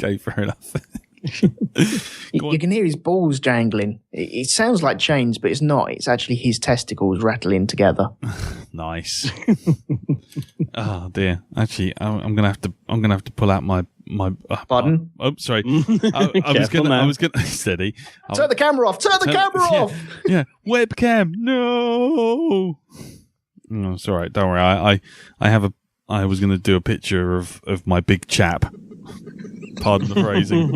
Okay, fair enough. You can hear his balls jangling. It sounds like chains, but it's not. It's actually his testicles rattling together. Nice. Oh dear. Actually, I'm gonna have to pull out my. Pardon? Oh, sorry. I was gonna steady. Turn the camera off. Turn the camera off. Yeah. Webcam. No. No, it's all right. Don't worry. I was gonna do a picture of my big chap. Pardon the phrasing.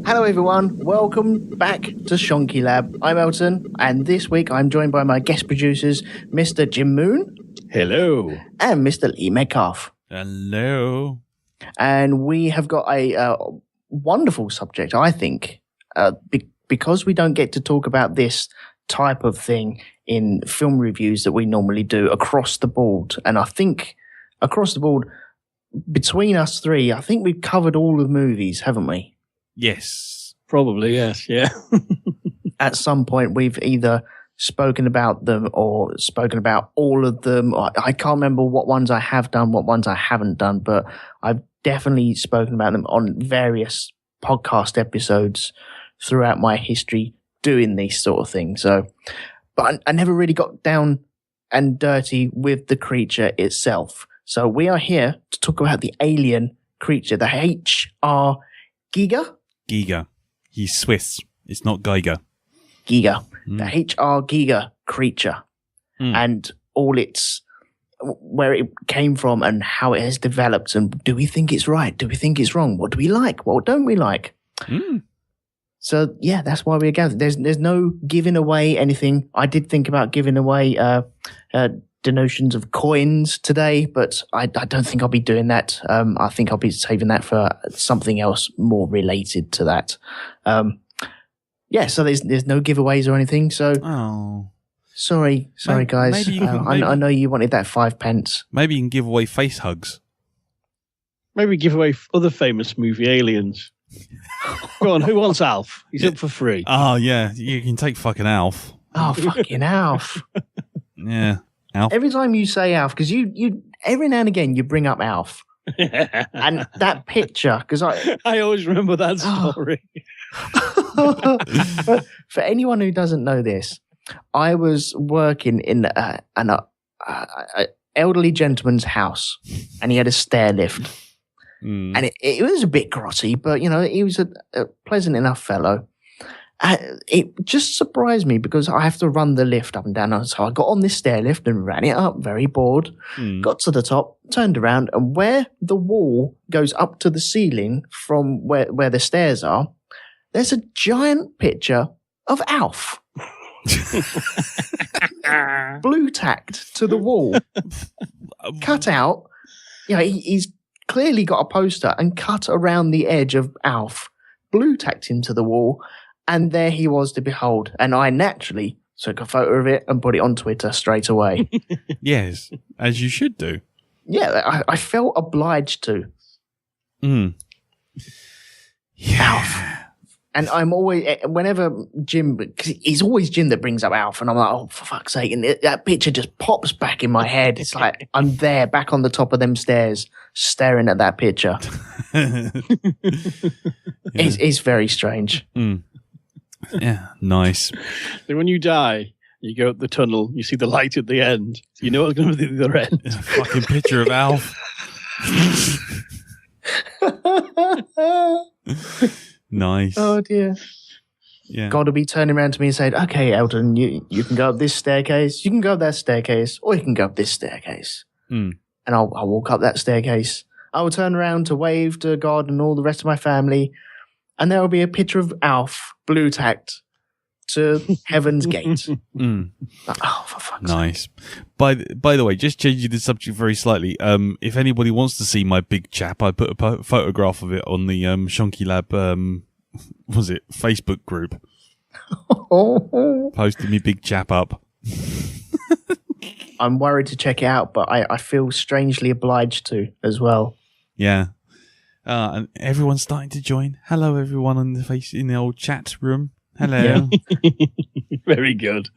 Hello everyone, welcome back to Shonky Lab. I'm Elton, and this week I'm joined by my guest producers, Mr. Jim Moon. Hello. And Mr. Lee Metcalf. Hello. And we have got a wonderful subject, I think, because we don't get to talk about this type of thing in film reviews that we normally do across the board. And I think across the board, between us three, I think we've covered all the movies, haven't we? Yes. Probably, yes, yeah. At some point, we've either spoken about them or spoken about all of them. I can't remember what ones I have done, what ones I haven't done, but I've definitely spoken about them on various podcast episodes throughout my history doing these sort of things. So, but I never really got down and dirty with the creature itself. So we are here to talk about the alien creature, the H.R. Giger. Giger. He's Swiss. It's not Geiger. Giger. The H.R. Giger creature. And all its, where it came from and how it has developed. And do we think it's right? Do we think it's wrong? What do we like? What don't we like? So, yeah, that's why we're gathered. There's no giving away anything. I did think about giving away donations of coins today, but I don't think I'll be doing that. I think I'll be saving that for something else more related to that. Yeah, so there's no giveaways or anything. So, sorry, guys. I know you wanted that 5 pence. Maybe you can give away face hugs. Maybe give away other famous movie aliens. Go on, who wants Alf? He's up for free. Oh, yeah, you can take fucking Alf. Oh, fucking Alf. Yeah, Alf. Every time you say Alf, because you every now and again you bring up Alf. And that picture, because I always remember that story. For anyone who doesn't know this, I was working in an elderly gentleman's house, and he had a stair lift. And it was a bit grotty, but, you know, he was a pleasant enough fellow. It just surprised me because I have to run the lift up and down. So I got on this stair lift and ran it up, very bored. Got to the top, turned around, and where the wall goes up to the ceiling from where the stairs are, there's a giant picture of Alf. Blue tacked to the wall. Cut out. You know, he's clearly got a poster and cut around the edge of Alf, blue tacked into the wall, and there he was to behold. And I naturally took a photo of it and put it on Twitter straight away. Yes, as you should do. Yeah, I felt obliged to. Yeah. Alf. And I'm always, whenever Jim, because it's always Jim that brings up Alf, and I'm like, oh, for fuck's sake. And that picture just pops back in my head. It's like I'm there, back on the top of them stairs, staring at that picture. It's very strange. Yeah, nice. Then when you die, you go up the tunnel, you see the light at the end. You know what's going to be the other end. It's a fucking picture of Alf. Nice. Oh dear. Yeah. God will be turning around to me and saying, okay, Elton, you can go up this staircase, you can go up that staircase, or you can go up this staircase. And I'll walk up that staircase. I will turn around to wave to God and all the rest of my family, and there will be a picture of Alf, blue tacked, to Heaven's Gate. Like, oh, for fuck's nice. By the way, just changing the subject very slightly, if anybody wants to see my big chap, I put a photograph of it on the Shonky Lab, was it Facebook group? Posted me big chap up. I'm worried to check it out, but I feel strangely obliged to as well. Yeah. And everyone's starting to join. Hello, everyone in the old chat room. Hello. Very good.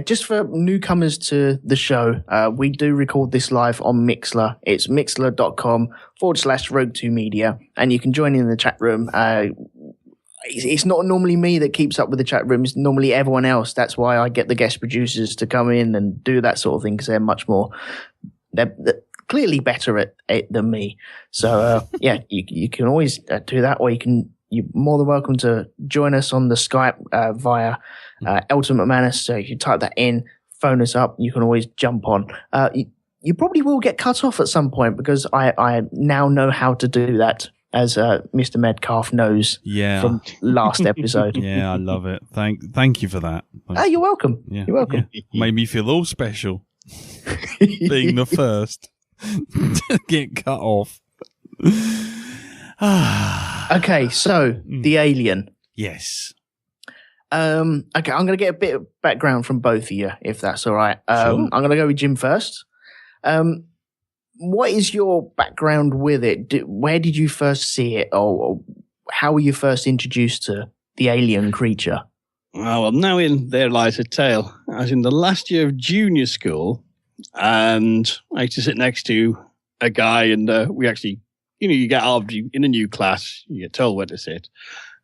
Just for newcomers to the show, we do record this live on Mixlr. It's mixlr.com/Rogue2Media, and you can join in the chat room. It's not normally me that keeps up with the chat room. It's normally everyone else. That's why I get the guest producers to come in and do that sort of thing, because they're much more, they're clearly better at it than me. So, you can always do that, or you're more than welcome to join us on the Skype via Elton McManus. So if you type that in, phone us up, you can always jump on. You probably will get cut off at some point, because I now know how to do that, as Mr. Medcalf knows from last episode. Yeah, I love it. Thank you for that. You're welcome. Yeah. You're welcome. Yeah. Made me feel all special being the first to get cut off. Okay, so the alien. Yes. Okay, I'm going to get a bit of background from both of you, if that's all right. Sure. I'm going to go with Jim first. What is your background with it? Where did you first see it, or how were you first introduced to the alien creature? Well, now There Lies a Tale. I was in the last year of junior school, and I used to sit next to a guy, and we actually, you get in a new class, you get told where to sit.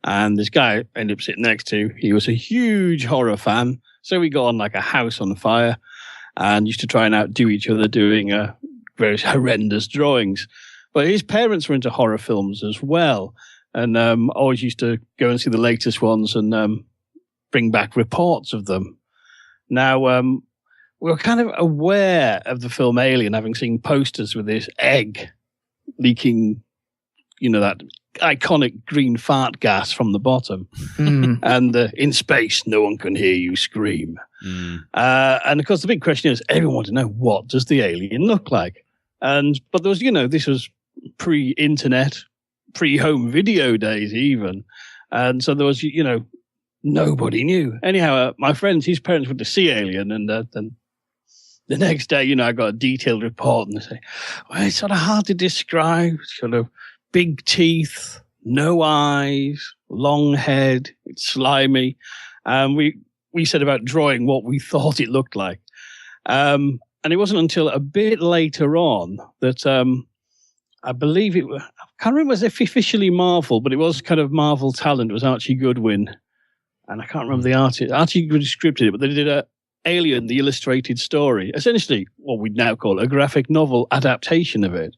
And this guy I ended up sitting next to, he was a huge horror fan. So we got on like a house on fire and used to try and outdo each other doing various horrendous drawings. But his parents were into horror films as well. And always used to go and see the latest ones and bring back reports of them. Now, we were kind of aware of the film Alien, having seen posters with this egg leaking, that iconic green fart gas from the bottom. And in space, no one can hear you scream. And of course, the big question is, everyone wants to know, what does the alien look like? But there was, this was pre-internet, pre-home video days even. And so there was, nobody knew. Anyhow, my friends, his parents went to see Alien, and then the next day, I got a detailed report, and they say, well, it's sort of hard to describe, sort of big teeth, no eyes, long head, it's slimy. We set about drawing what we thought it looked like. And it wasn't until a bit later on that I believe I can't remember, was it officially Marvel, but it was kind of Marvel talent. It was Archie Goodwin. And I can't remember the artist. Archie Goodwin scripted it, but they did a Alien, the illustrated story, essentially what we'd now call a graphic novel adaptation of it,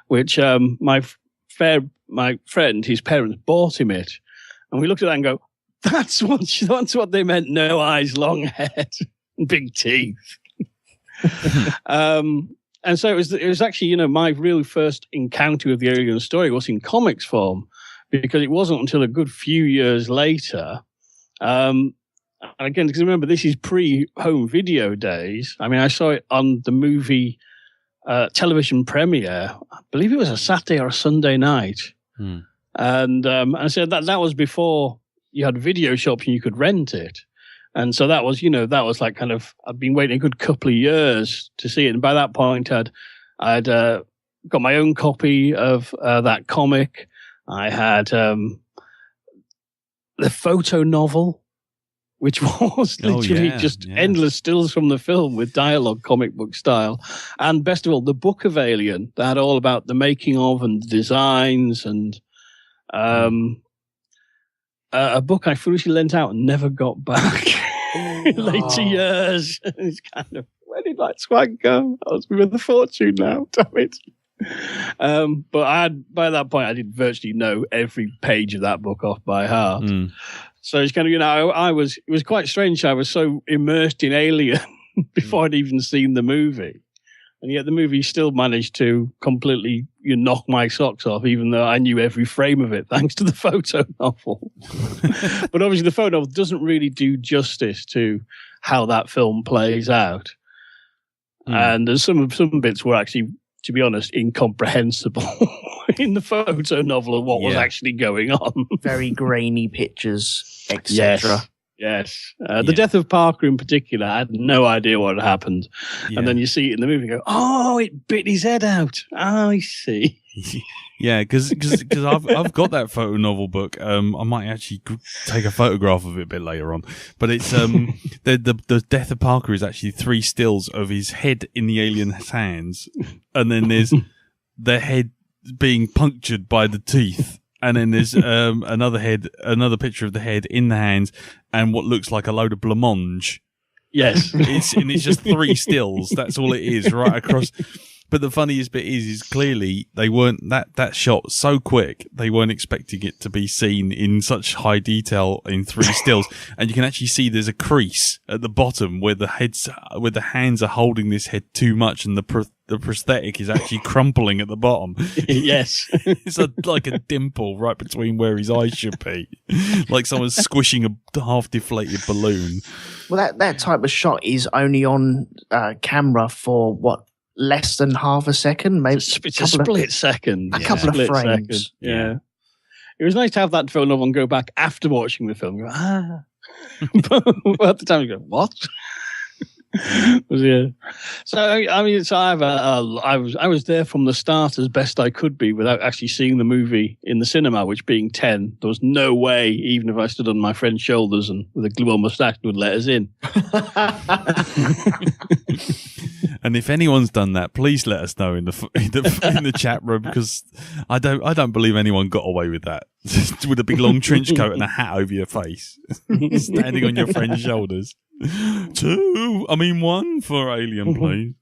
which my friend, his parents bought him it. And we looked at that and go, that's what they meant. No eyes, long head, big teeth. And so it was actually, my real first encounter with the Alien story was in comics form, because it wasn't until a good few years later. And again, because remember, this is pre-home video days. I mean, I saw it on the movie television premiere. I believe it was a Saturday or a Sunday night. And I said that was before you had video shops and you could rent it. And so that was, that was like kind of, I'd been waiting a good couple of years to see it. And by that point, I'd got my own copy of that comic. I had the photo novel, which was literally endless stills from the film with dialogue, comic book style. And best of all, the Book of Alien, that had all about the making of and the designs, and a book I foolishly lent out and never got back in later years. It's kind of, where did that swag go? I was with a fortune now, damn it. But by that point, I did virtually know every page of that book off by heart. So it's kind of, it was quite strange. I was so immersed in Alien before I'd even seen the movie. And yet the movie still managed to completely knock my socks off, even though I knew every frame of it, thanks to the photo novel. But obviously the photo novel doesn't really do justice to how that film plays out. And there's some bits were actually, to be honest, incomprehensible in the photo novel of what was actually going on. Very grainy pictures, etc. Yes. The death of Parker in particular, I had no idea what had happened. Yeah. And then you see it in the movie and go, oh, it bit his head out. Oh, I see. Yeah, because I've got that photo novel book. I might actually take a photograph of it a bit later on. But it's the death of Parker is actually 3 stills of his head in the alien's hands, and then there's the head being punctured by the teeth. And then there's another picture of the head in the hands, and what looks like a load of blancmange. Yes, it's just 3 stills. That's all it is, right across. But the funniest bit is clearly they weren't that shot so quick. They weren't expecting it to be seen in such high detail in 3 stills, and you can actually see there's a crease at the bottom where the hands are holding this head too much, and the prosthetic is actually crumpling at the bottom. Yes, it's like a dimple right between where his eyes should be, like someone's squishing a half deflated balloon. Well, that type of shot is only on camera for what? Less than half a second, maybe it's a split second. A couple of frames. Yeah. It was nice to have that film and go back after watching the film. Go, but at the time you go, what? Yeah. So I mean, I was there from the start as best I could be without actually seeing the movie in the cinema, which being 10, there was no way, even if I stood on my friend's shoulders and with a glue on mustache, would let us in. And if anyone's done that, please let us know in the chat room, because I don't believe anyone got away with that. With a big long trench coat and a hat over your face, standing on your friend's shoulders. 1 for Alien, please.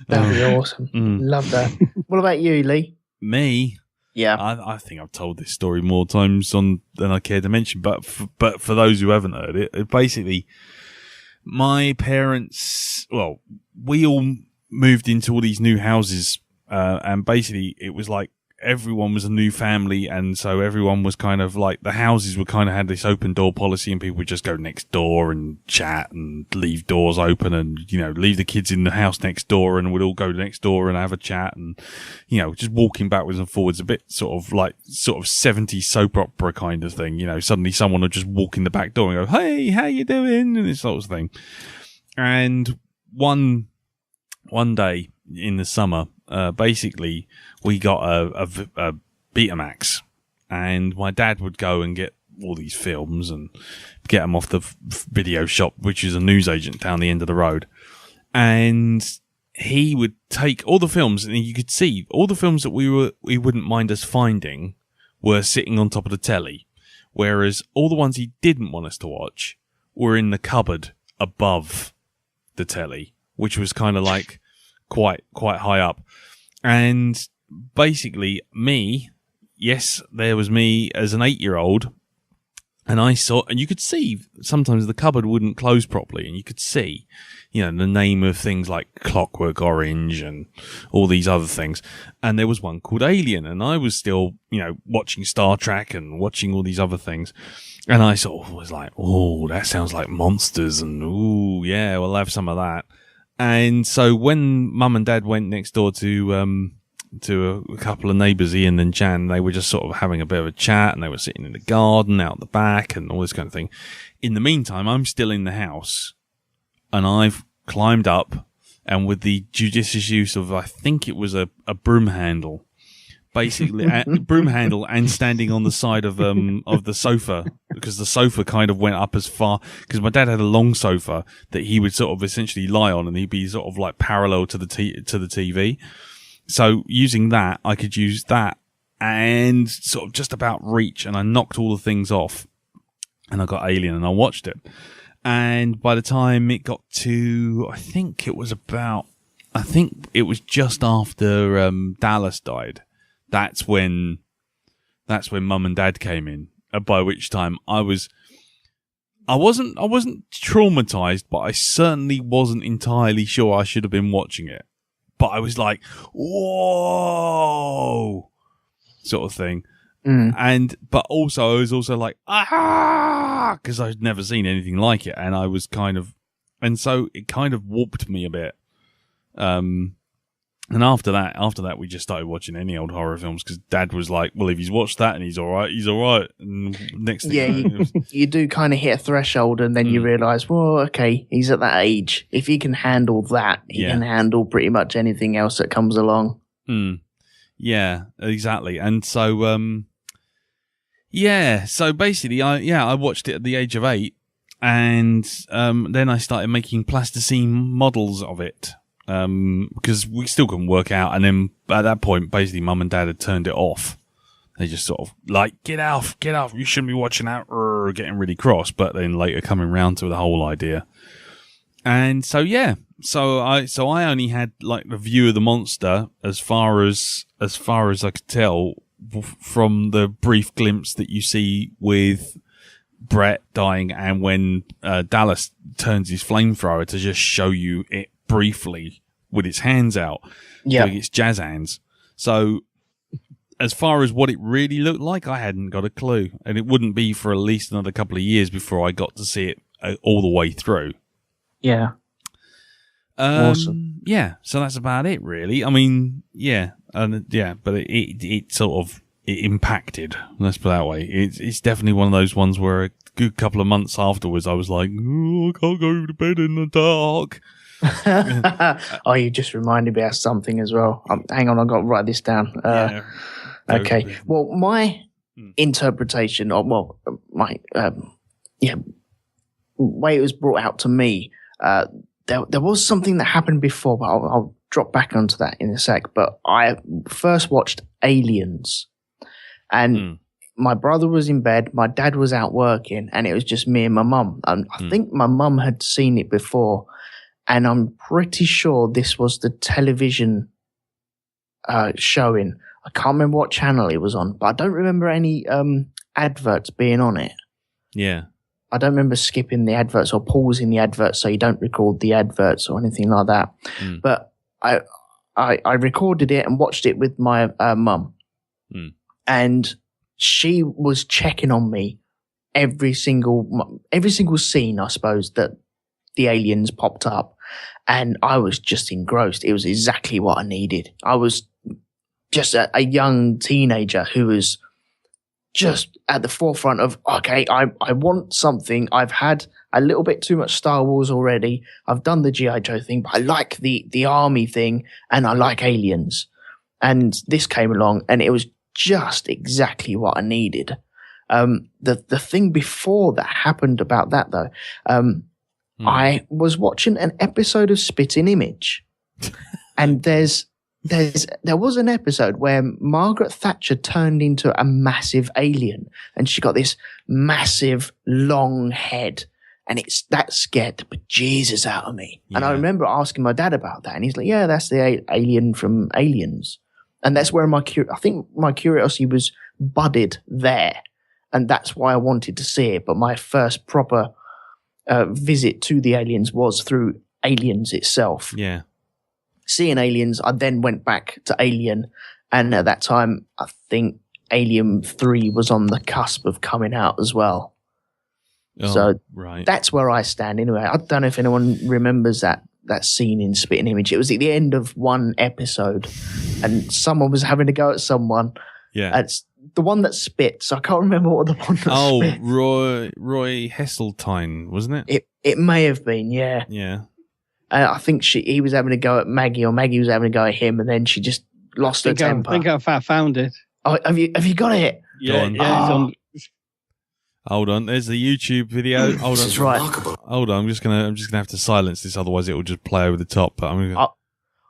That'd be awesome. Love that. What about you, Lee? Me? Yeah, I think I've told this story more times than I care to mention. But for those who haven't heard it, basically, my parents, well, we all moved into all these new houses, and basically it was like everyone was a new family, and so everyone was kind of like, the houses were kind of had this open door policy, and people would just go next door and chat and leave doors open, and leave the kids in the house next door, and we'd all go next door and have a chat, and just walking backwards and forwards, a bit sort of 70s soap opera kind of thing. Suddenly someone would just walk in the back door and go, "Hey, how you doing?" and this sort of thing. And one day in the summer, basically we got a Betamax, and my dad would go and get all these films and get them off the video shop, which is a newsagent down the end of the road. And he would take all the films, and you could see all the films that we wouldn't mind us finding were sitting on top of the telly, whereas all the ones he didn't want us to watch were in the cupboard above the telly, which was kind of like quite high up. And basically there was me as an 8-year-old, and and you could see sometimes the cupboard wouldn't close properly, and you could see, the name of things like Clockwork Orange and all these other things. And there was one called Alien, and I was still, watching Star Trek and watching all these other things. And I sort of was like, oh, that sounds like monsters, and oh, yeah, we'll have some of that. And so when Mum and Dad went next door to a couple of neighbours, Ian and Jan, they were just sort of having a bit of a chat, and they were sitting in the garden out the back and all this kind of thing. In the meantime, I'm still in the house, and I've climbed up, and with the judicious use of, I think it was a broom handle, basically broom handle, and standing on the side of the sofa, because the sofa kind of went up as far, because my dad had a long sofa that he would sort of essentially lie on, and he'd be sort of like parallel to the TV. So using that, I could use that and sort of just about reach, and I knocked all the things off, and I got Alien, and I watched it. And by the time it got to, I think it was just after Dallas died. That's when Mum and Dad came in. By which time I wasn't traumatized, but I certainly wasn't entirely sure I should have been watching it. But I was like, whoa, sort of thing. But also I was also like, because I'd never seen anything like it, and I was so it kind of warped me a bit. And after that, we just started watching any old horror films because Dad was like, "Well, if he's watched that and he's all right, he's all right." And next thing, you do kind of hit a threshold, and then you realise, well, okay, he's at that age. If he can handle that, he can handle pretty much anything else that comes along. Yeah, exactly. And so, so basically, I watched it at the age of 8, and then I started making plasticine models of it. Because we still couldn't work out, and then at that point, basically, Mum and Dad had turned it off. They just sort of like, get off, you shouldn't be watching that, getting really cross, but then later coming round to the whole idea. And so, so I only had like the view of the monster as far as I could tell from the brief glimpse that you see with Brett dying, and when Dallas turns his flamethrower to just show you it briefly with its hands out, doing its jazz hands. So as far as what it really looked like, I hadn't got a clue, and it wouldn't be for at least another couple of years before I got to see it all the way through. Awesome. So that's about it, really. I mean, but it sort of impacted. Let's put it that way. It's definitely one of those ones where a good couple of months afterwards, I was like, I can't go to bed in the dark. Oh, you just reminded me of something as well. Hang on, I've got to write this down. Okay. Well, my interpretation of, my way it was brought out to me, there was something that happened before, but I'll drop back onto that in a sec. But I first watched Aliens, and my brother was in bed, my dad was out working, and it was just me and my mum. And I think my mum had seen it before, and I'm pretty sure this was the television showing. I can't remember what channel it was on, but I don't remember any adverts being on it. Yeah. I don't remember skipping the adverts or pausing the adverts so you don't record the adverts or anything like that. But I recorded it and watched it with my mum. And she was checking on me every single scene, I suppose, that the aliens popped up. And I was just engrossed. It was exactly what I needed. I was just a young teenager who was just at the forefront of, okay, I want something. I've had a little bit too much Star Wars already. I've done the G.I. Joe thing, but I like the army thing, and I like aliens. And this came along, and it was just exactly what I needed. The thing before that happened about that, though, I was watching an episode of Spitting Image, and there was an episode where Margaret Thatcher turned into a massive alien, and she got this massive long head, and that scared the bejesus out of me. Yeah. And I remember asking my dad about that, and he's like, "Yeah, that's the alien from Aliens," and that's where I think my curiosity was budded there, and that's why I wanted to see it. But my first proper visit to the aliens was through Aliens itself. Yeah. Seeing Aliens, I then went back to Alien, and at that time, I think Alien 3 was on the cusp of coming out as well. Oh, so right. That's where I stand anyway. I don't know if anyone remembers that scene in Spitting Image. It was at the end of one episode, and someone was having to go at someone. Yeah. It's the one that spit, so I can't remember what the one that spit. Roy Hesseltine, wasn't it? It may have been, yeah. Yeah. I think he was having to go at Maggie, or Maggie was having to go at him, and then she just lost her temper. I think I found it. Oh, have you got it? Yeah, Hold on, there's the YouTube video. Hold on, this is right. Hold on, I'm just gonna have to silence this, otherwise it will just play over the top. But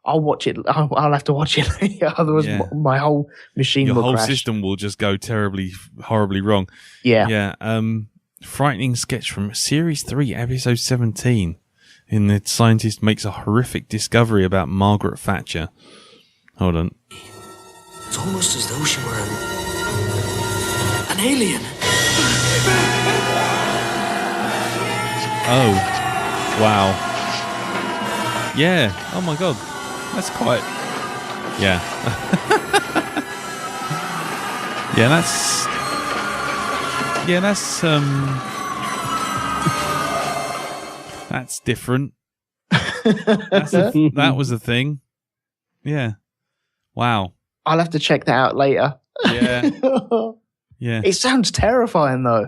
I'll watch it. I'll have to watch it. Otherwise, my whole machine will crash. Your whole system will just go terribly, horribly wrong. Yeah. Yeah. Frightening sketch from Series 3, Episode 17. In the scientist makes a horrific discovery about Margaret Thatcher. Hold on. It's almost as though she were an alien. Oh. Wow. Yeah. Oh my god. That's quite... Yeah. That's different. That was a thing. Yeah. Wow. I'll have to check that out later. Yeah. Yeah. It sounds terrifying, though.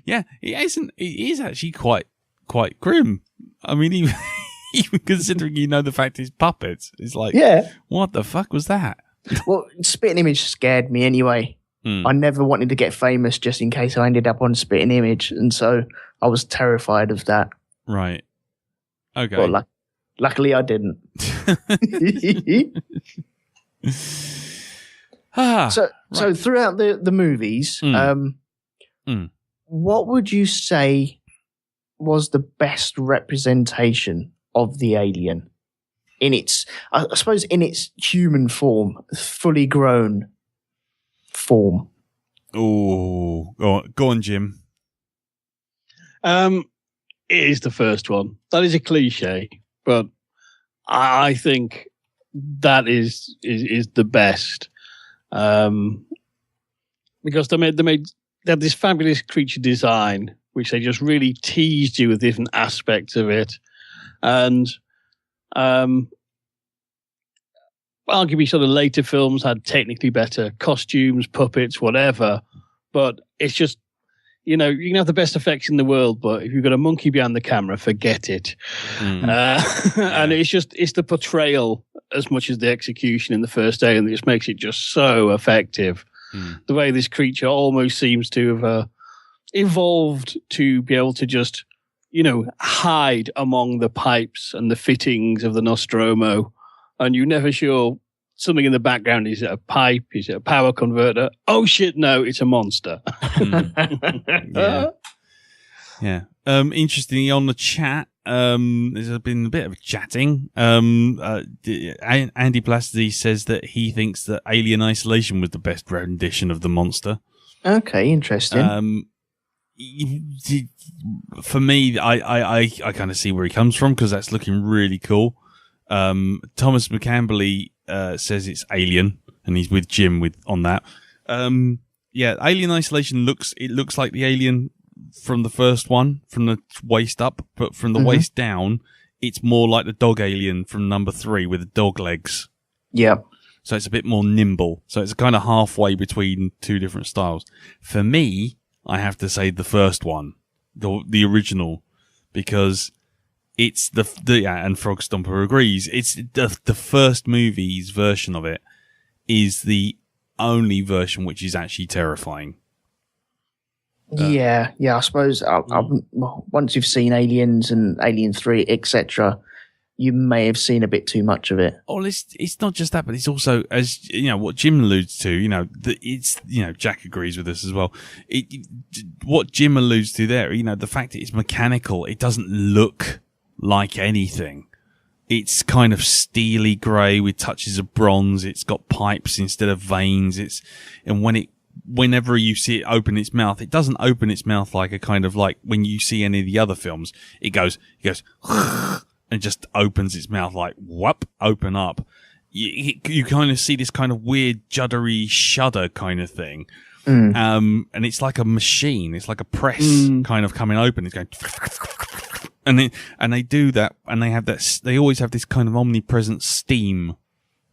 Yeah. It isn't. It is actually quite grim. I mean, even considering the fact it's puppets, it's like, what the fuck was that? Well, Spitting Image scared me anyway. I never wanted to get famous just in case I ended up on Spitting Image, and so I was terrified of that. Right. Okay. But luckily I didn't. So throughout the movies, what would you say was the best representation of the alien in its, I suppose, in its human form, fully grown form? Oh, go on, Jim. It is the first one. That is a cliche, but I think that is the best. Because they had this fabulous creature design, which they just really teased you with different aspects of it, and arguably sort of later films had technically better costumes, puppets, whatever. But it's just, you can have the best effects in the world, but if you've got a monkey behind the camera, forget it. And it's the portrayal as much as the execution in the first day, and it just makes it just so effective. The way this creature almost seems to have evolved to be able to just, hide among the pipes and the fittings of the Nostromo, and you're never sure something in the background. Is it a pipe? Is it a power converter? Oh shit, no, it's a monster. Yeah. Interestingly, on the chat, there's been a bit of chatting. Andy Plasty says that he thinks that Alien Isolation was the best rendition of the monster. Okay, interesting. For me, I kind of see where he comes from, because that's looking really cool. Thomas McCamberley says it's Alien, and he's with Jim on that. Alien Isolation looks like the Alien from the first one, from the waist up, but from the waist down, it's more like the dog Alien from number 3 with the dog legs. Yeah. So it's a bit more nimble. So it's kind of halfway between two different styles. For me, I have to say the first one, the original, because it's and Frog Stomper agrees, it's the first movie's version of it is the only version which is actually terrifying. I suppose once you've seen Aliens and Alien 3, etc., you may have seen a bit too much of it. Oh, it's not just that, but it's also, as what Jim alludes to. Jack agrees with us as well. What Jim alludes to there, the fact that it's mechanical, it doesn't look like anything. It's kind of steely grey with touches of bronze. It's got pipes instead of veins. Whenever you see it open its mouth, it doesn't open its mouth like a kind of like when you see any of the other films. It goes and just opens its mouth like whoop, open up. You kind of see this kind of weird juddery shudder kind of thing. And it's like a machine. It's like a press kind of coming open. It's going, and they do that, and they have that. They always have this kind of omnipresent steam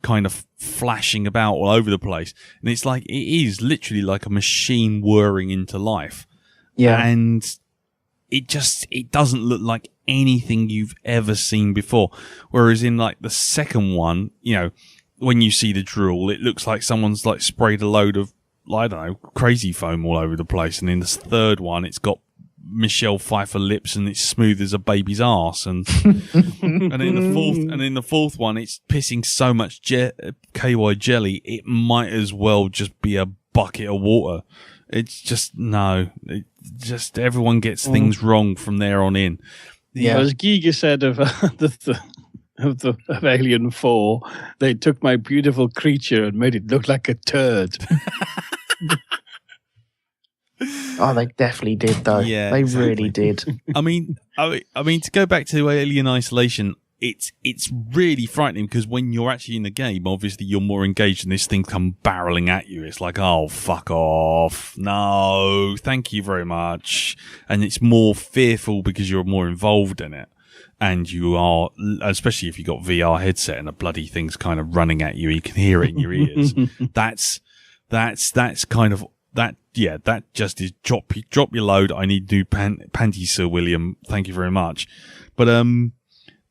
kind of flashing about all over the place, and it's like it is literally like a machine whirring into life. Yeah, and it doesn't look like anything you've ever seen before. Whereas in like the second one, when you see the drool, it looks like someone's like sprayed a load of, I don't know, crazy foam all over the place. And in the third one, it's got Michelle Pfeiffer lips and it's smooth as a baby's arse. And and in the fourth one, it's pissing so much KY jelly, it might as well just be a bucket of water. It's just everyone gets things wrong from there on in. Yeah, as Giga said of of Alien 4, they took my beautiful creature and made it look like a turd. Oh, they definitely did, though. Yeah, they really did. I mean, to go back to Alien Isolation, it's really frightening because when you're actually in the game, obviously you're more engaged and this thing come barreling at you. It's like, oh, fuck off. No, thank you very much. And it's more fearful because you're more involved in it. and you are, especially if you've got VR headset and a bloody thing's kind of running at you, you can hear it in your ears. That's kind of, that just is drop your load. I need new panties, Sir William. Thank you very much. But,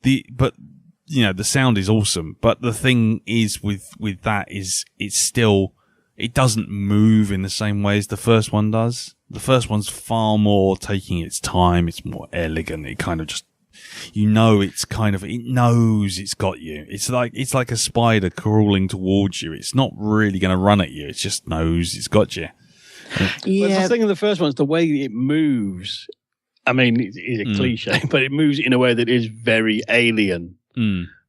the sound is awesome. But the thing is with that is it doesn't move in the same way as the first one does. The first one's far more taking its time. It's more elegant. It kind of just, it knows it's got you. It's like a spider crawling towards you. It's not really going to run at you. It just knows it's got you. Yeah. Well, the thing in the first one is the way it moves. I mean, it's a cliche, but it moves in a way that is very alien.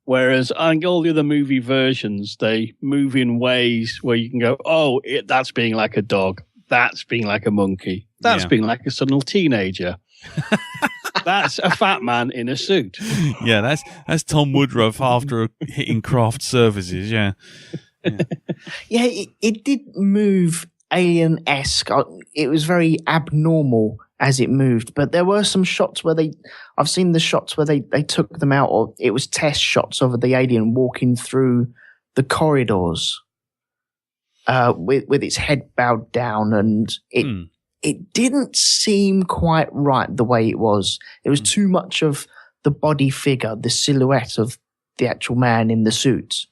Whereas I think all the other movie versions, they move in ways where you can go, that's being like a dog. That's being like a monkey. That's being like a subtle teenager. That's a fat man in a suit. Yeah, that's Tom Woodruff after hitting craft services. Yeah. It did move alien-esque. It was very abnormal as it moved, but there were some shots where I've seen the shots where they took them out, or it was test shots of the alien walking through the corridors with its head bowed down, and it didn't seem quite right the way it was. It was too much of the body figure, the silhouette of the actual man in the suit,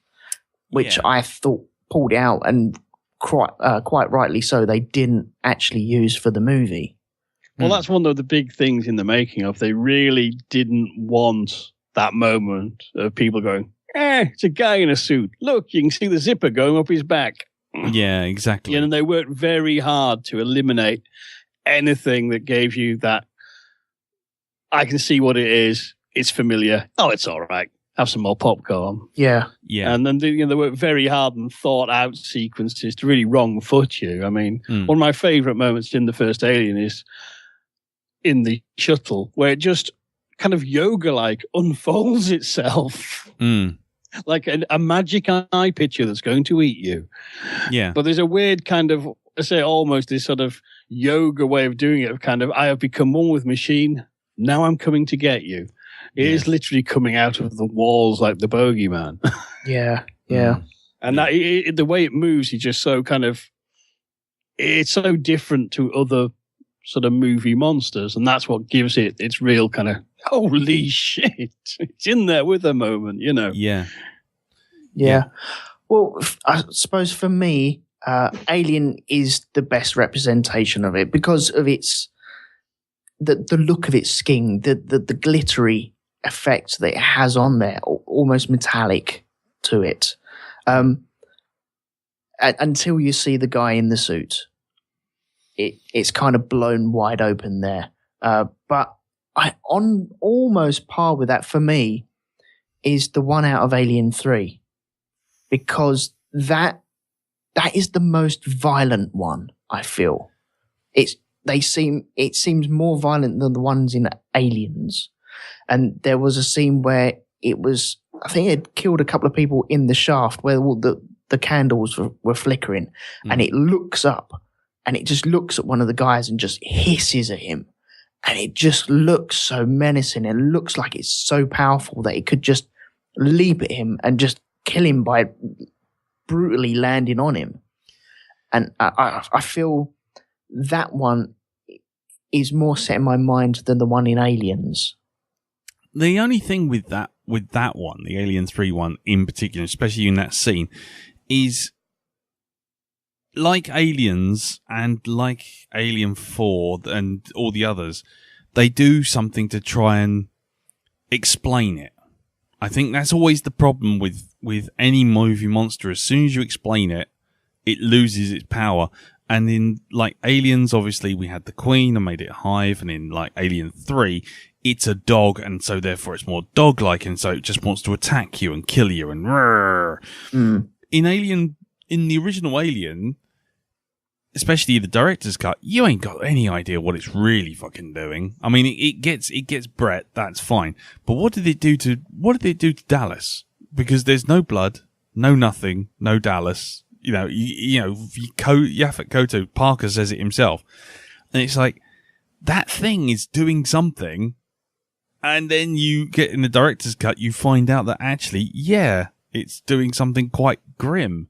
which I thought pulled out, and quite rightly so, they didn't actually use for the movie. Well, that's one of the big things in the making of. They really didn't want that moment of people going, it's a guy in a suit. Look, you can see the zipper going up his back. Yeah, exactly. And they worked very hard to eliminate anything that gave you that, I can see what it is. It's familiar. Oh, it's all right. Have some more popcorn. Yeah. And then they worked very hard and thought out sequences to really wrong foot you. I mean, one of my favorite moments in the first Alien is in the shuttle, where it just kind of yoga-like unfolds itself. Like a magic eye picture that's going to eat you. Yeah. But there's a weird kind of, I say almost this sort of yoga way of doing it, of kind of, I have become one with machine, now I'm coming to get you. It is literally coming out of the walls like the bogeyman. Yeah. And that the way it moves is just so kind of, it's so different to other sort of movie monsters, and that's what gives it its real kind of, holy shit, it's in there with a moment, Yeah. Well, I suppose for me, Alien is the best representation of it because of its the look of its skin, the glittery effect that it has on there, almost metallic to it. Until you see the guy in the suit, it's kind of blown wide open there. But on almost par with that for me is the one out of Alien 3, because that is the most violent one, I feel. It seems more violent than the ones in Aliens. And there was a scene where I think it killed a couple of people in the shaft where all the candles were flickering, and it looks up and it just looks at one of the guys and just hisses at him. And it just looks so menacing. It looks like it's so powerful that it could just leap at him and just kill him by brutally landing on him. And I feel that one is more set in my mind than the one in Aliens. The only thing with that one, the Alien 3 one in particular, especially in that scene, is like Aliens and like Alien 4 and all the others, they do something to try and explain it. I think that's always the problem with any movie monster. As soon as you explain it, it loses its power. And in like Aliens, obviously we had the Queen and made it a hive, and in like Alien 3, it's a dog, and so therefore it's more dog-like, and so it just wants to attack you and kill you and In the original Alien, especially the director's cut, you ain't got any idea what it's really fucking doing. I mean, it gets Brett, that's fine. But what did it do to Dallas? Because there's no blood, no nothing, no Dallas. Yaphet Kotto, Parker says it himself. And it's like, that thing is doing something And then you get in the director's cut, you find out that actually, it's doing something quite grim.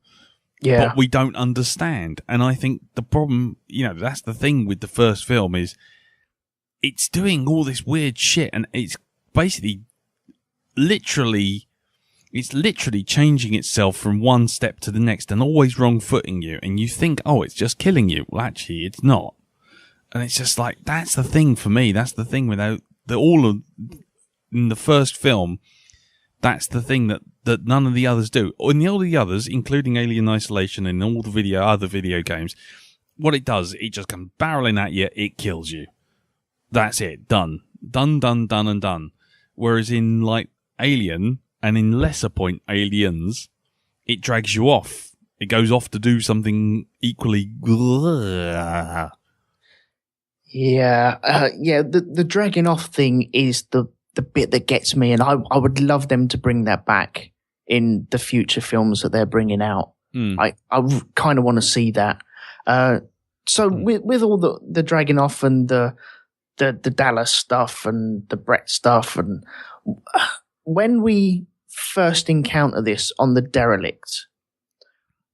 Yeah. But we don't understand. And I think the problem, that's the thing with the first film is it's doing all this weird shit, and it's basically literally changing itself from one step to the next and always wrong-footing you. And you think, oh, it's just killing you. Well, actually, it's not. And it's just like, that's the thing for me. That's the thing without in the first film, that's the thing that none of the others do. In all the others, including Alien Isolation and all the other video games, what it does, it just comes barreling at you, it kills you. That's it. Done. Done. Whereas in like Alien and in lesser point Aliens, it drags you off. It goes off to do something equally. Yeah. The dragging off thing is the bit that gets me, and I would love them to bring that back in the future films that they're bringing out. I kind of want to see that. With all the dragging off and the Dallas stuff and the Brett stuff, and when we first encounter this on the derelict,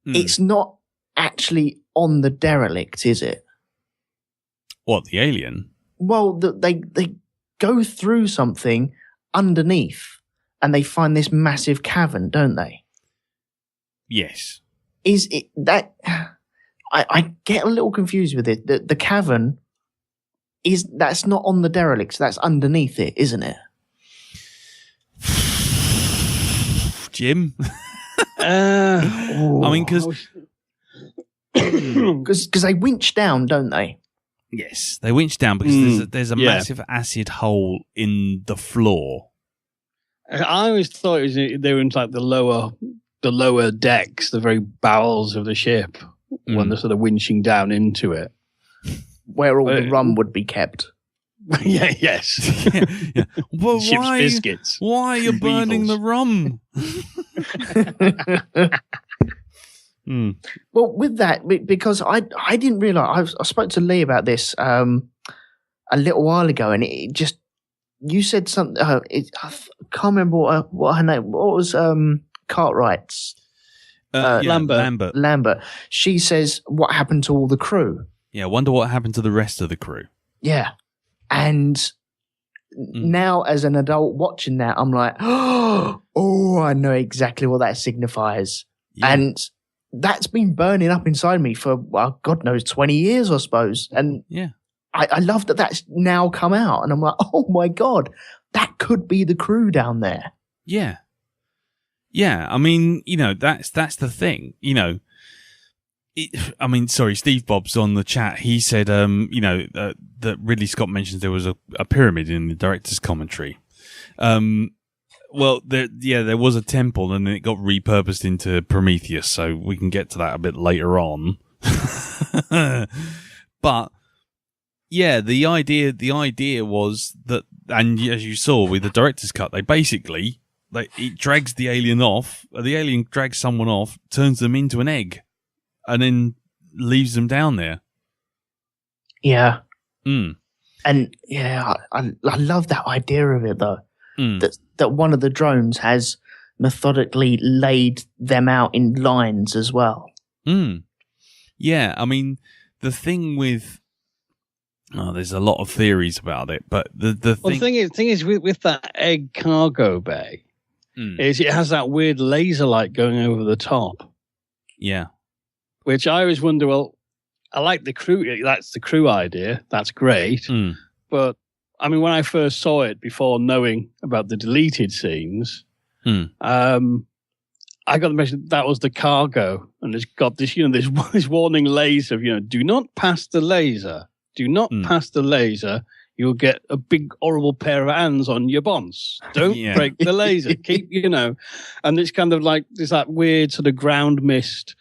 it's not actually on the derelict, is it? What, the alien? Well, they go through something underneath and they find this massive cavern, don't they? Yes. Is it that I get a little confused with it. The cavern that's not on the derelict, that's underneath it, isn't it? Jim? I mean, because they winch down, don't they? Yes, they winch down because there's a massive acid hole in the floor. I always thought they were in like the lower decks, the very bowels of the ship, when they're sort of winching down into it, where all the rum would be kept. Yes. Yeah. Well, ship's biscuits. Why are you burning the rum? Well, with that, because I didn't realise, I spoke to Lee about this a little while ago, and it just, you said something, I can't remember what her name, what was Cartwright's? Lambert. She says, what happened to all the crew? Yeah, I wonder what happened to the rest of the crew. Yeah. And now as an adult watching that, I'm like, oh, I know exactly what that signifies. Yeah. And that's been burning up inside me for, well, God knows, 20 years, I suppose. And yeah, I love that that's now come out. And I'm like, oh my God, that could be the crew down there. Yeah. Yeah. I mean, that's the thing, Steve Bob's on the chat. He said, that Ridley Scott mentions there was a pyramid in the director's commentary. Well, there was a temple, and it got repurposed into Prometheus, so we can get to that a bit later on. But yeah, the idea was that, and as you saw with the director's cut, it drags the alien off. The alien drags someone off, turns them into an egg, and then leaves them down there. Yeah. And yeah, I love that idea of it though. That one of the drones has methodically laid them out in lines as well. Yeah, I mean, the thing with there's a lot of theories about it, but the thing is with that egg cargo bay, is it has that weird laser light going over the top. Yeah, which I always wonder. Well, I like the crew. That's the crew idea. That's great, but. I mean, when I first saw it, before knowing about the deleted scenes, I got the message that was the cargo, and it's got this, this warning laser of, do not pass the laser. Do not pass the laser. You'll get a big, horrible pair of hands on your bonds. Don't break the laser. Keep, and it's kind of like there's that weird sort of ground mist,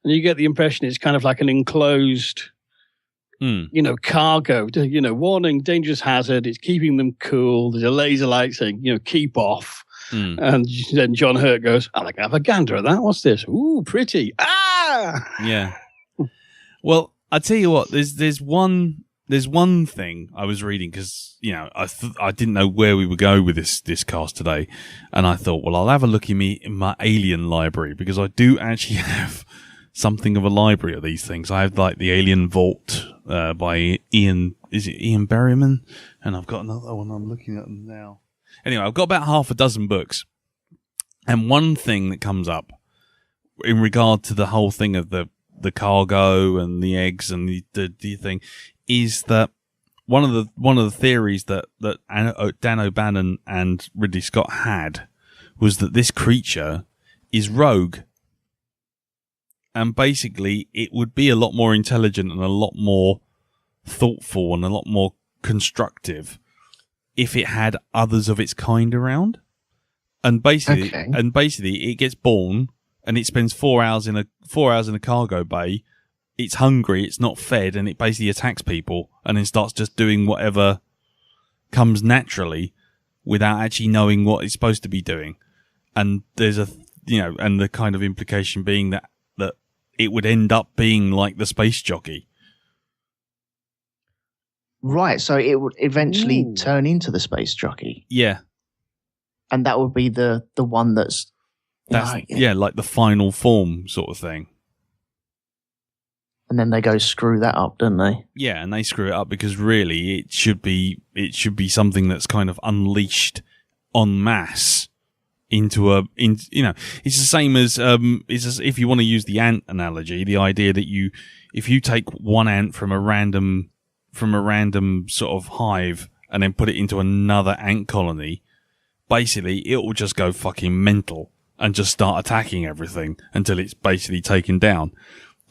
and you get the impression it's kind of like an enclosed. Cargo, warning, dangerous hazard. It's keeping them cool. There's a laser light saying, keep off. And then John Hurt goes, I like to have a gander at that. What's this? Ooh, pretty. Ah! Yeah. Well, I tell you what, there's one there's one thing I was reading because, you know, I didn't know where we would go with this cast today. And I thought, well, I'll have a look in my Alien library because I do actually have something of a library of these things. I have like the Alien Vault by Ian Berryman? And I've got another one I'm looking at them now. Anyway, I've got about half a dozen books. And one thing that comes up in regard to the whole thing of the cargo and the eggs and the thing is that one of the theories that Dan O'Bannon and Ridley Scott had was that this creature is rogue. And basically it would be a lot more intelligent and a lot more thoughtful and a lot more constructive if it had others of its kind around. And basically it gets born and it spends 4 hours in a cargo bay. It's hungry, it's not fed, and it basically attacks people and then starts just doing whatever comes naturally without actually knowing what it's supposed to be doing. And there's and the kind of implication being that it would end up being like the space jockey. Right, so it would eventually turn into the space jockey. Yeah. And that would be the one that's like the final form sort of thing. And then they go screw that up, don't they? Yeah, and they screw it up because really it should be something that's kind of unleashed en masse into it's the same as if you want to use the ant analogy, the idea that if you take one ant from a random sort of hive and then put it into another ant colony, basically it will just go fucking mental and just start attacking everything until it's basically taken down.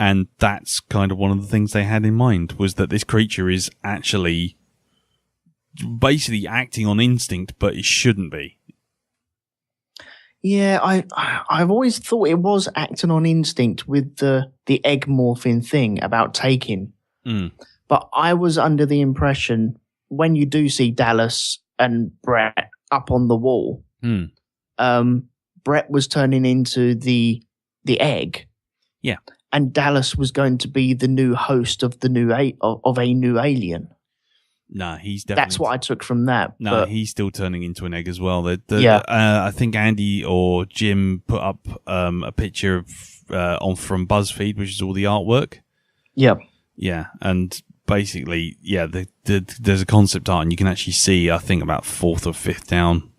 And that's kind of one of the things they had in mind, was that this creature is actually basically acting on instinct, but it shouldn't be. Yeah, I've always thought it was acting on instinct with the egg morphing thing about taking. Mm. But I was under the impression when you do see Dallas and Brett up on the wall, Brett was turning into the egg. Yeah. And Dallas was going to be the new host of a new alien. No, he's definitely... That's what I took from that. No, he's still turning into an egg as well. I think Andy or Jim put up a picture from BuzzFeed, which is all the artwork. Yeah. Yeah, and basically, there's a concept art, and you can actually see, I think, about fourth or fifth down.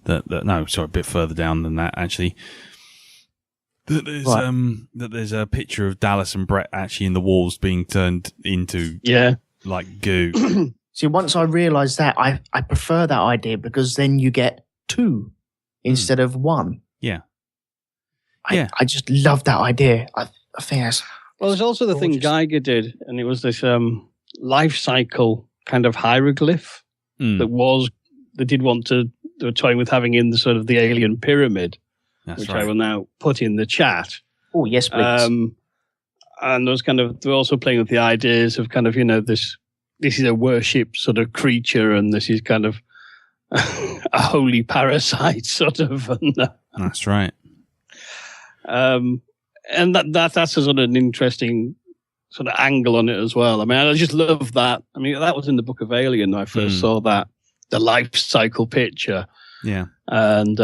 A bit further down than that, actually. That there's a picture of Dallas and Brett actually in the walls being turned into like goo. See, once I realised that, I prefer that idea because then you get two instead of one. Yeah. I just love that idea. I think that's... Well, there's also the thing Geiger did, and it was this life cycle kind of hieroglyph they were toying with having in the sort of the alien pyramid. That's which right. I will now put in the chat. Oh, yes, please. And they're also playing with the ideas of kind of, this is a worship sort of creature, and this is kind of a holy parasite sort of. That's right. And that's a sort of an interesting sort of angle on it as well. I mean, I just love that. I mean, that was in the Book of Alien when I first saw that, the life cycle picture. Yeah. And,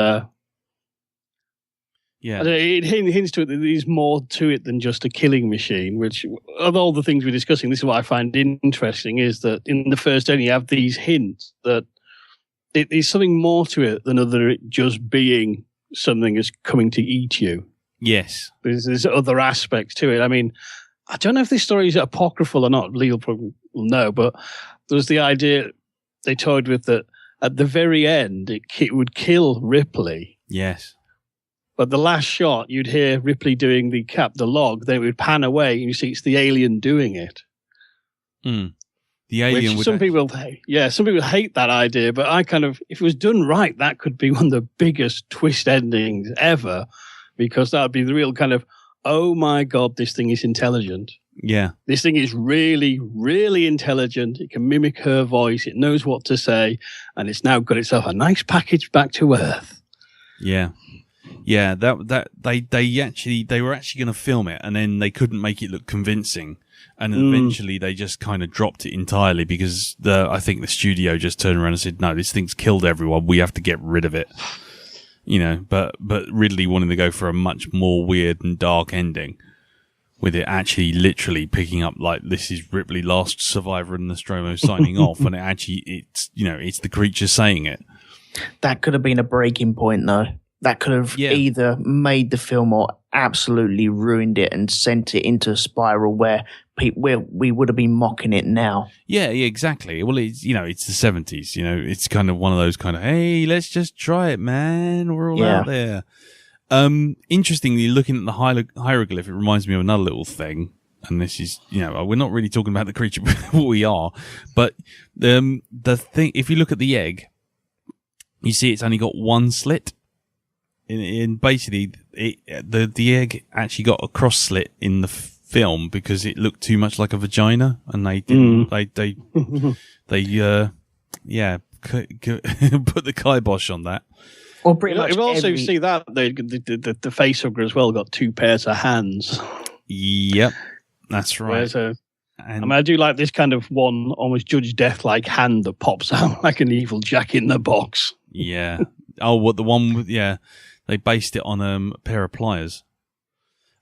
yeah, it hints to it that there's more to it than just a killing machine, which, of all the things we're discussing, this is what I find interesting, is that in the first Alien, you have these hints that there's something more to it than it just being something that's coming to eat you. Yes. There's other aspects to it. I mean, I don't know if this story is apocryphal or not. Legal probably will know, but there was the idea they toyed with that at the very end, it would kill Ripley. Yes. But the last shot, you'd hear Ripley doing the log, then it would pan away and you see it's the alien doing it. The alien some people hate that idea, but I kind of, if it was done right, that could be one of the biggest twist endings ever, because that would be the real kind of, oh my God, this thing is intelligent. Yeah. This thing is really, really intelligent. It can mimic her voice. It knows what to say. And it's now got itself a nice package back to Earth. Yeah. Yeah, they were actually going to film it, and then they couldn't make it look convincing. And eventually they just kind of dropped it entirely because I think the studio just turned around and said, no, this thing's killed everyone. We have to get rid of it. You know, but Ridley wanted to go for a much more weird and dark ending with it actually literally picking up like this is Ripley, last survivor in Nostromo signing off. And it's the creature saying it. That could have been a breaking point though. That could have either made the film or absolutely ruined it and sent it into a spiral where we would have been mocking it now. Yeah, exactly. Well, it's the 70s. It's kind of one of those kind of, hey, let's just try it, man. We're all out there. Interestingly, looking at the hieroglyph, it reminds me of another little thing. And this is, we're not really talking about the creature, what we are. But the thing, if you look at the egg, you see it's only got one slit. In basically, the egg actually got a cross slit in the film because it looked too much like a vagina, and they didn't. They put the kibosh on that. Well, pretty much. You also see that the facehugger as well got two pairs of hands. Yep, that's right. I do like this kind of one almost Judge Death-like hand that pops out like an evil Jack in the Box. Yeah. Oh, what the one with They based it on a pair of pliers.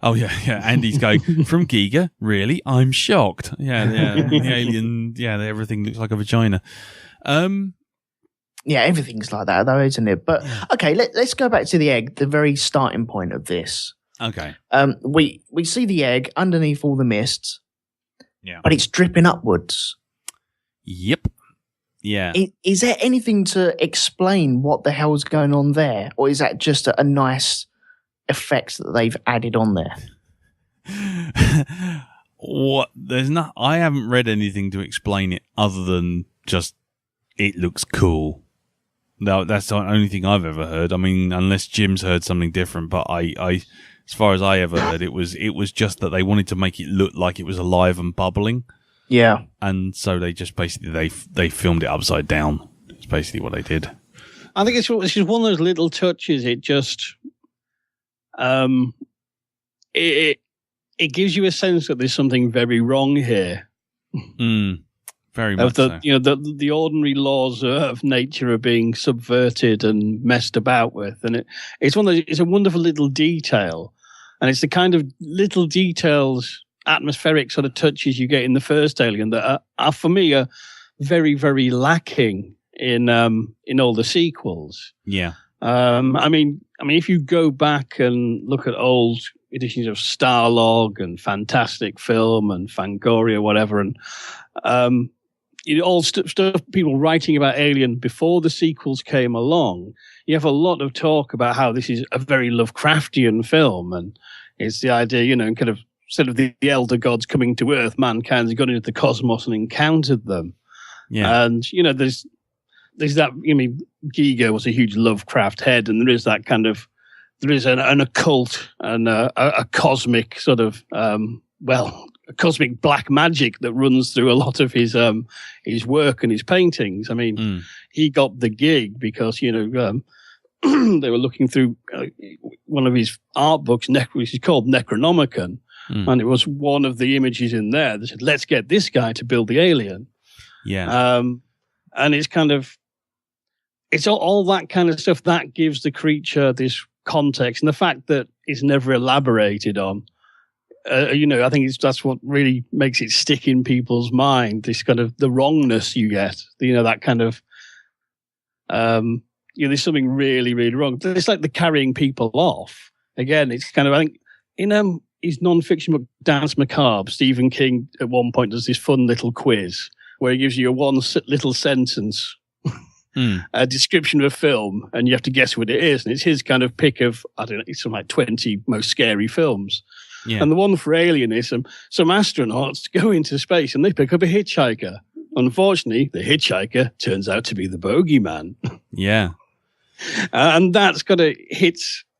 Oh, yeah. Andy's going, from Giga? Really? I'm shocked. Yeah. The alien, everything looks like a vagina. Yeah, everything's like that, though, isn't it? But, okay, let's go back to the egg, the very starting point of this. Okay. We see the egg underneath all the mist, but it's dripping upwards. Yep. Yeah. Is there anything to explain what the hell's going on there? Or is that just a nice effect that they've added on there? I haven't read anything to explain it other than just it looks cool. No, that's the only thing I've ever heard. I mean, unless Jim's heard something different, but I as far as I ever heard, it was just that they wanted to make it look like it was alive and bubbling. Yeah. And so they just basically, they filmed it upside down. It's basically what they did. I think it's just one of those little touches. It just, it gives you a sense that there's something very wrong here. Very much so. The ordinary laws of nature are being subverted and messed about with. And it's a wonderful little detail. And it's the kind of little details, atmospheric sort of touches you get in the first Alien that are for me are very, very lacking in all the sequels. Yeah. I mean, if you go back and look at old editions of Starlog and Fantastic Film and Fangoria, whatever, and all stuff people writing about Alien before the sequels came along, you have a lot of talk about how this is a very Lovecraftian film, and it's the idea, kind of, instead of the elder gods coming to Earth, mankind's gone into the cosmos and encountered them. Yeah. And, there's that, Giga was a huge Lovecraft head, and there is that kind of, there is an occult and a cosmic sort of, a cosmic black magic that runs through a lot of his work and his paintings. I mean, he got the gig because, they were looking through one of his art books, which is called Necronomicon. And it was one of the images in there that said, let's get this guy to build the alien. Yeah. And it's kind of, it's all that kind of stuff that gives the creature this context. And the fact that it's never elaborated on, I think that's what really makes it stick in people's mind, this kind of the wrongness you get, that kind of, there's something really, really wrong. It's like the carrying people off. Again, it's kind of, I think, in his non-fiction book, Dance Macabre, Stephen King at one point does this fun little quiz where he gives you a one little sentence, a description of a film, and you have to guess what it is. And it's his kind of pick of, I don't know, it's something like 20 most scary films. Yeah. And the one for Alien is some astronauts go into space and they pick up a hitchhiker. Unfortunately, the hitchhiker turns out to be the bogeyman. Yeah. And that's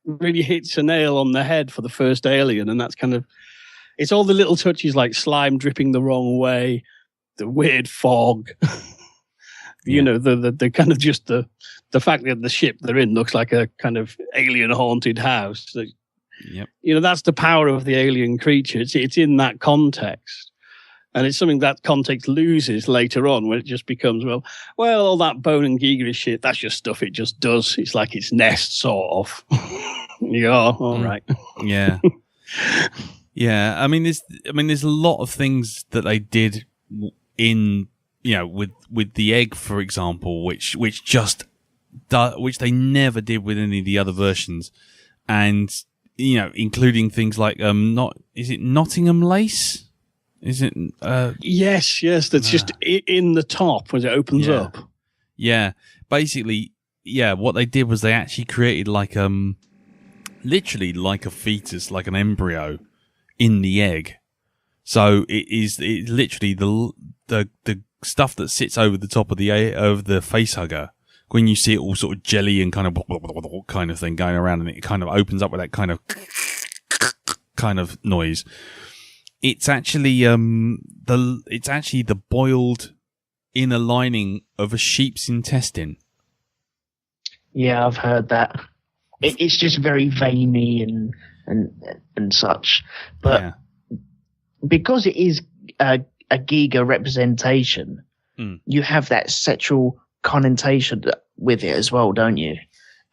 really hits a nail on the head for the first Alien. And that's kind of, it's all the little touches like slime dripping the wrong way, the weird fog, the kind of just the fact that the ship they're in looks like a kind of alien haunted house. Yep. That's the power of the alien creature. It's in that context. And it's something that context loses later on when it just becomes, well, all that bone and giga shit, that's just stuff it just does. It's like its nest, sort of. You go, oh, all right. Yeah. Yeah. I mean, there's a lot of things that they did in, with the egg, for example, which they never did with any of the other versions. And, including things like, is it Nottingham lace? Is it? Yes. That's just in the top as it opens up. Yeah. Basically, what they did was they actually created literally like a fetus, like an embryo in the egg. So it's literally the stuff that sits over the top of the face hugger. When you see it all sort of jelly and kind of thing going around, and it kind of opens up with that kind of noise. It's actually the boiled inner lining of a sheep's intestine. Yeah, I've heard that. It's just very veiny and such. But because it is a Giga representation, you have that sexual connotation with it as well, don't you?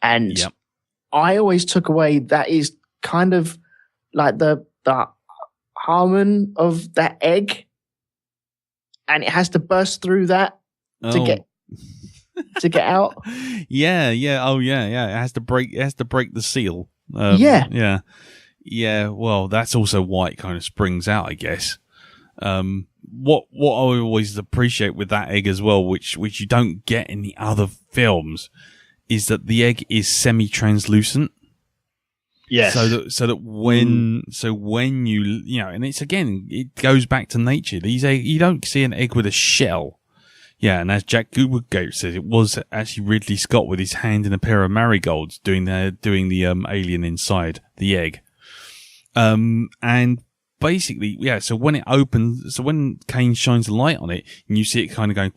And I always took away that is kind of like the Harmon of that egg, and it has to burst through that to get out. Yeah. Oh, yeah. It has to break the seal. Yeah. Well, that's also why it kind of springs out, I guess. What I always appreciate with that egg as well, which you don't get in the other films, is that the egg is semi-translucent. Yes. So that when you and it's, again, it goes back to nature. These egg, you don't see an egg with a shell. Yeah, and as Jack Woodgate says, it was actually Ridley Scott with his hand in a pair of marigolds doing the alien inside the egg. And basically, so when it opens, so when Kane shines a light on it, and you see it kind of going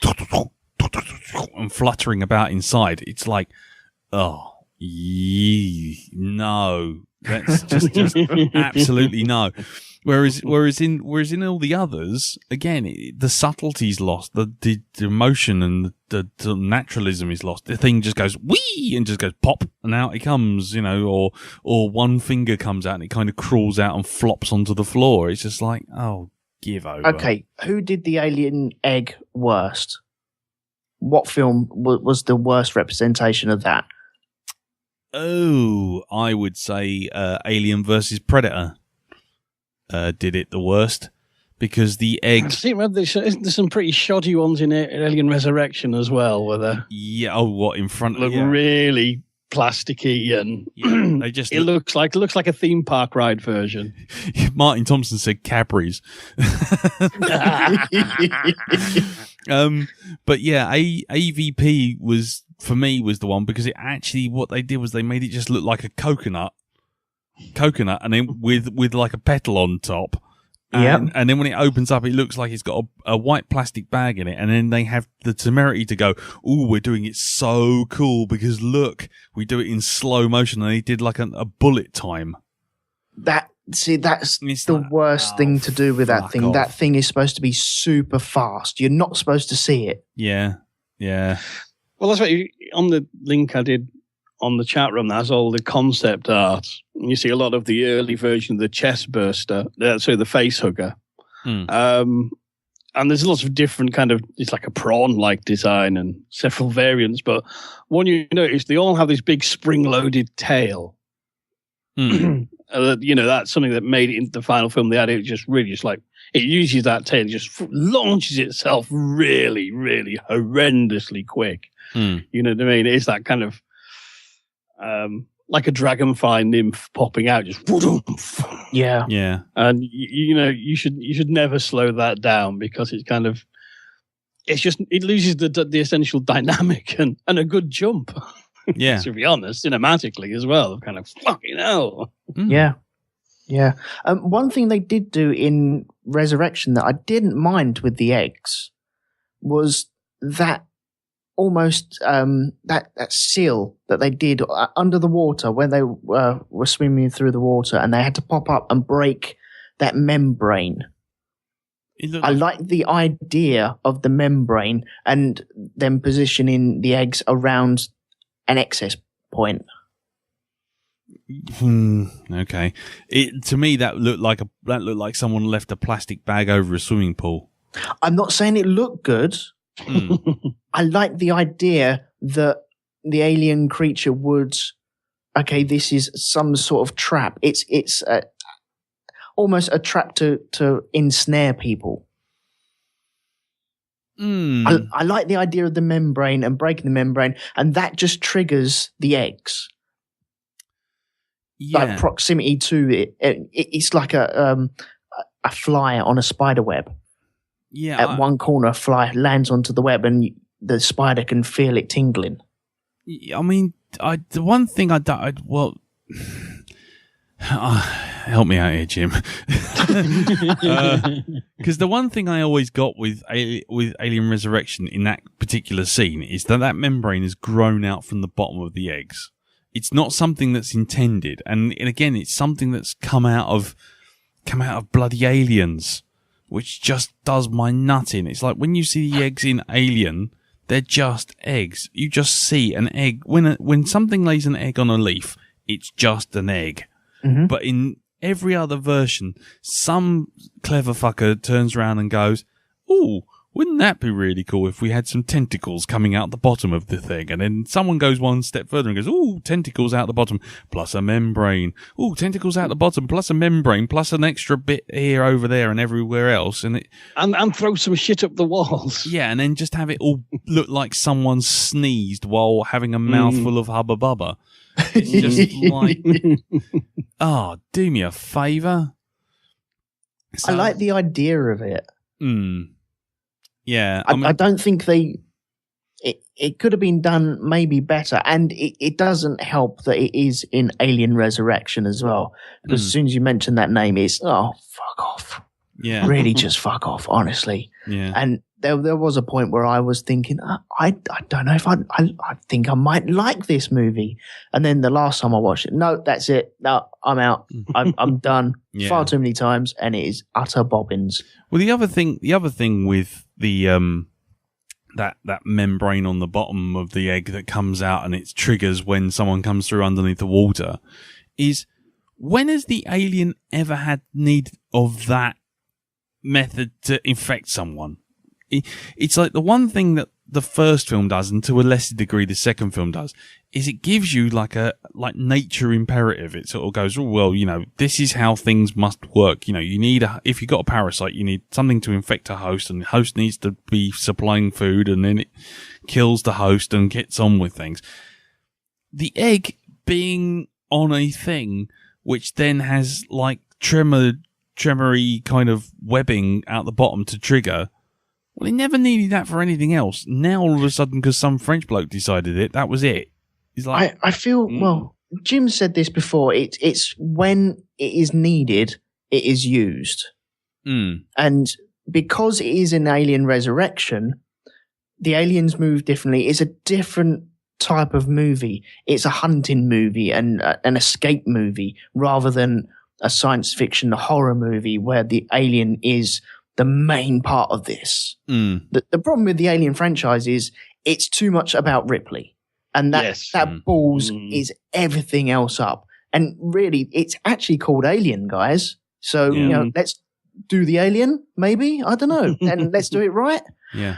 and fluttering about inside, it's like, oh. No, that's just absolutely no. Whereas in all the others, again, the subtlety's lost, the emotion and the naturalism is lost. The thing just goes wee and just goes pop, and out it comes, or one finger comes out and it kind of crawls out and flops onto the floor. It's just like, oh, give over. Okay, who did the alien egg worst? What film was the worst representation of that? Oh, I would say Alien versus Predator did it the worst, because the egg. There's some pretty shoddy ones in Alien Resurrection as well, where they what in front look really plasticky, and they just it looks like a theme park ride version. Martin Thompson said Cadbury's. But yeah, AVP was, for me, was the one, because it actually, what they did was they made it just look like a coconut, and then with like a petal on top. And then when it opens up, it looks like it's got a white plastic bag in it. And then they have the temerity to go, "Ooh, we're doing it so cool because look, we do it in slow motion." And they did like a bullet time. That's the worst thing to do with that thing. Off. That thing is supposed to be super fast. You're not supposed to see it. Yeah. Well, that's what on the link I did on the chat room, that's all the concept art. You see a lot of the early version of the chest burster, the face hugger. And there's lots of different it's like a prawn-like design and several variants, but one you notice, they all have this big spring-loaded tail. That's something that made it into the final film. They had it just like, it uses that tail, just launches itself really, really horrendously quick. You know what I mean? It's that kind of like a dragonfly nymph popping out, just yeah. And you should never slow that down, because it's kind of, it loses the essential dynamic and a good jump. Yeah, to be honest, cinematically as well, kind of fucking hell. Yeah. One thing they did do in Resurrection that I didn't mind with the eggs was that almost that seal that they did under the water when they were swimming through the water, and they had to pop up and break that membrane. I like the idea of the membrane and them positioning the eggs around an access point. Okay. To me, that looked like someone left a plastic bag over a swimming pool. I'm not saying it looked good. I like the idea that the alien creature would. Okay, this is some sort of trap. It's almost a trap to ensnare people. I like the idea of the membrane and breaking the membrane, and that just triggers the eggs. Yeah. Like proximity to it. It's like a fly on a spider web. Yeah. At one corner, a fly lands onto the web, and the spider can feel it tingling. I mean, the one thing help me out here, Jim. Because the one thing I always got with Alien Resurrection in that particular scene is that membrane has grown out from the bottom of the eggs. It's not something that's intended, and again, it's something that's come out of bloody aliens, which just does my nut in. It's like when you see the eggs in Alien, they're just eggs. You just see an egg. When something lays an egg on a leaf, it's just an egg. Mm-hmm. But in every other version, some clever fucker turns around and goes, "Ooh, wouldn't that be really cool if we had some tentacles coming out the bottom of the thing?" And then someone goes one step further and goes, "Ooh, tentacles out the bottom, plus a membrane. Ooh, tentacles out the bottom, plus a membrane, plus an extra bit here, over there, and everywhere else." And throw some shit up the walls. Yeah, and then just have it all look like someone sneezed while having a mouthful of Hubba Bubba. It's just like, do me a favour. So, I like the idea of it. Yeah. I don't think it could have been done maybe better. And it doesn't help that it is in Alien Resurrection as well. Because as soon as you mention that name, it's, fuck off. Yeah. Really just fuck off, honestly. Yeah. And there was a point where I was thinking, I don't know if I think I might like this movie. And then the last time I watched it, no, that's it. No, I'm out. I'm done. Yeah. Far too many times, and it is utter bobbins. Well, the other thing with the that membrane on the bottom of the egg that comes out and it triggers when someone comes through underneath the water is, when has the alien ever had need of that method to infect someone? It's like the one thing that the first film does, and to a lesser degree the second film does, is it gives you like nature imperative. It sort of goes, this is how things must work. You need if you got a parasite, you need something to infect a host, and the host needs to be supplying food, and then it kills the host and gets on with things. The egg being on a thing which then has like tremory kind of webbing out the bottom to trigger. Well, he never needed that for anything else. Now, all of a sudden, because some French bloke decided it, that was it. He's like, I feel, well, Jim said this before. It's when it is needed, it is used. And because it is an Alien Resurrection, the aliens move differently. It's a different type of movie. It's a hunting movie and an escape movie rather than a science fiction horror movie where the alien is the main part of this. The problem with the Alien franchise is it's too much about Ripley, and that balls is everything else up. And really, it's actually called Alien, guys. So let's do the Alien, maybe, I don't know, and let's do it right. Yeah.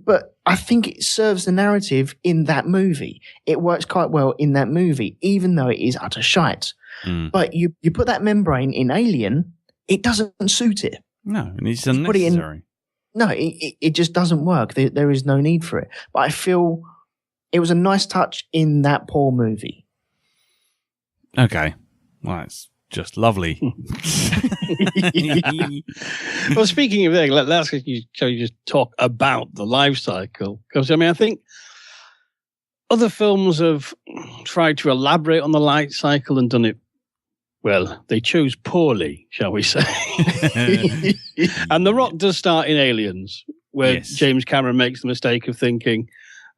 But I think it serves the narrative in that movie. It works quite well in that movie, even though it is utter shite. But you put that membrane in Alien, it doesn't suit it. No, and it's unnecessary. It just doesn't work. There is no need for it. But I feel it was a nice touch in that poor movie. Okay. Well, it's just lovely. Well, speaking of that, let's just talk about the life cycle. Because, I think other films have tried to elaborate on the life cycle and done it, well, they chose poorly, shall we say. And The Rock does start in Aliens, where James Cameron makes the mistake of thinking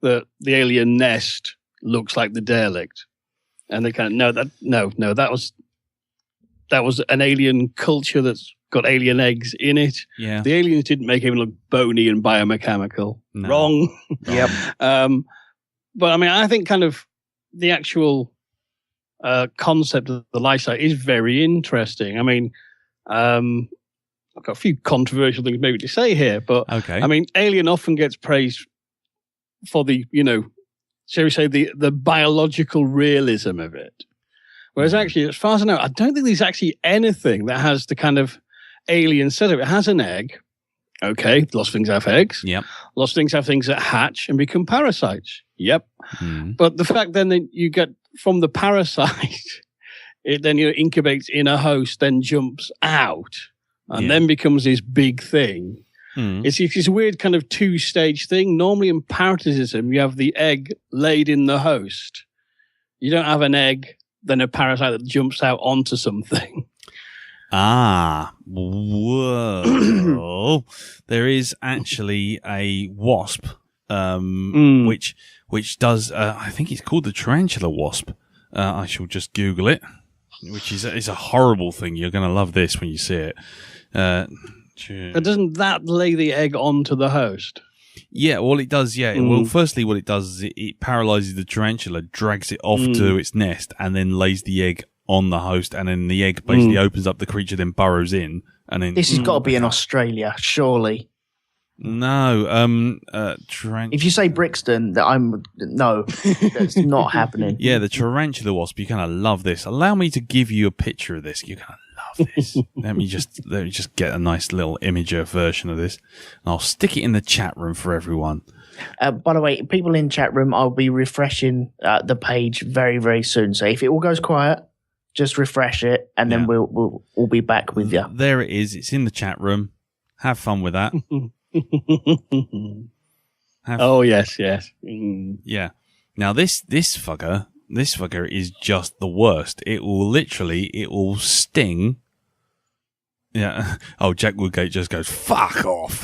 that the alien nest looks like the derelict. And they kind of, that was an alien culture that's got alien eggs in it. Yeah. The aliens didn't make him look bony and biomechanical. No. Wrong. Yep. But I mean, I think kind of the actual concept of the life cycle is very interesting. I mean, I've got a few controversial things maybe to say here, but Okay. I mean, Alien often gets praised for the, shall we say, the biological realism of it. Whereas actually, as far as I know, I don't think there's actually anything that has the kind of alien setup. It has an egg. Okay, lots of things have eggs. Yep. Lots of things have things that hatch and become parasites. Yep. But the fact then that you get from the parasite, it then incubates in a host, then jumps out, and then becomes this big thing. It's a weird kind of two-stage thing. Normally in parasitism, you have the egg laid in the host. You don't have an egg, then a parasite that jumps out onto something. Whoa. There is actually a wasp, which does, I think it's called the tarantula wasp. I shall just Google it, which is a horrible thing. You're going to love this when you see it. But doesn't that lay the egg onto the host? Yeah, well, it does, yeah. Well, firstly, what it does is it paralyzes the tarantula, drags it off to its nest, and then lays the egg on the host, and then the egg basically opens up, the creature then burrows in, and then... This has got to be in Australia, surely. No, If you say Brixton, no, that's not happening. Yeah, the tarantula wasp, you're going to love this. Allow me to give you a picture of this. You're going to love this. let me just get a nice little imager version of this, and I'll stick it in the chat room for everyone. By the way, people in chat room, I'll be refreshing the page very, very soon. So if it all goes quiet, just refresh it, and then we'll be back with you. There it is. It's in the chat room. Have fun with that. Yes. Yeah. Now this fucker is just the worst. It will sting. Yeah. Oh, Jack Woodgate just goes, fuck off.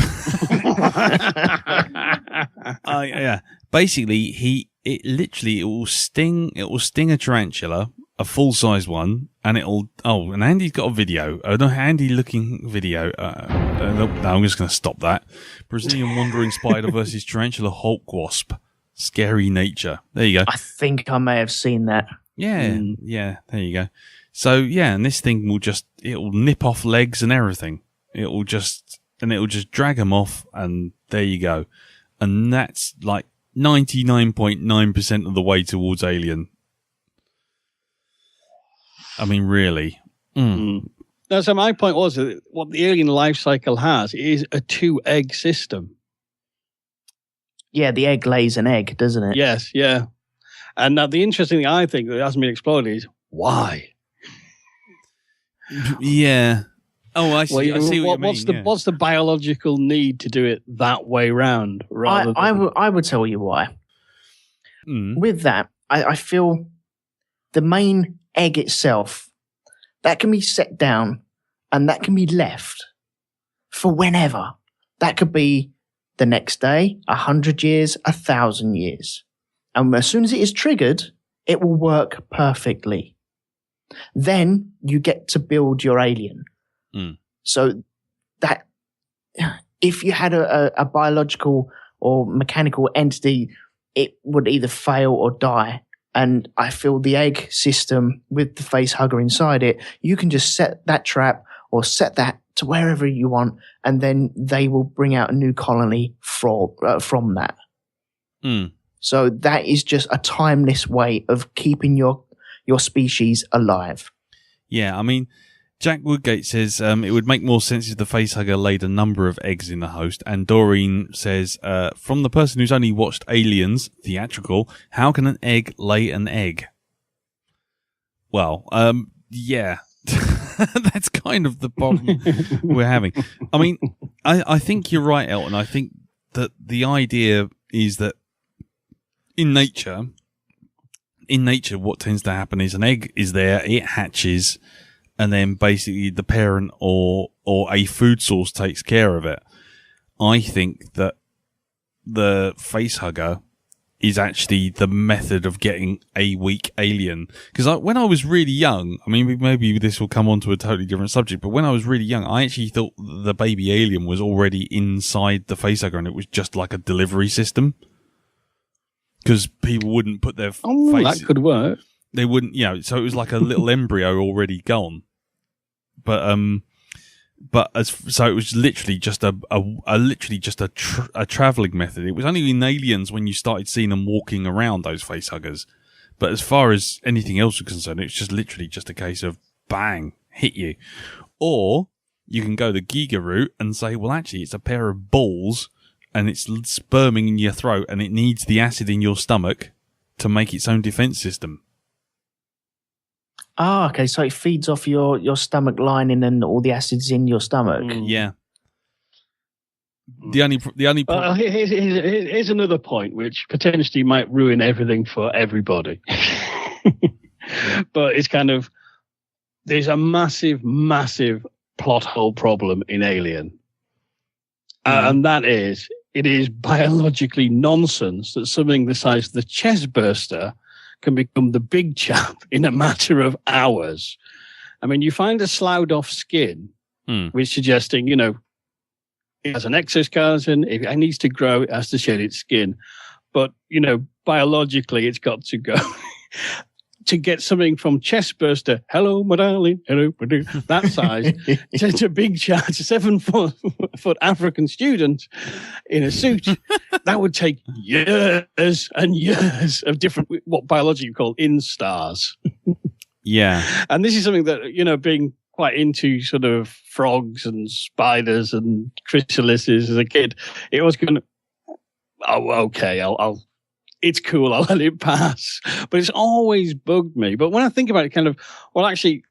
Yeah. Basically, it will sting a tarantula, a full-size one, and and Andy's got a video, a handy-looking video. No, I'm just going to stop that. Brazilian wandering spider versus tarantula hawk wasp. Scary nature. There you go. I think I may have seen that. Yeah, yeah, there you go. So, yeah, and this thing it'll nip off legs and everything. It'll just drag them off, and there you go. And that's like 99.9% of the way towards Alien. I mean, really. No, so my point was that what the alien life cycle has is a 2-egg system. Yeah, the egg lays an egg, doesn't it? Yes, yeah. And now the interesting thing I think that hasn't been explored is why? Yeah. Oh, I see. I see what you mean. What's the biological need to do it that way round? I would tell you why. With that, I feel the main egg itself, that can be set down and that can be left for whenever. That could be the next day, 100 years, 1,000 years. And as soon as it is triggered, it will work perfectly. Then you get to build your alien. So that if you had a biological or mechanical entity, it would either fail or die. And I feel the egg system with the face hugger inside it, you can just set that trap or set that to wherever you want, and then they will bring out a new colony from that. So that is just a timeless way of keeping your species alive. Yeah, I mean, Jack Woodgate says it would make more sense if the facehugger laid a number of eggs in the host. And Doreen says, from the person who's only watched Aliens, theatrical, how can an egg lay an egg? Well, yeah, that's kind of the problem we're having. I mean, I think you're right, Elton. I think that the idea is that in nature, what tends to happen is an egg is there, it hatches, and then basically the parent or a food source takes care of it. I think that the facehugger is actually the method of getting a weak alien. Because when I was really young, I mean, maybe this will come on to a totally different subject, but when I was really young, I actually thought the baby alien was already inside the facehugger and it was just like a delivery system. Because people wouldn't put their face... that could work. They wouldn't, so it was like a little embryo already gone. So it was literally just a traveling method. It was only in Aliens when you started seeing them walking around, those facehuggers. But as far as anything else was concerned, it was just literally just a case of bang, hit you. Or you can go the Giga route and say, well, actually, it's a pair of balls and it's sperming in your throat and it needs the acid in your stomach to make its own defense system. Ah, okay. So it feeds off your stomach lining and all the acids in your stomach. Yeah. The only here's another point which potentially might ruin everything for everybody. But it's kind of, there's a massive plot hole problem in Alien. And that is, it is biologically nonsense that something the size of the chest burster can become the big chap in a matter of hours. I mean, you find a sloughed off skin, which suggesting, it has an exoskeleton. If it needs to grow, it has to shed its skin. But, biologically, it's got to go. To get something from chest burster, hello, my darling, hello, my dear, that size, to a big chap, a 7 foot African student in a suit, that would take years and years of different, what biology you call instars. Yeah. And this is something that, being quite into sort of frogs and spiders and chrysalises as a kid, it was going to, okay, it's cool, I'll let it pass. But it's always bugged me. But when I think about it, actually,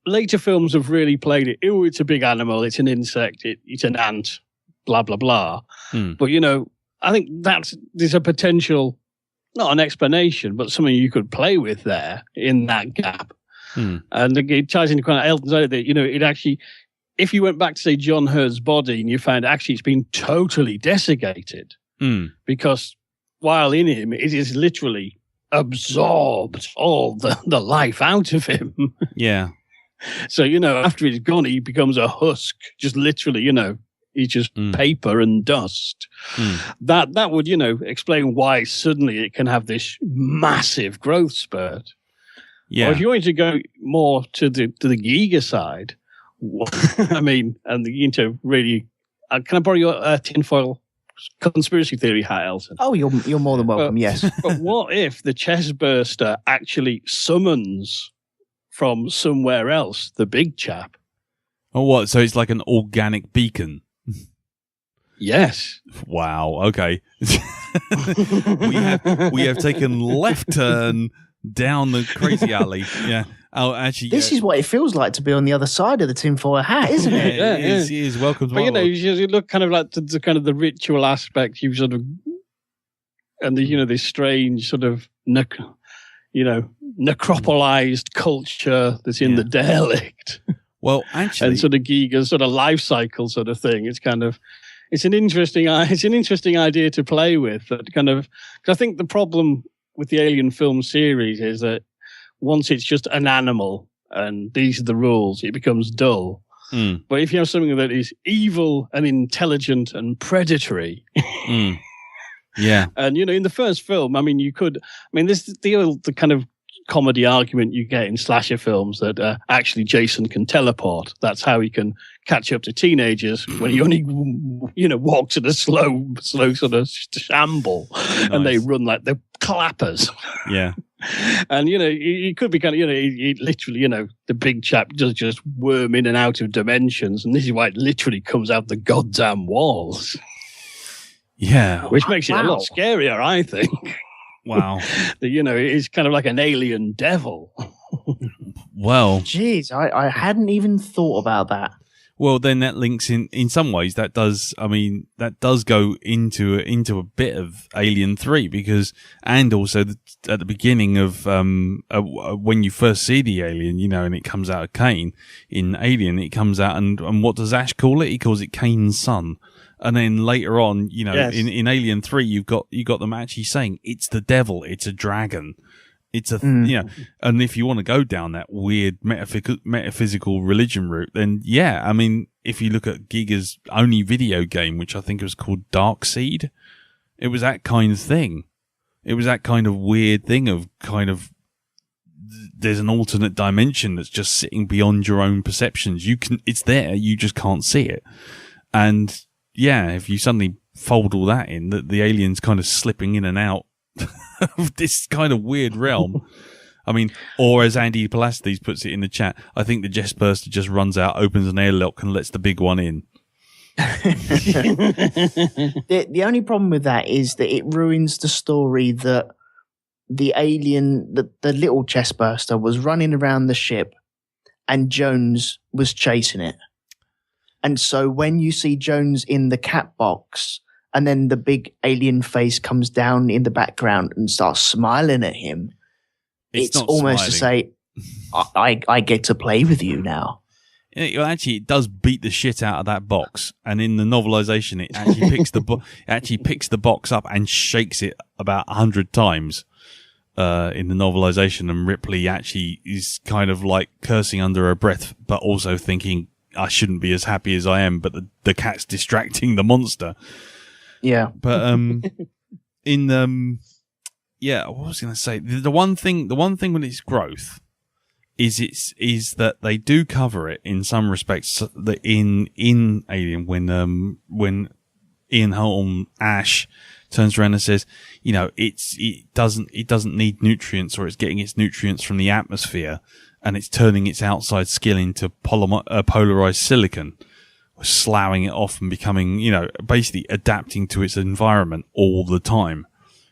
later films have really played it. Oh, it's a big animal, it's an insect, it's an ant, blah, blah, blah. But, I think there's a potential, not an explanation, but something you could play with there in that gap. And it ties into kind of Elton's idea that, it actually, if you went back to, say, John Hurt's body and you found actually it's been totally desiccated because while in him, it is literally absorbed all the life out of him. Yeah. So, after he's gone, he becomes a husk, just literally, he's just paper and dust. That would, explain why suddenly it can have this massive growth spurt. Yeah. Or if you wanted to go more to the Giga side, I mean, and really, can I borrow your tinfoil conspiracy theory hat, Elton? Oh, you're more than welcome. Yes. But what if the chest burster actually summons from somewhere else the big chap? Oh, what? So it's like an organic beacon. Yes. Wow. Okay. we have taken left turn down the crazy alley. Yeah. Oh, actually, this is what it feels like to be on the other side of the tinfoil hat, isn't it? Yeah, it is. Welcome to but you look kind of like the kind of the ritual aspect. You sort of, and this strange sort of necropolized culture that's in the derelict. Well, actually, and sort of Giga's sort of life cycle sort of thing. It's kind of, it's an interesting idea to play with. That kind of, because I think the problem with the Alien film series is that once it's just an animal and these are the rules, it becomes dull. But if you have something that is evil and intelligent and predatory, yeah. And in the first film, this is the kind of comedy argument you get in slasher films that actually Jason can teleport. That's how he can catch up to teenagers when he only, walks in a slow sort of shamble, and they run like the clappers. Yeah. And, he could be kind of, he literally, the big chap does just worm in and out of dimensions. And this is why it literally comes out the goddamn walls. Yeah. Which makes it a lot scarier, I think. Wow. It's kind of like an alien devil. Well. Jeez, I hadn't even thought about that. Well, then that links in some ways. That does go into a bit of Alien 3 because, and also at the beginning of when you first see the alien, and it comes out of Kane in Alien, it comes out and what does Ash call it? He calls it Kane's son. And then later on, Yes. in Alien 3, you got them actually saying it's the devil, it's a dragon, it's a and if you want to go down that weird metaphysical religion route, then yeah, I mean, if you look at Giga's only video game, which I think was called Darkseid, it was that kind of thing. It was that kind of weird thing of kind of there's an alternate dimension that's just sitting beyond your own perceptions. It's there, you just can't see it. And yeah, if you suddenly fold all that in, the alien's kind of slipping in and out of this kind of weird realm. I mean, or as Andy Palacides puts it in the chat, I think the Jetburster just runs out, opens an airlock, and lets the big one in. The only problem with that is that it ruins the story that the alien, the little chestburster, was running around the ship and Jones was chasing it. And so when you see Jones in the cat box and then the big alien face comes down in the background and starts smiling at him, it's almost to say, I get to play with you now. Well, actually, it does beat the shit out of that box, and in the novelization, it actually picks the box up and shakes it about 100 times. In the novelization, and Ripley actually is kind of like cursing under her breath, but also thinking, I shouldn't be as happy as I am, but the cat's distracting the monster. Yeah. But what was I going to say? The one thing with its growth is that they do cover it in some respects. That in Alien, when Ian Holm Ash turns around and says, it doesn't need nutrients, or it's getting its nutrients from the atmosphere, and it's turning its outside skin into polarized silicon, sloughing it off and becoming, basically adapting to its environment all the time.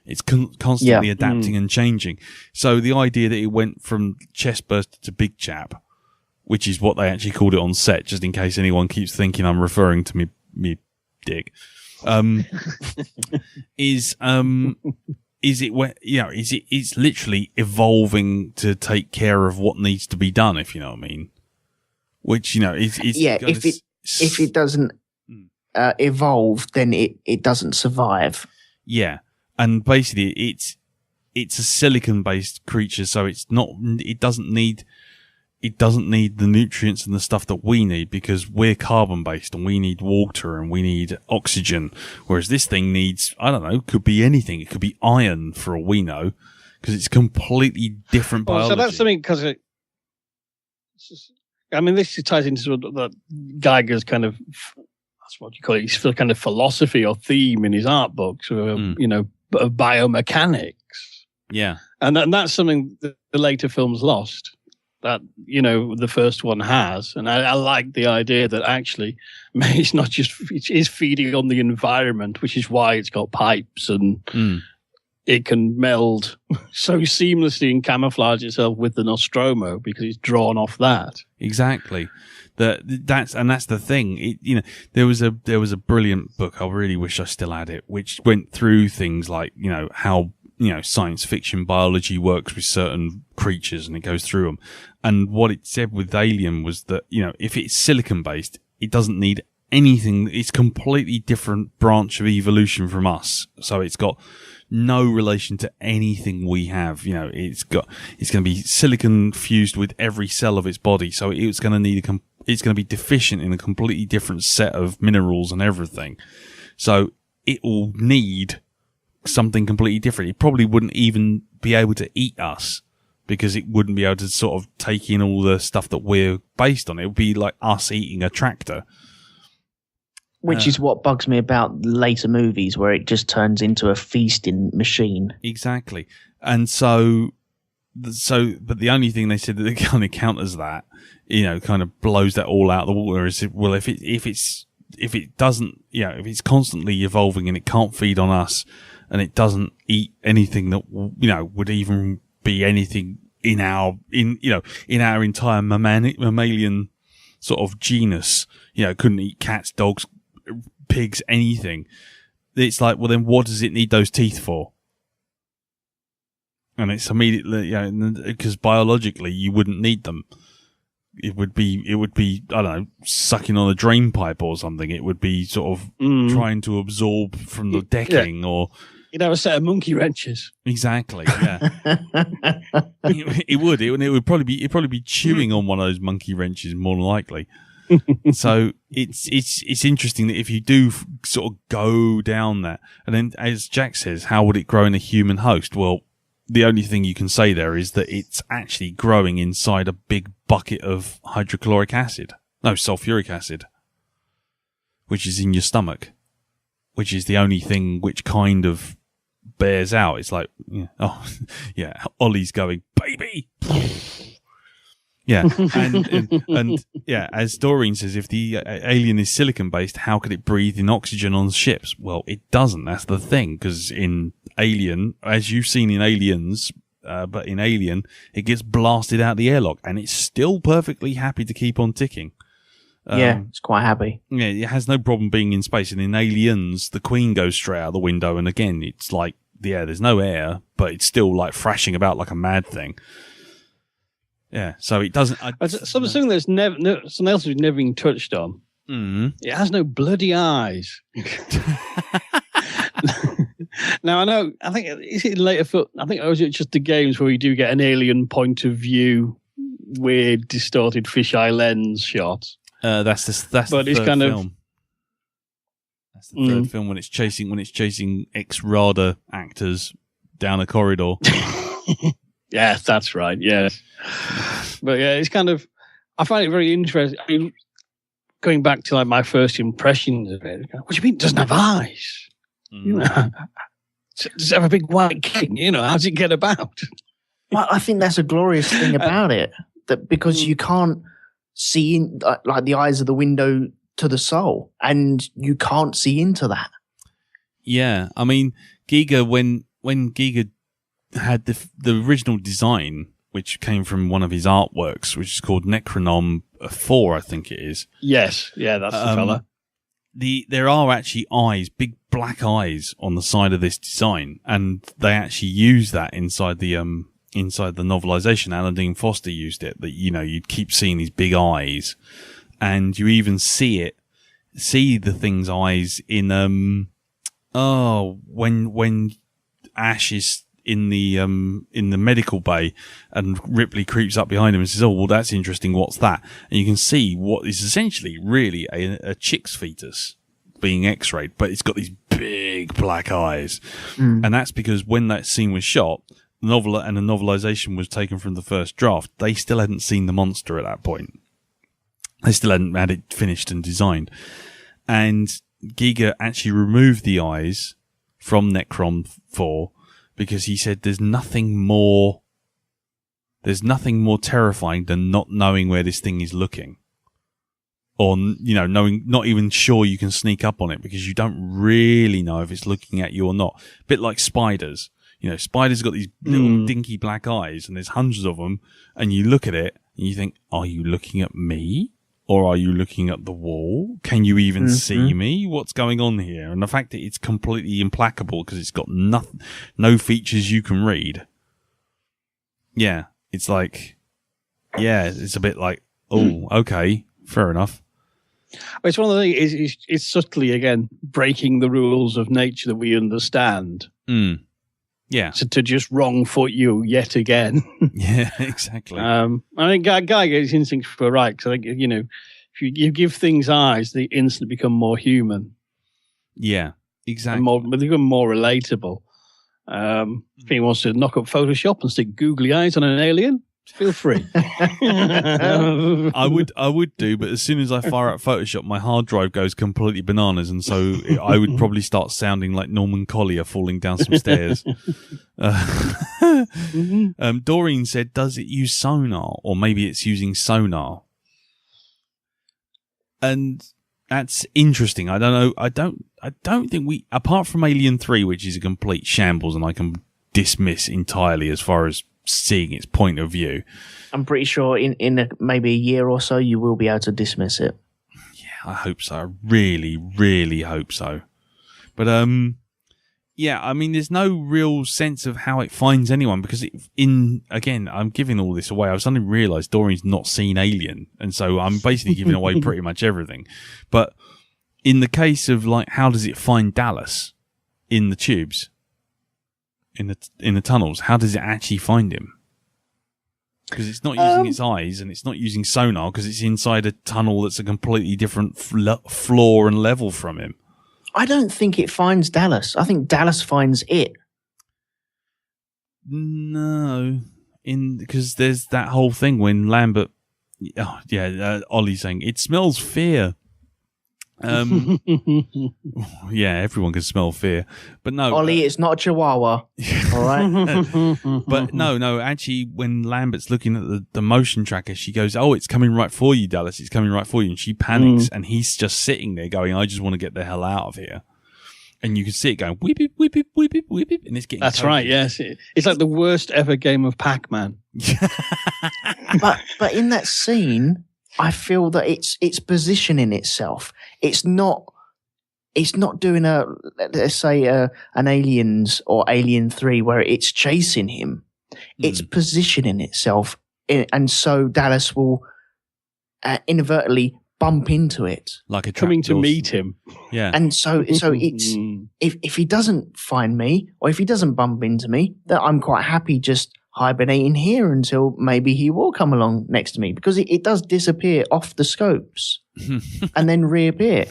It's constantly adapting and changing. So the idea that it went from chestburster to big chap, which is what they actually called it on set, just in case anyone keeps thinking I'm referring to me dick. It's literally evolving to take care of what needs to be done, if you know what I mean. Which, if it doesn't evolve, then it doesn't survive. Yeah. And basically it's a silicon based creature, so it doesn't need the nutrients and the stuff that we need, because we're carbon based and we need water and we need oxygen. Whereas this thing needs, I don't know, could be anything. It could be iron for all we know, because it's completely different biology. So that's something, because this ties into sort of the Geiger's kind of, that's what you call it, his kind of philosophy or theme in his art books, of biomechanics. Yeah. And that's something that the later films lost. That, the first one has. And I like the idea that actually it's not just, it is feeding on the environment, which is why it's got pipes and it can meld so seamlessly and camouflage itself with the Nostromo, because it's drawn off that. Exactly. That's the thing. There was a brilliant book. I really wish I still had it, which went through things like, how, science fiction biology works with certain creatures, and it goes through them. And what it said with Alien was that, if it's silicon based, it doesn't need anything. It's completely different branch of evolution from us. So it's got no relation to anything we have. It's going to be silicon fused with every cell of its body. So it's going to be deficient in a completely different set of minerals and everything. So it will need something completely different. It probably wouldn't even be able to eat us, because it wouldn't be able to sort of take in all the stuff that we're based on. It would be like us eating a tractor. Which is what bugs me about later movies, where it just turns into a feasting machine. Exactly. And but the only thing they said that kind of counters that, kind of blows that all out of the water is, well, if it's constantly evolving and it can't feed on us, and it doesn't eat anything that, would even be anything in our entire mammalian sort of genus, couldn't eat cats, dogs, pigs, anything. It's like, well, then what does it need those teeth for? And it's immediately, because biologically you wouldn't need them. it would be I don't know, sucking on a drain pipe or something. It would be sort of trying to absorb from the decking or. You'd have a set of monkey wrenches. Exactly. Yeah. it would probably be chewing on one of those monkey wrenches more than likely. So it's interesting that if you do sort of go down that, and then as Jack says, how would it grow in a human host? Well, the only thing you can say there is that it's actually growing inside a big bucket of sulfuric acid, which is in your stomach, which is the only thing which kind of bears out. It's like, Ollie's going, baby. Yeah, and yeah, as Doreen says, if the alien is silicon-based, how could it breathe in oxygen on ships? Well, it doesn't. That's the thing, because in Alien, as you've seen in Aliens, but in Alien, it gets blasted out the airlock, and it's still perfectly happy to keep on ticking. It's quite happy. Yeah, it has no problem being in space. And in Aliens, the Queen goes straight out the window, and again, it's like, there's no air, but it's still like thrashing about like a mad thing. Yeah, so it doesn't. Something that's something else we've never been touched on. Mm-hmm. It has no bloody eyes. Now I know. I think is it later. I think was it just the games where you do get an alien point of view, weird distorted fisheye lens shots. That's the third film. That's the third film when it's chasing ex-RADA actors down a corridor. Yes, that's right. Yes, but yeah, it's kind of. I find it very interesting. I mean, going back to like my first impressions of it. What do you mean it doesn't have eyes? You know, does it have a big white king? You know, how's it get about? Well, I think that's a glorious thing about it, that because you can't see in, like the eyes of the window to the soul, and you can't see into that. Yeah, I mean, Giger when Giger had the original design, which came from one of his artworks, which is called Necronom 4, I think it is. Yes, yeah, that's the fella. There are actually eyes, big black eyes on the side of this design, and they actually use that inside the novelization. Alan Dean Foster used it, that, you know, you'd keep seeing these big eyes, and you even see the thing's eyes in when Ash is in the medical bay and Ripley creeps up behind him and says, "Oh, well, that's interesting. What's that?" And you can see what is essentially really a chick's fetus being x-rayed, but it's got these big black eyes. And that's because when that scene was shot, the novelization was taken from the first draft. They still hadn't seen the monster at that point. They still hadn't had it finished and designed. And Giger actually removed the eyes from Necron 4 because he said there's nothing more terrifying than not knowing where this thing is looking. Or, you know, not even sure you can sneak up on it because you don't really know if it's looking at you or not. A bit like spiders. You know, spiders got these little dinky black eyes and there's hundreds of them, and you look at it and you think, are you looking at me? Or are you looking at the wall? Can you even see me? What's going on here? And the fact that it's completely implacable because it's got no features you can read. Yeah, it's like, it's a bit like, oh, okay, fair enough. It's one of the things, it's subtly, again, breaking the rules of nature that we understand. Yeah. So to just wrong foot you yet again. Yeah, exactly. I think Guy gets instincts for right, because I think, you know, if you give things eyes, they instantly become more human. Yeah, exactly. They become more relatable. If anyone wants to knock up Photoshop and stick googly eyes on an alien, feel free. I would do, but as soon as I fire up Photoshop, my hard drive goes completely bananas, and so I would probably start sounding like Norman Collier falling down some stairs. Doreen said, "Does it use sonar, or maybe it's using sonar?" And that's interesting. I don't know. I don't think we, apart from Alien 3, which is a complete shambles, and I can dismiss entirely as far as seeing its point of view. I'm pretty sure in maybe a year or so you will be able to dismiss it. Yeah, I hope so. I really, really hope so. But Yeah, I mean, there's no real sense of how it finds anyone because again, I'm giving all this away. I've suddenly realised Doreen's not seen Alien, and so I'm basically giving away pretty much everything. But in the case of like, how does it find Dallas in the tubes, in the tunnels? How does it actually find him? Because it's not using its eyes and it's not using sonar because it's inside a tunnel that's a completely different floor and level from him. I don't think it finds Dallas. I think Dallas finds it. No, because there's that whole thing when Lambert, Ollie's saying it smells fear. Yeah, everyone can smell fear, but no, Ollie, it's not a chihuahua. All right, but no. Actually, when Lambert's looking at the motion tracker, she goes, "Oh, it's coming right for you, Dallas. It's coming right for you." And she panics, and he's just sitting there going, "I just want to get the hell out of here." And you can see it going, "Whip it, whip it, whip it, whip it," and it's getting. That's right. Yes, it's like the worst ever game of Pac-Man. but in that scene, I feel that it's positioning itself. It's not doing let's say an Aliens or Alien 3 where it's chasing him. It's positioning itself, and so Dallas will inadvertently bump into it, like a coming to meet him. Yeah, and so it's if he doesn't find me or if he doesn't bump into me, that I'm quite happy just hibernating here until maybe he will come along next to me, because it does disappear off the scopes and then reappear.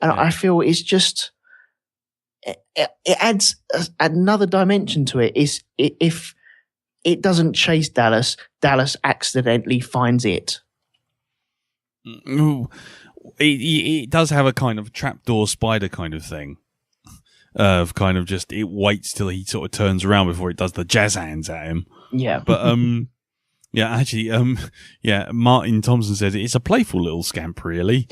And I feel it's just, it adds another dimension to it. Is if it doesn't chase Dallas, Dallas accidentally finds it. It does have a kind of trapdoor spider kind of thing. Of kind of just, it waits till he sort of turns around before it does the jazz hands at him. Yeah. But, Martin Thompson says it's a playful little scamp, really.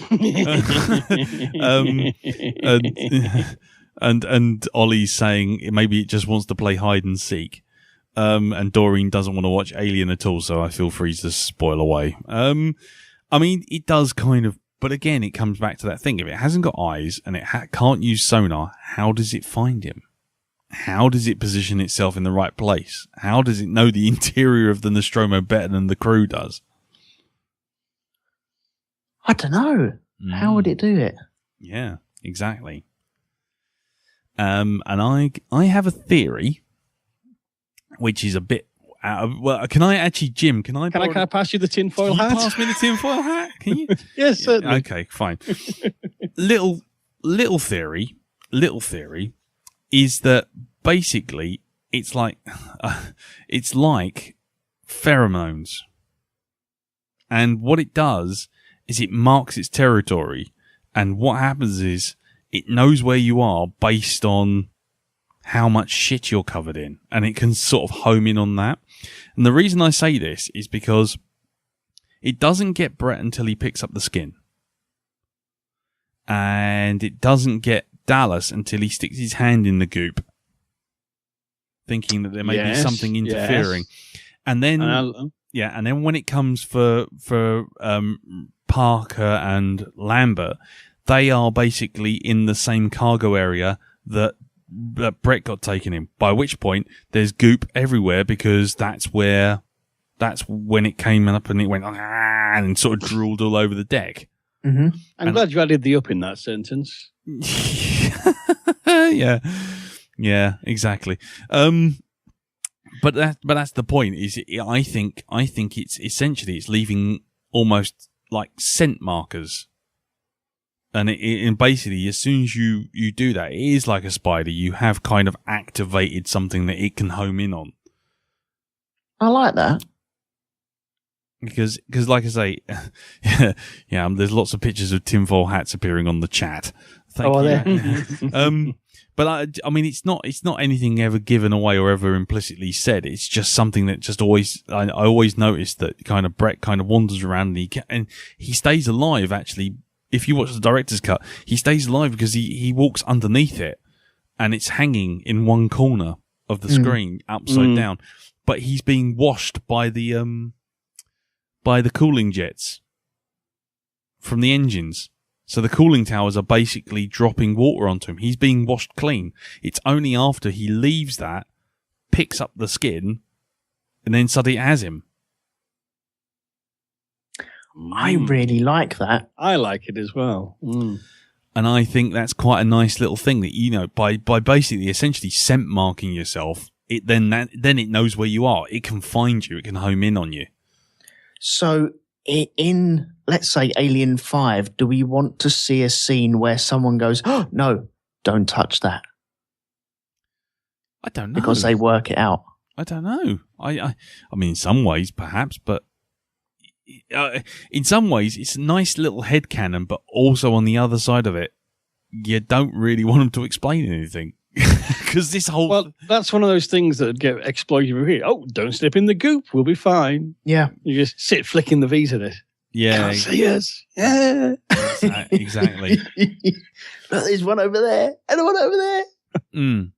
And Ollie's saying maybe it just wants to play hide and seek. And Doreen doesn't want to watch Alien at all, so I feel free to spoil away. I mean, it does kind of, but again, it comes back to that thing. If it hasn't got eyes and it can't use sonar, how does it find him? How does it position itself in the right place? How does it know the interior of the Nostromo better than the crew does? I don't know. How would it do it? Yeah, exactly. And I have a theory, which is a bit well, can I actually, Jim, can I pass you the tinfoil hat? Pass me the tinfoil hat? Can you? Yes, certainly. Okay, fine. Little theory is that basically it's like pheromones, and what it does is it marks its territory, and what happens is it knows where you are based on how much shit you're covered in, and it can sort of home in on that. And the reason I say this is because it doesn't get Brett until he picks up the skin, and it doesn't get Dallas until he sticks his hand in the goop, thinking that there may be something interfering. And then, and then when it comes for Parker and Lambert, they are basically in the same cargo area that Brett got taken in, by which point there's goop everywhere, because that's when it came up and it went and sort of drooled all over the deck. Mm-hmm. I'm glad you added the up in that sentence. Yeah, exactly. But that's the point. Is I think it's essentially it's leaving almost like scent markers. And basically, as soon as you do that, it is like a spider. You have kind of activated something that it can home in on. I like that. Because like I say, there's lots of pictures of tinfoil hats appearing on the chat. Thank you. But I mean, it's not anything ever given away or ever implicitly said. It's just something that just always, I always notice that kind of Brett kind of wanders around and he stays alive. Actually, if you watch the director's cut, he stays alive because he walks underneath it and it's hanging in one corner of the screen upside down, but he's being washed by the cooling jets from the engines. So the cooling towers are basically dropping water onto him. He's being washed clean. It's only after he leaves that, picks up the skin, and then suddenly it has him. I really like that. I like it as well. Mm. And I think that's quite a nice little thing that, you know, by basically essentially scent marking yourself, then it knows where you are. It can find you. It can home in on you. So in, let's say, Alien 5, do we want to see a scene where someone goes, oh, no, don't touch that? I don't know. Because they work it out. I don't know. I mean, in some ways, perhaps, but in some ways, it's a nice little headcanon, but also on the other side of it, you don't really want them to explain anything. Because this whole... Well, that's one of those things that get exploited over here. Oh, don't slip in the goop. We'll be fine. Yeah. You just sit flicking the V's at it. Yeah. Can't see us. Yeah. Exactly. Look, there's one over there and one over there. Mm.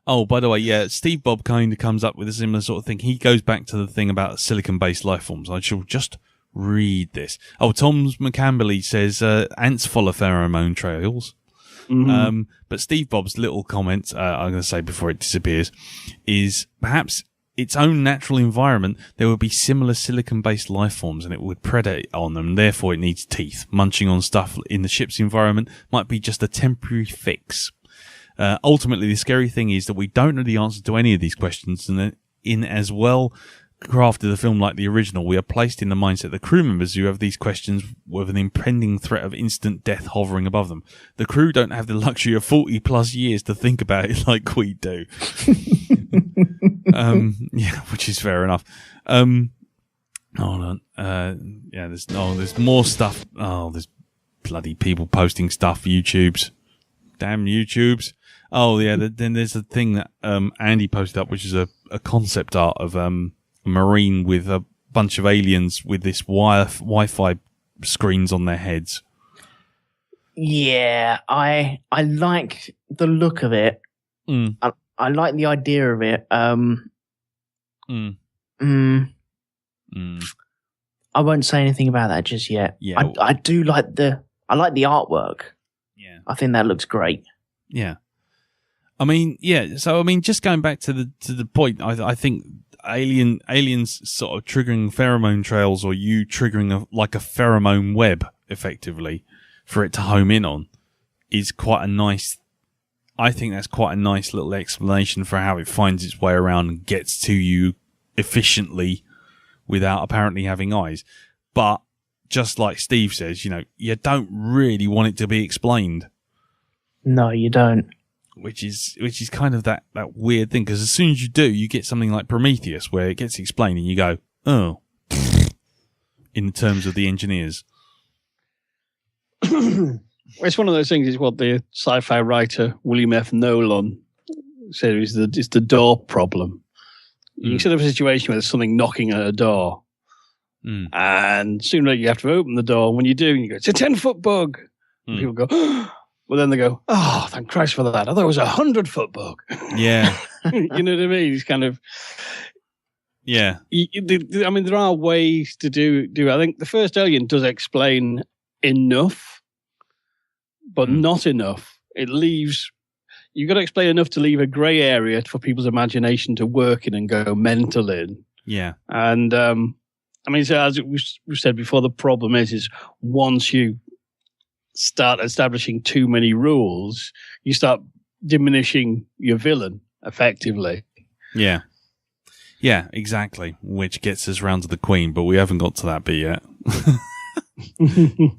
Oh, by the way, yeah, Steve Bob kind of comes up with a similar sort of thing. He goes back to the thing about silicon-based life forms. I shall just read this. Oh, Tom McCamberley says ants follow pheromone trails. Mm-hmm. But Steve Bob's little comment, I'm going to say before it disappears, is perhaps its own natural environment, there would be similar silicon-based life forms and it would predate on them. Therefore, it needs teeth. Munching on stuff in the ship's environment might be just a temporary fix. Ultimately, the scary thing is that we don't know the answer to any of these questions, and in as well crafted a film like the original, we are placed in the mindset of the crew members who have these questions with an impending threat of instant death hovering above them. The crew don't have the luxury of 40 plus years to think about it like we do. Yeah, which is fair enough. Hold on. Yeah, there's more stuff. Oh, there's bloody people posting stuff. YouTubes. Damn YouTubes. Oh, yeah, then there's a thing that Andy posted up, which is a concept art of Marine with a bunch of aliens with this Wi-Fi screens on their heads. Yeah, I like the look of it. Mm. I like the idea of it. I won't say anything about that just yet. Yeah, I do like the artwork. Yeah, I think that looks great. Yeah, I mean, yeah. So I mean, just going back to the point, I think aliens sort of triggering pheromone trails, or you triggering a pheromone web, effectively, for it to home in on, is quite a nice. I think that's quite a nice little explanation for how it finds its way around and gets to you efficiently without apparently having eyes. But just like Steve says, you know, you don't really want it to be explained. No, you don't. Which is kind of that weird thing, because as soon as you do, you get something like Prometheus where it gets explained and you go, oh, in terms of the engineers. It's one of those things. Is what the sci-fi writer William F. Nolan said is the door problem. You can set up a situation where there's something knocking at a door, and sooner you have to open the door. And when you do, you go, it's a 10-foot bug. And people go, oh. Well, then they go, oh, thank Christ for that. I thought it was a 100-foot bug. Yeah. You know what I mean? It's kind of... Yeah. I mean, there are ways to do. I think the first Alien does explain enough, but not enough. It leaves... You've got to explain enough to leave a grey area for people's imagination to work in and go mental in. Yeah. And, I mean, so as we said before, the problem is once you start establishing too many rules, you start diminishing your villain, effectively. Yeah. Yeah, exactly. Which gets us round to the Queen, but we haven't got to that bit yet.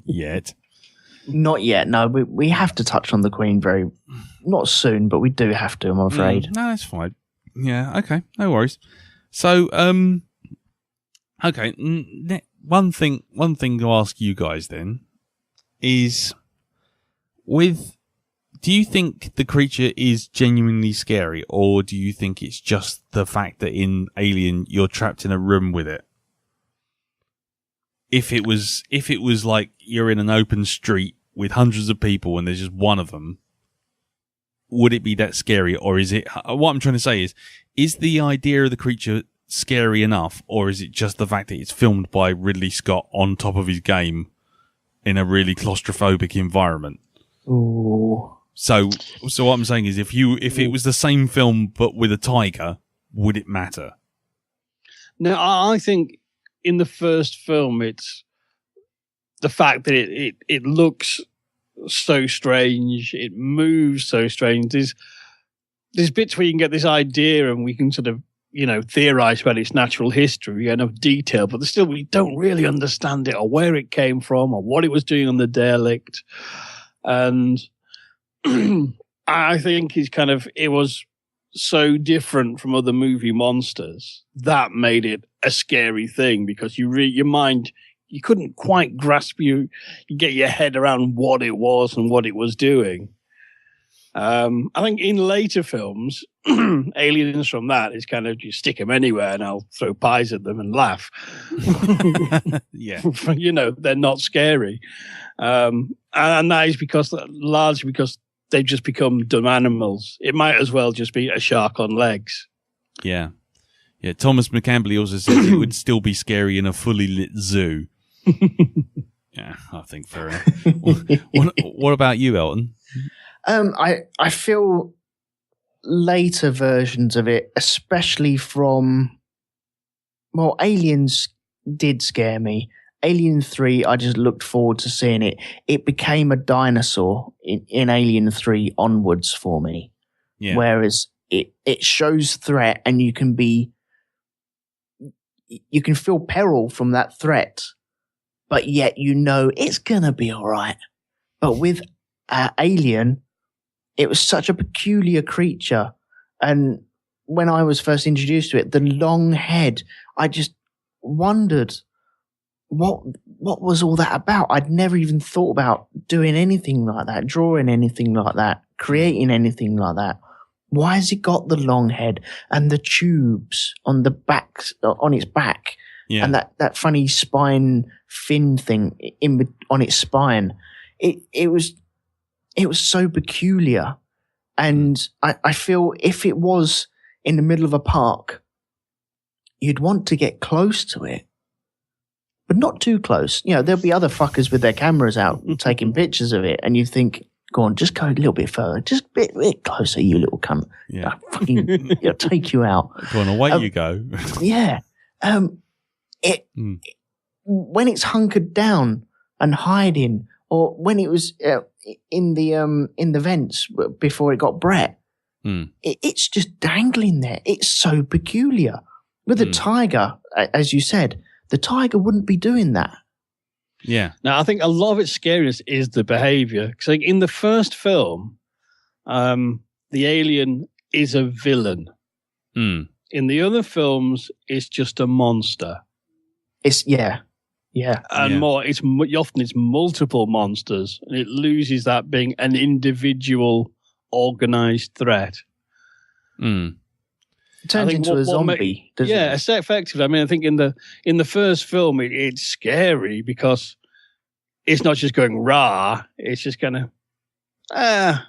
Yet. Not yet, no. We have to touch on the Queen not soon, but we do have to, I'm afraid. No, that's fine. Yeah, okay, no worries. So, okay, one thing to ask you guys then is, do you think the creature is genuinely scary, or do you think it's just the fact that in Alien you're trapped in a room with it? If it was like you're in an open street with hundreds of people and there's just one of them, would it be that scary? Or is it, what I'm trying to say is the idea of the creature scary enough, or is it just the fact that it's filmed by Ridley Scott on top of his game in a really claustrophobic environment. Ooh. So what I'm saying is, if it was the same film but with a tiger, would it matter? No, I think in the first film, it's the fact that it looks so strange, it moves so strange. There's bits where you can get this idea, and we can sort of theorize about its natural history and of detail, but still we don't really understand it or where it came from or what it was doing on the derelict. And I think it was so different from other movie monsters that made it a scary thing, because your mind, you couldn't quite grasp, you get your head around what it was and what it was doing. I think in later films, aliens from that is kind of, you stick them anywhere and I'll throw pies at them and laugh. Yeah. They're not scary. And that is largely because they've just become dumb animals. It might as well just be a shark on legs. Yeah. Yeah. Thomas McCambley also says it would still be scary in a fully lit zoo. Yeah, I think fair enough. What about you, Elton? I feel later versions of it, especially from, Aliens did scare me. Alien 3, I just looked forward to seeing it. It became a dinosaur in Alien 3 onwards for me. Yeah. Whereas it shows threat, and you can feel peril from that threat, but yet it's gonna be all right. But with Alien, it was such a peculiar creature, and when I was first introduced to it, the long head, I just wondered what was all that about. I'd never even thought about doing anything like that, drawing anything like that, creating anything like that. Why has it got the long head and the tubes on the back, on its back, and that funny spine fin thing on its spine? It was so peculiar, and I feel if it was in the middle of a park, you'd want to get close to it, but not too close. There'll be other fuckers with their cameras out taking pictures of it, and you think, go on, just go a little bit further, just a bit closer, you little cunt. Yeah. I'll take you out. Go on, away you go. Yeah. When it's hunkered down and hiding, or when it was in the vents before it got Brett, it's just dangling there. It's so peculiar. With a tiger, as you said, the tiger wouldn't be doing that. Yeah. Now, I think a lot of its scariness is the behavior. Because in the first film, the alien is a villain. In the other films, it's just a monster. And often it's multiple monsters, and it loses that being an individual, organized threat. It turns into a zombie, doesn't it? Yeah, it's effective. I mean, I think in the first film, it's scary because it's not just going rah. It's just kind of, I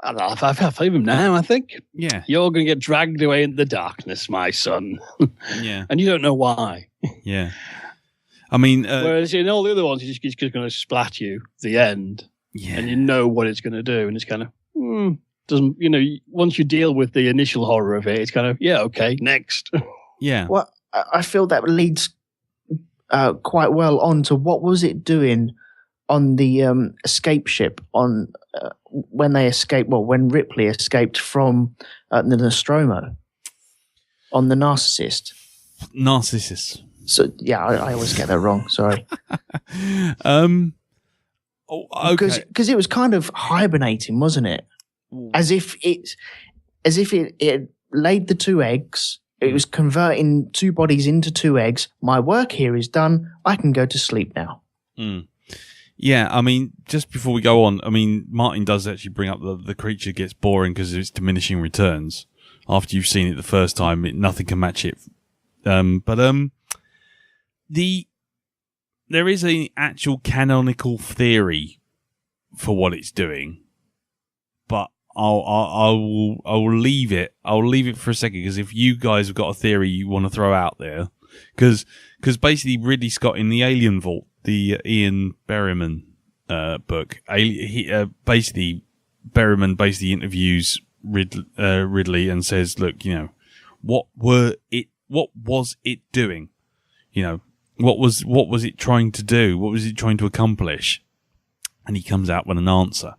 don't know. I feel him now, I think. Yeah. You're going to get dragged away into the darkness, my son. Yeah. And you don't know why. Yeah. I mean, whereas in all the other ones, it's just going to splat you at the end. Yeah. And you know what it's going to do. And it's kind of, doesn't, once you deal with the initial horror of it, it's kind of, yeah, okay, next. Yeah. Well, I feel that leads quite well on to what was it doing on the escape ship when Ripley escaped from the Nostromo on the Narcissus. So yeah, I always get that wrong. Sorry. Okay. Because it was kind of hibernating, wasn't it? As if it laid the two eggs. It was converting two bodies into two eggs. My work here is done. I can go to sleep now. Yeah, I mean, just before we go on, I mean, Martin does actually bring up the creature gets boring because of its diminishing returns. After you've seen it the first time, nothing can match it. There is an actual canonical theory for what it's doing, but I will leave it. I'll leave it for a second, because if you guys have got a theory you want to throw out there, because basically Ridley Scott in the Alien Vault, the Ian Berryman book, basically Berryman basically interviews Ridley and says, "Look, what was it doing? What was it trying to do? What was it trying to accomplish?" And he comes out with an answer.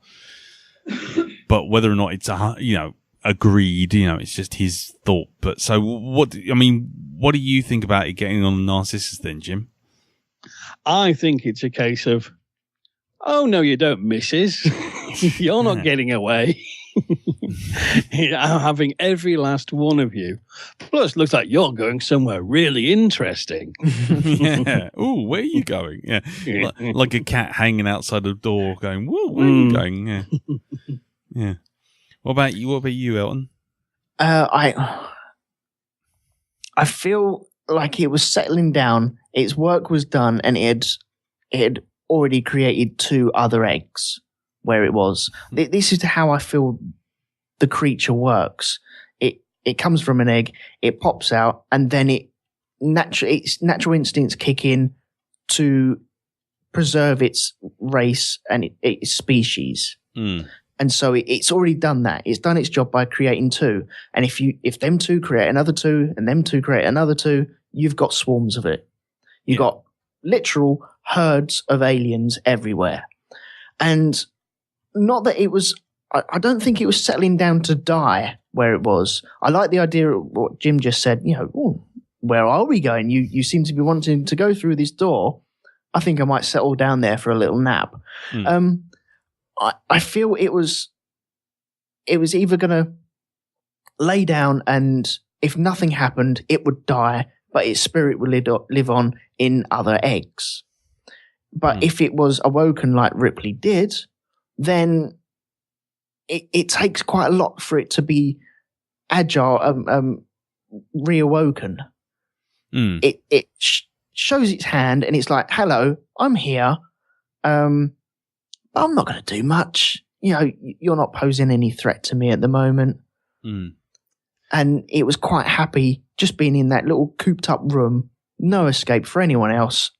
But whether or not it's agreed, it's just his thought. But so what do you think about it getting on Narcissus then, Jim? I think it's a case of, oh no, you don't, missus. You're not getting away. I'm having every last one of you. Plus, looks like you're going somewhere really interesting. Yeah. Ooh, where are you going? Yeah. Like a cat hanging outside the door going, whoa, where are you going? Yeah. Yeah. What about you, Elton? I feel like it was settling down. Its work was done, and it had already created 2 other eggs where it was. This is how I feel the creature works. It comes from an egg, it pops out, and then its natural instincts kick in to preserve its race and its species. Mm. And so it's already done that. It's done its job by creating 2. And if them 2 create another 2 and them 2 create another 2, you've got swarms of it. You've got literal herds of aliens everywhere. And not that it was, I don't think it was settling down to die where it was. I like the idea of what Jim just said, where are we going? You seem to be wanting to go through this door. I think I might settle down there for a little nap. Mm. I feel it was either going to lay down, and if nothing happened, it would die, but its spirit would live on in other eggs. But if it was awoken like Ripley did, then it takes quite a lot for it to be agile, reawoken. Mm. It shows its hand, and it's like, hello, I'm here. I'm not going to do much. You're not posing any threat to me at the moment. Mm. And it was quite happy just being in that little cooped up room. No escape for anyone else.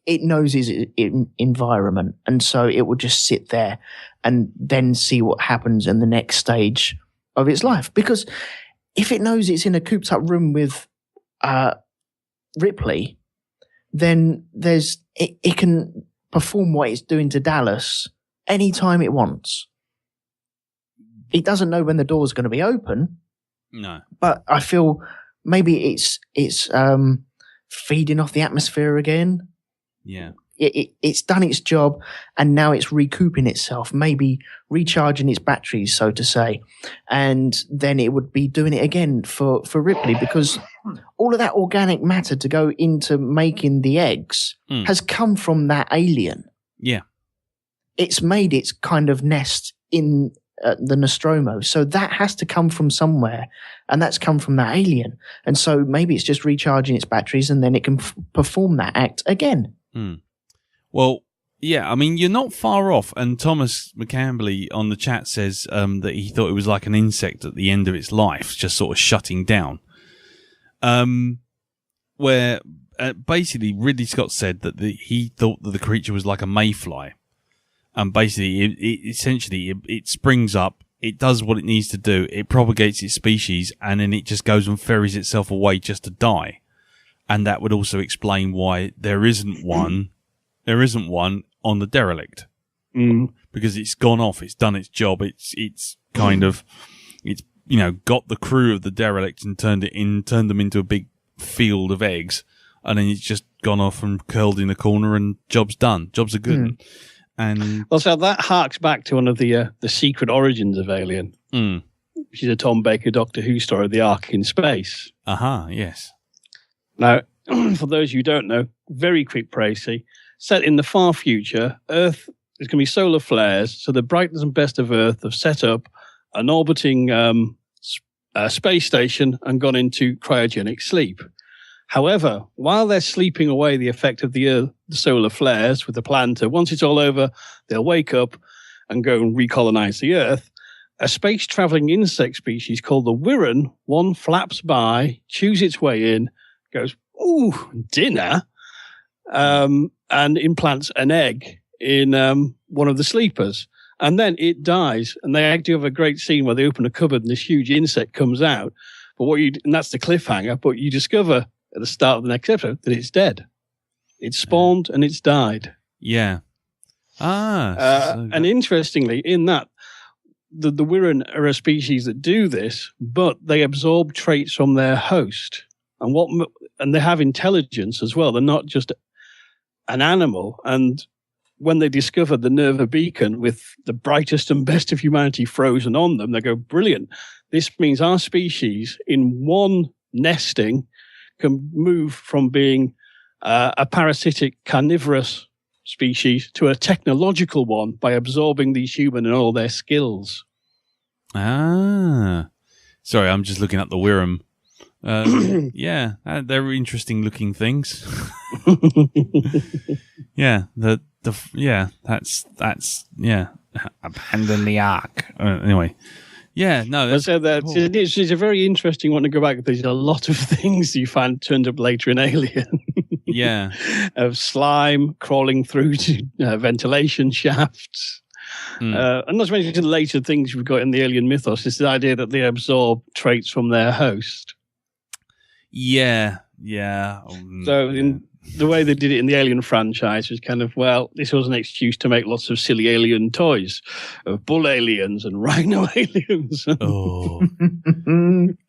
It knows its environment. And so it will just sit there and then see what happens in the next stage of its life. Because if it knows it's in a cooped up room with Ripley, then it can perform what it's doing to Dallas anytime it wants. It doesn't know when the door's going to be open. No. But I feel maybe it's feeding off the atmosphere again. Yeah. It's done its job, and now it's recouping itself, maybe recharging its batteries, so to say. And then it would be doing it again for Ripley, because all of that organic matter to go into making the eggs has come from that alien. Yeah. It's made its kind of nest in the Nostromo. So that has to come from somewhere, and that's come from that alien. And so maybe it's just recharging its batteries, and then it can perform that act again. Mm. Well, yeah, I mean, you're not far off. And Thomas McCamberley on the chat says that he thought it was like an insect at the end of its life, just sort of shutting down. Where basically Ridley Scott said that he thought that the creature was like a mayfly. And basically, it springs up, it does what it needs to do, it propagates its species, and then it just goes and ferries itself away just to die. And that would also explain why there isn't one on the derelict. Because it's gone off, it's done its job, it's kind of, got the crew of the derelict and turned them into a big field of eggs, and then it's just gone off and curled in a corner, and job's done. Job's a good one. And well, so that harks back to one of the secret origins of Alien, which is a Tom Baker Doctor Who story, The Ark in Space. Yes. Now, for those who don't know, very quick précis, set in the far future, Earth is going to be solar flares, so the brightest and best of Earth have set up an orbiting space station and gone into cryogenic sleep. However, while they're sleeping away the effect of the solar flares with the plan to, once it's all over, they'll wake up and go and recolonize the Earth, a space-traveling insect species called the Wirran, one flaps by, chews its way in, goes, ooh, dinner, and implants an egg in one of the sleepers. And then it dies. And they do have a great scene where they open a cupboard and this huge insect comes out. But and that's the cliffhanger. But you discover at the start of the next episode that it's dead. It's spawned and it's died. Yeah. And interestingly, in that, the Wirren are a species that do this, but they absorb traits from their host, and they have intelligence as well. They're not just an animal. And when they discover the Nerva beacon with the brightest and best of humanity frozen on them, they go, brilliant. This means our species in one nesting can move from being a parasitic carnivorous species to a technological one by absorbing these human and all their skills. Sorry, I'm just looking at the Wirren. Yeah, they're interesting looking things. Yeah, that's abandon the ark. Anyway, yeah, no. So it's a very interesting one to go back. There's a lot of things you find turned up later in Alien. Yeah, of slime crawling through to ventilation shafts. And not to mention the later things we've got in the alien mythos is the idea that they absorb traits from their host. Yeah. So the way they did it in the Alien franchise was kind of, well, this was an excuse to make lots of silly alien toys of bull aliens and rhino aliens. Oh,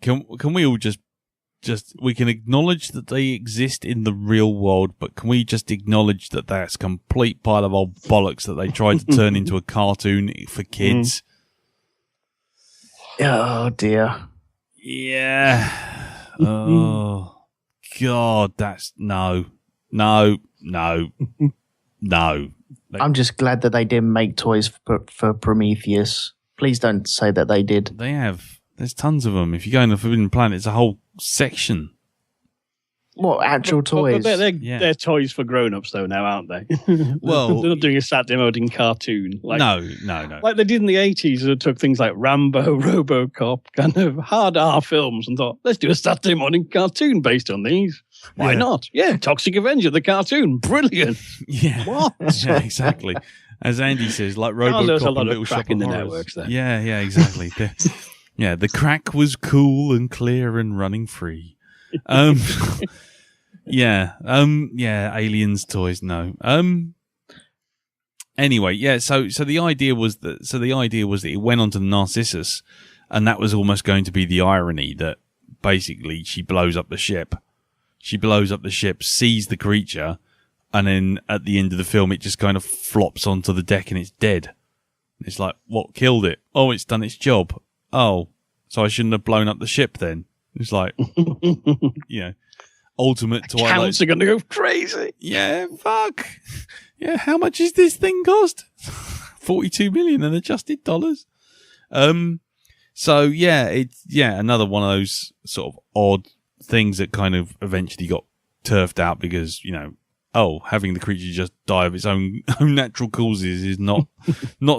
can we all just we can acknowledge that they exist in the real world, but can we just acknowledge that that's a complete pile of old bollocks that they tried to turn into a cartoon for kids? Oh dear. Yeah. Oh God, that's no. I'm just glad that they didn't make toys for Prometheus. Please don't say that they did. They have. There's tons of them. If you go on the Forbidden Planet, it's a whole section. What, actual toys? They're toys for grown-ups, though, now, aren't they? Well, they're not doing a Saturday morning cartoon. No. Like they did in the 80s, they took things like Rambo, RoboCop, kind of hard R films, and thought, let's do a Saturday morning cartoon based on these. Why not? Yeah, Toxic Avenger, the cartoon. Brilliant. Yeah. What? Yeah, exactly. As Andy says, like RoboCop there's a lot and of Little crack Shop in of the Horrors. networks there. Yeah, exactly. The crack was cool and clear and running free. Aliens toys, no. Anyway, yeah, so the idea was that it went onto the Narcissus, and that was almost going to be the irony that basically she blows up the ship. She blows up the ship, sees the creature, and then at the end of the film it just kind of flops onto the deck and it's dead. It's like, what killed it? Oh, it's done its job. Oh, so I shouldn't have blown up the ship then. It's like, ultimate Twilight. Accounts are going to go crazy. Yeah, fuck. Yeah, how much is this thing cost? 42 million in adjusted dollars. So it's another one of those sort of odd things that kind of eventually got turfed out because, having the creature just die of its own natural causes is not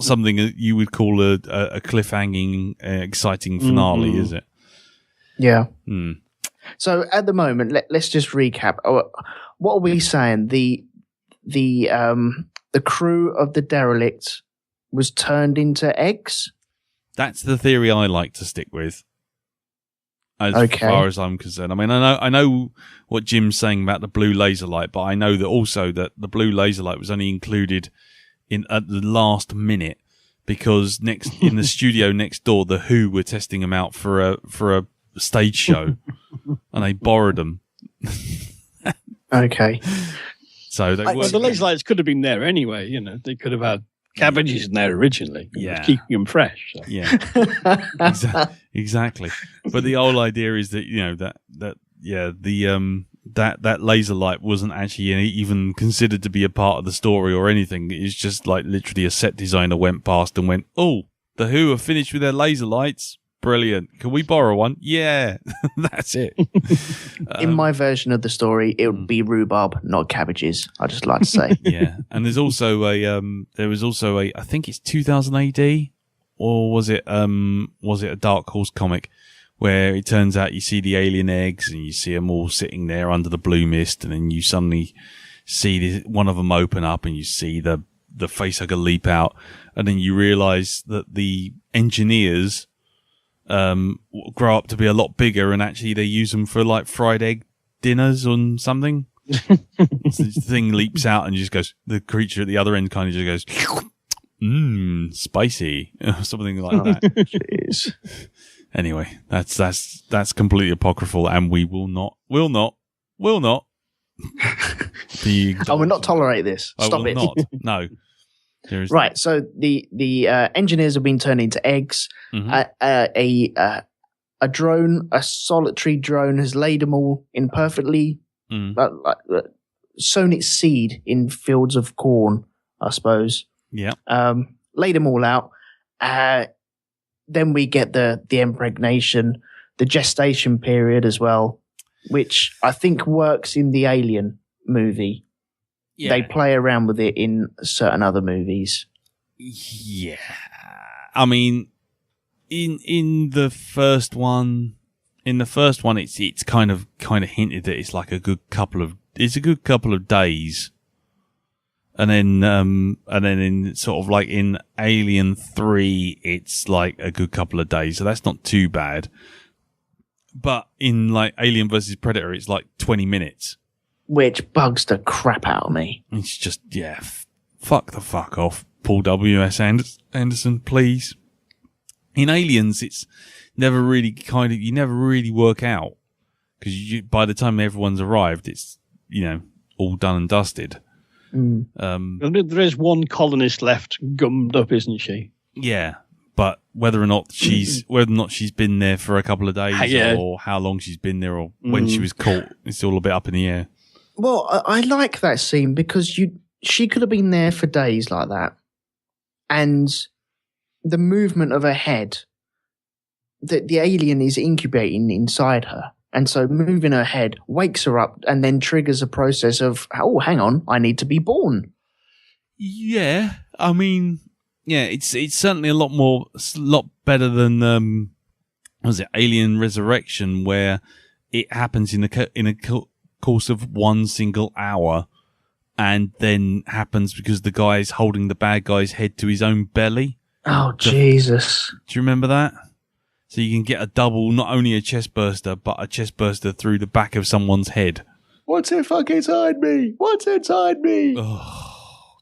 something that you would call a cliffhanging, exciting finale, is it? Yeah. So at the moment, let's just recap. What are we saying? The crew of the derelict was turned into eggs? That's the theory I like to stick with. As far as I'm concerned. I mean, I know what Jim's saying about the blue laser light, but I know that also that the blue laser light was only included at the last minute because in the studio next door, the Who were testing them out for a stage show, and they borrowed them. Okay. So the laser lights could have been there anyway. They could have had cabbages in there originally. Yeah, keeping them fresh. So. Yeah, exactly. But the whole idea is that that laser light wasn't actually even considered to be a part of the story or anything. It's just like literally a set designer went past and went, "Oh, the Who are finished with their laser lights. Brilliant. Can we borrow one?" Yeah, that's it. In my version of the story, it would be rhubarb, not cabbages. I just like to say. Yeah, and there's also I think it's 2000 AD, or was it a Dark Horse comic where it turns out you see the alien eggs and you see them all sitting there under the blue mist, and then you suddenly see one of them open up and you see the the facehugger leap out, and then you realise that the engineers grow up to be a lot bigger, and actually they use them for like fried egg dinners or something. So the thing leaps out and just goes. The creature at the other end kind of just goes, spicy, something like that. Jeez. Anyway, that's completely apocryphal, and we will not. I will not tolerate this. Stop it. Not. No. Right. So the engineers have been turned into eggs. Mm-hmm. A drone, a solitary drone, has laid them all in perfectly, sown its seed in fields of corn, I suppose. Yeah. Laid them all out. Then we get the impregnation, the gestation period as well, which I think works in the Alien movie. Yeah. They play around with it in certain other movies. Yeah. I mean, in the first one, it's kind of hinted that it's like a good couple of days. And then in sort of like in Alien 3, it's like a good couple of days. So that's not too bad. But in like Alien versus Predator, it's like 20 minutes. Which bugs the crap out of me. It's just, fuck the fuck off, Paul W.S. Anderson, please. In Aliens, it's never really you never really work out. Because by the time everyone's arrived, it's, all done and dusted. There is one colonist left gummed up, isn't she? Yeah. But whether or not she's been there for a couple of days or how long she's been there or when she was caught, it's all a bit up in the air. Well, I like that scene because she could have been there for days like that. And the movement of her head, the alien is incubating inside her. And so moving her head wakes her up and then triggers a process of, oh, hang on, I need to be born. Yeah. I mean, yeah, it's certainly a lot better than, Alien Resurrection, where it happens in a course of 1 single hour and then happens because the guy's holding the bad guy's head to his own belly. Oh, Jesus. Do you remember that? So you can get a double, not only a chest burster, but a chest burster through the back of someone's head. What's inside me? What's inside me? Oh,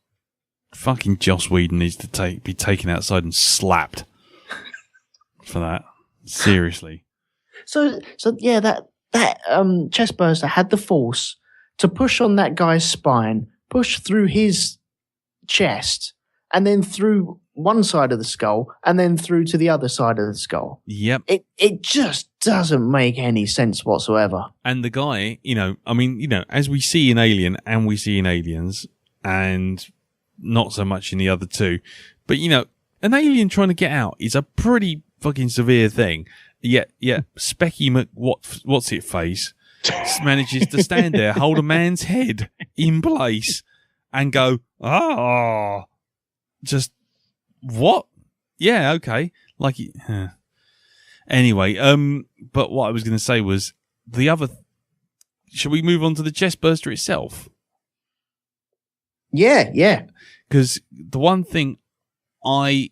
fucking Joss Whedon needs to be taken outside and slapped for that. Seriously. So yeah, that chest burster had the force to push on that guy's spine, push through his chest, and then through one side of the skull, and then through to the other side of the skull. Yep. It just doesn't make any sense whatsoever. And the guy, as we see in Alien and we see in Aliens, and not so much in the other two, but an alien trying to get out is a pretty fucking severe thing. Yet, Specky what's it face manages to stand there, hold a man's head in place, and go, just what? Yeah, okay. Like, anyway. But what I was going to say was should we move on to the chest burster itself? Yeah. Because the one thing I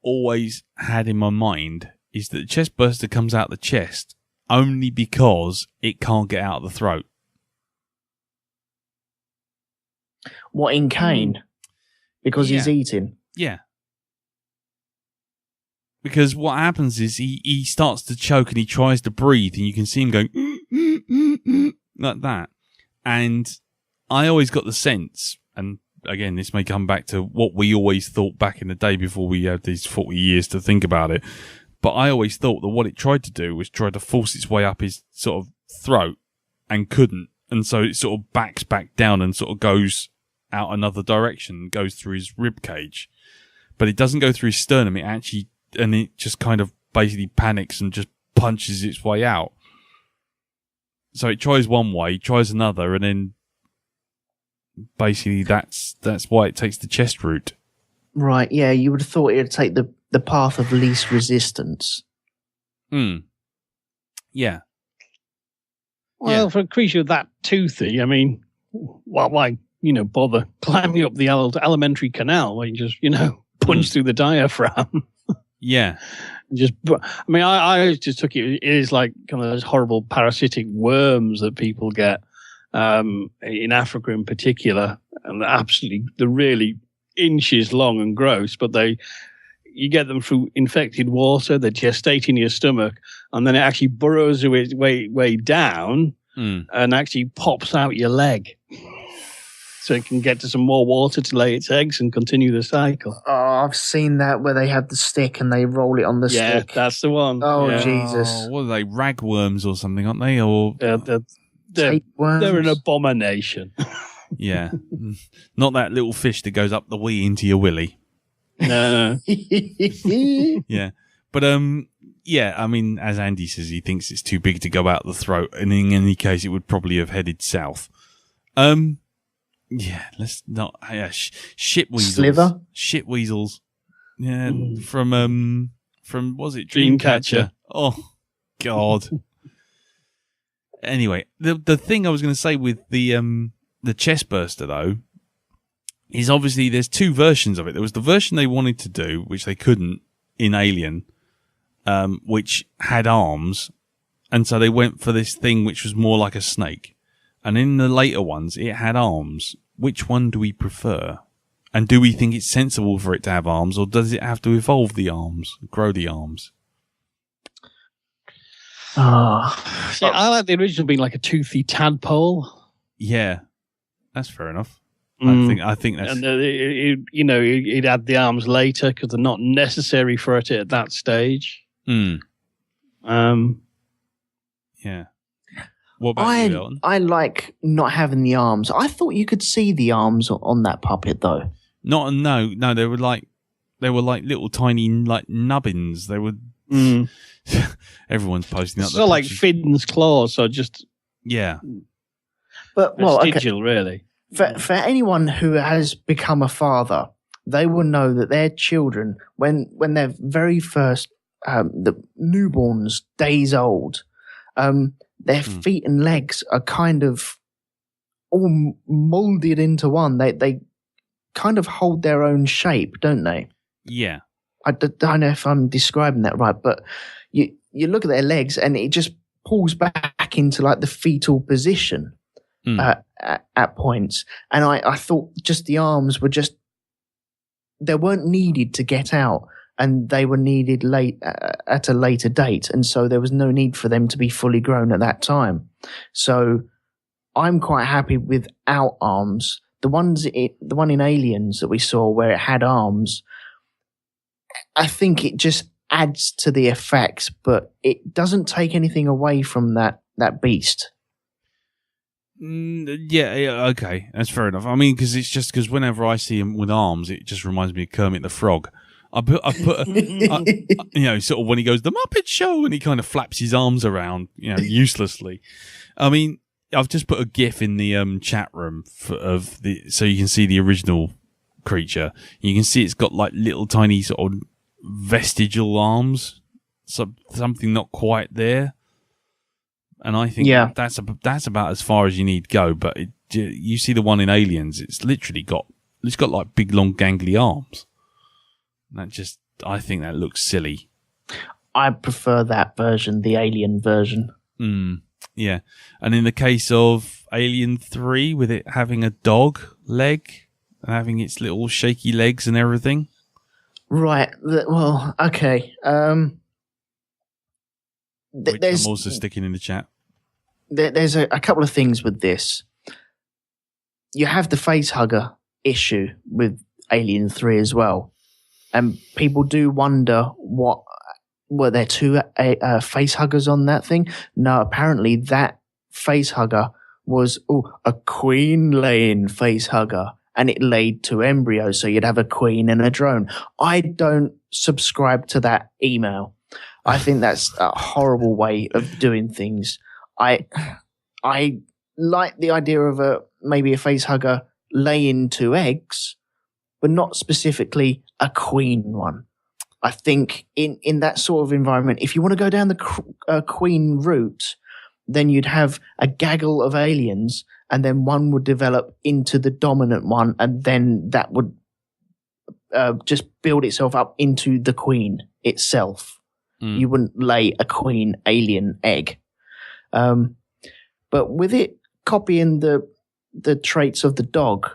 always had in my mind is that the chest burster comes out the chest only because it can't get out of the throat. What, in Kane? Because he's eating? Yeah. Because what happens is he starts to choke and he tries to breathe and you can see him going like that. And I always got the sense, and again, this may come back to what we always thought back in the day before we had these 40 years to think about it. But I always thought that what it tried to do was try to force its way up his sort of throat and couldn't. And so it sort of backs back down and sort of goes out another direction, goes through his rib cage. But it doesn't go through his sternum. And it just kind of basically panics and just punches its way out. So it tries one way, tries another, and then basically that's why it takes the chest route. Right, yeah, you would have thought it would take the path of least resistance. Yeah. Well, for a creature that toothy, I mean, why bother climbing up the alimentary canal where you just, punch through the diaphragm. Yeah. I just took it. It is like kind of those horrible parasitic worms that people get in Africa in particular, and they're really inches long and gross. But you get them through infected water. They gestate in your stomach, and then it actually burrows its way down and actually pops out your leg. So it can get to some more water to lay its eggs and continue the cycle. Oh, I've seen that where they have the stick and they roll it on the stick. Yeah, that's the one. Oh, yeah. Jesus. What are they, ragworms or something, aren't they? Or They're an abomination. Yeah. Not that little fish that goes up the wee into your willy. No. Yeah. But, I mean, as Andy says, he thinks it's too big to go out the throat. And in any case, it would probably have headed south. Yeah, let's not. Shit weasels. Sliver? Shit weasels. Yeah, from was it Dreamcatcher? Oh, God. Anyway, the thing I was going to say with the chestburster though is obviously there's two versions of it. There was the version they wanted to do, which they couldn't in Alien, which had arms, and so they went for this thing which was more like a snake. And in the later ones, it had arms. Which one do we prefer? And do we think it's sensible for it to have arms, or does it have to evolve the arms, grow the arms? See, I like the original being like a toothy tadpole. Yeah, that's fair enough. I think that's. And it had the arms later because they're not necessary for it at that stage. Yeah. What about you, Elton? I like not having the arms. I thought you could see the arms on that puppet, though. No. They were like little tiny like nubbins. They were. Everyone's posting up. It's not like Finn's claws, so just But vestigial, really. For anyone who has become a father, they will know that their children, when they're very first, the newborns, days old, their feet and legs are kind of all molded into one. They kind of hold their own shape, don't they? Yeah. I don't know if I'm describing that right, but you look at their legs and it just pulls back into like the fetal position at points. And I thought just the arms were they weren't needed to get out, and they were needed at a later date. And so there was no need for them to be fully grown at that time. So I'm quite happy without arms. The one in Aliens that we saw where it had arms, I think it just adds to the effects, but it doesn't take anything away from that beast. Yeah, okay, that's fair enough. I mean, because whenever I see him with arms, it just reminds me of Kermit the Frog. I put sort of when he goes the Muppet Show and he kind of flaps his arms around, uselessly. I mean, I've just put a GIF in the chat room so you can see the original creature. You can see it's got like little tiny sort of vestigial arms, something not quite there. And I think that's about as far as you need to go. But you see the one in Aliens, it's literally got like big long gangly arms. I think that looks silly. I prefer that version, the Alien version. Yeah. And in the case of Alien 3, with it having a dog leg, and having its little shaky legs and everything. Right. Well, okay. Which I'm also sticking in the chat. There's a couple of things with this. You have the facehugger issue with Alien 3 as well. And people do wonder were there two facehuggers on that thing? No, apparently that facehugger was a queen-laying facehugger, and it laid two embryos, so you'd have a queen and a drone. I don't subscribe to that email. I think that's a horrible way of doing things. I like the idea of maybe a facehugger laying two eggs, but not specifically a queen one. I think in that sort of environment, if you want to go down the queen route, then you'd have a gaggle of aliens and then one would develop into the dominant one, and then that would just build itself up into the queen itself. You wouldn't lay a queen alien egg. But with it copying the traits of the dog,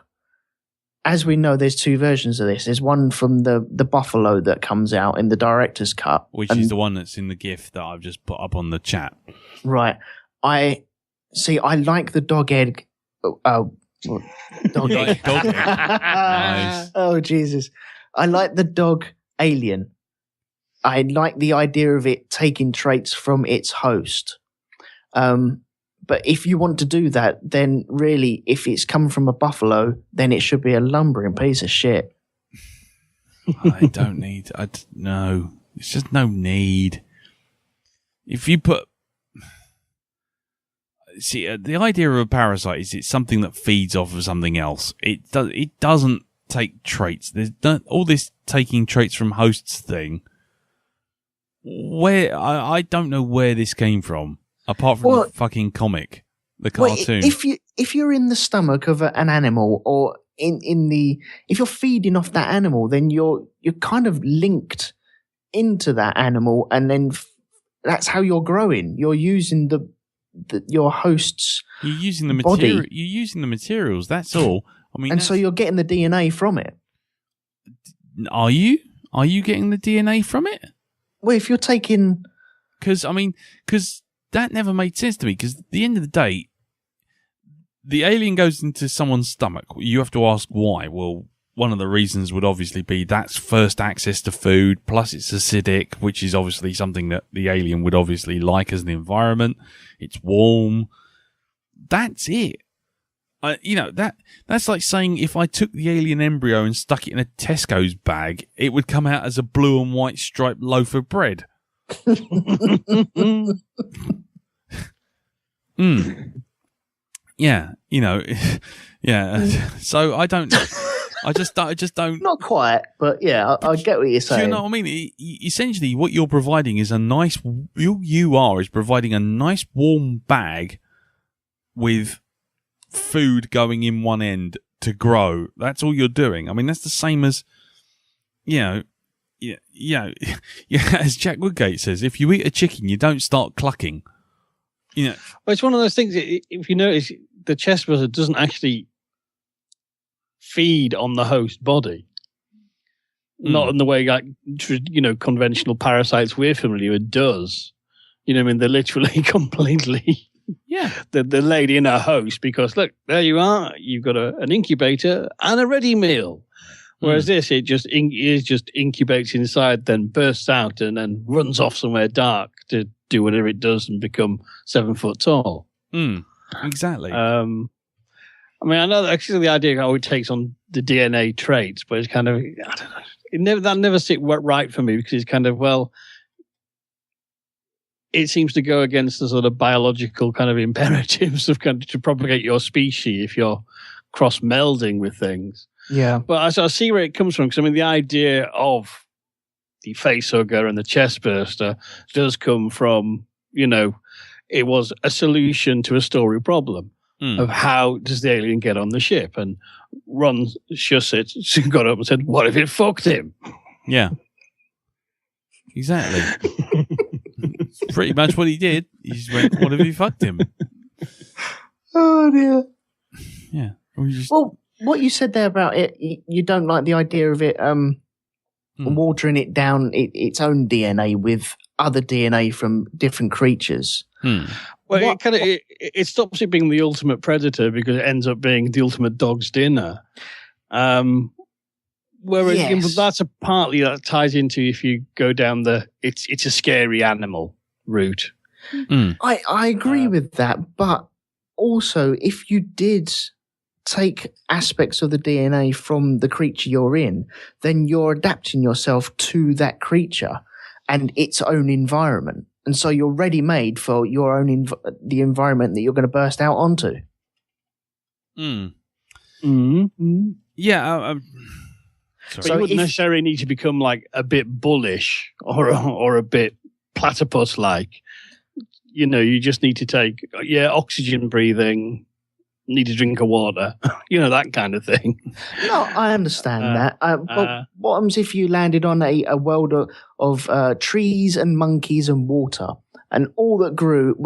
as we know, there's two versions of this. There's one from the buffalo that comes out in the director's cut. Which is the one that's in the GIF that I've just put up on the chat. Right. I like the dog egg. Dog egg. Dog egg. Nice. Oh, Jesus. I like the dog alien. I like the idea of it taking traits from its host. But if you want to do that, then really, if it's come from a buffalo, then it should be a lumbering piece of shit. I don't need. No, it's just no need. If you put, see, the idea of a parasite is it's something that feeds off of something else. It doesn't take traits. There's all this taking traits from hosts thing. Where I don't know where this came from. Apart from the fucking comic, the cartoon. If you're in the stomach of an animal, or if you're feeding off that animal, then you're kind of linked into that animal, and then that's how you're growing. You're using your host's. You're using the body. material. You're using the materials. That's all. I mean, and so you're getting the DNA from it. Are you? Are you getting the DNA from it? Well, if you're taking, because that never made sense to me, because at the end of the day, the alien goes into someone's stomach. You have to ask why. Well, one of the reasons would obviously be that's first access to food, plus it's acidic, which is obviously something that the alien would obviously like as an environment. It's warm. That's it. That's like saying if I took the alien embryo and stuck it in a Tesco's bag, it would come out as a blue and white striped loaf of bread. Yeah, yeah. So I just don't. Not quite, but yeah, I get what you're saying. Do you know what I mean? Essentially, what you're providing is you are providing a nice warm bag with food going in one end to grow. That's all you're doing. I mean, that's the same as, yeah. As Jack Woodgate says, if you eat a chicken, you don't start clucking. Well, it's one of those things. If you notice, the chestburster doesn't actually feed on the host body, not in the way like conventional parasites we're familiar with does. I mean, they're literally completely. Yeah, they're laid in a host because look, there you are. You've got an incubator and a ready meal. Whereas this, it just incubates inside, then bursts out, and then runs off somewhere dark to do whatever it does and become 7 foot tall. Exactly. I mean, I know actually the idea how it takes on the DNA traits, but it's kind of, I don't know, that never sit right for me because it's kind of, well, it seems to go against the sort of biological kind of imperatives of kind of to propagate your species if you're cross melding with things. Yeah. But I see where it comes from, because I mean, the idea of the facehugger and the chestburster does come from, it was a solution to a story problem of how does the alien get on the ship. And Ron Shusett got up and said, what if it fucked him? Yeah. Exactly. Pretty much what he did. He just went, what if he fucked him? Oh, dear. Yeah. Well, what you said there about it, you don't like the idea of it watering it down its own DNA with other DNA from different creatures. Well, it stops it being the ultimate predator because it ends up being the ultimate dog's dinner. Whereas that's partly that ties into if you go down it's a scary animal route. I agree with that, but also if you did take aspects of the DNA from the creature you're in, then you're adapting yourself to that creature and its own environment. And so you're ready-made for your own the environment that you're going to burst out onto. Yeah. But you wouldn't necessarily need to become like a bit bullish or a bit platypus-like. You just need to take, oxygen breathing, need a drink of water, that kind of thing. No, I understand that. But what happens if you landed on a world of trees and monkeys and water, and all that grew,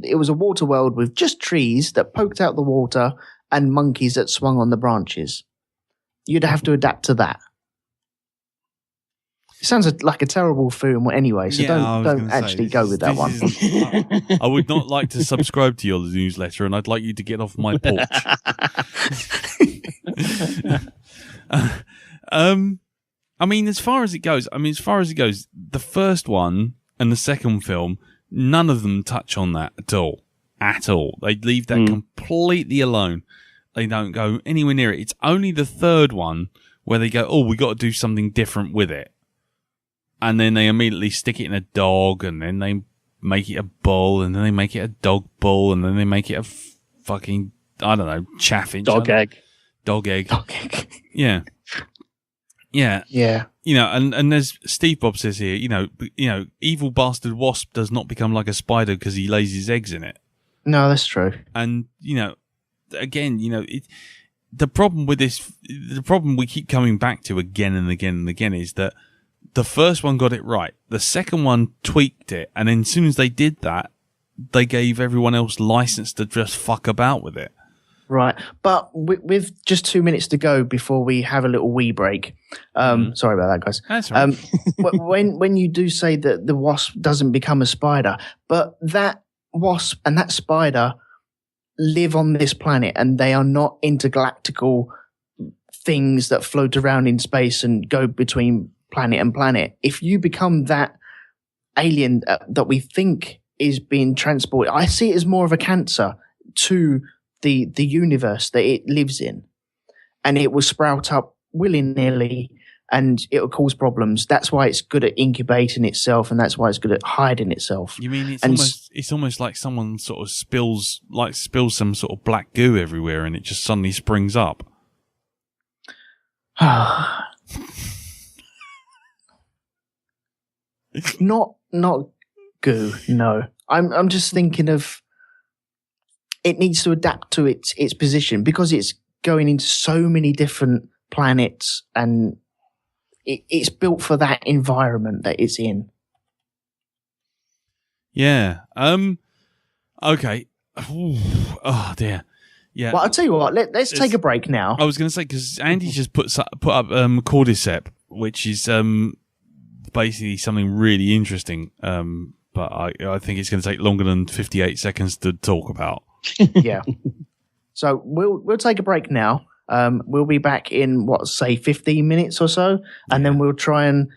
it was a water world with just trees that poked out the water and monkeys that swung on the branches? You'd have to adapt to that. It sounds like a terrible film anyway, so don't actually go with that one. I would not like to subscribe to your newsletter, and I'd like you to get off my porch. I mean, as far as it goes, the first one and the second film, none of them touch on that at all. At all. They leave that completely alone. They don't go anywhere near it. It's only the third one where they go, we got to do something different with it. And then they immediately stick it in a dog, and then they make it a bull, and then they make it a dog bull, and then they make it a fucking, I don't know, chaffinch. Dog egg. Dog egg. Yeah. Yeah. And there's Steve Bob says here, evil bastard wasp does not become like a spider because he lays his eggs in it. No, that's true. And, again, the problem with this, the problem we keep coming back to again and again and again is that the first one got it right. The second one tweaked it. And then as soon as they did that, they gave everyone else license to just fuck about with it. Right. But with just 2 minutes to go before we have a little wee break. Sorry about that, guys. That's right. when you do say that the wasp doesn't become a spider, but that wasp and that spider live on this planet, and they are not intergalactical things that float around in space and go between planet and planet. If you become that alien that we think is being transported, I see it as more of a cancer to the universe that it lives in, and it will sprout up willy-nilly and it will cause problems. That's why it's good at incubating itself, and that's why it's good at hiding itself. You mean it's almost like someone sort of spills some sort of black goo everywhere, and it just suddenly springs up? Not goo. No, I'm just thinking of it needs to adapt to its position because it's going into so many different planets, and it's built for that environment that it's in. Yeah. Okay. Ooh. Oh dear. Yeah. Well, I'll tell you what. Let's take a break now. I was going to say, because Andy just put up Cordyceps, which is basically something really interesting. But I think it's going to take longer than 58 seconds to talk about. Yeah. So we'll take a break now. We'll be back in 15 minutes or so, and then we'll try and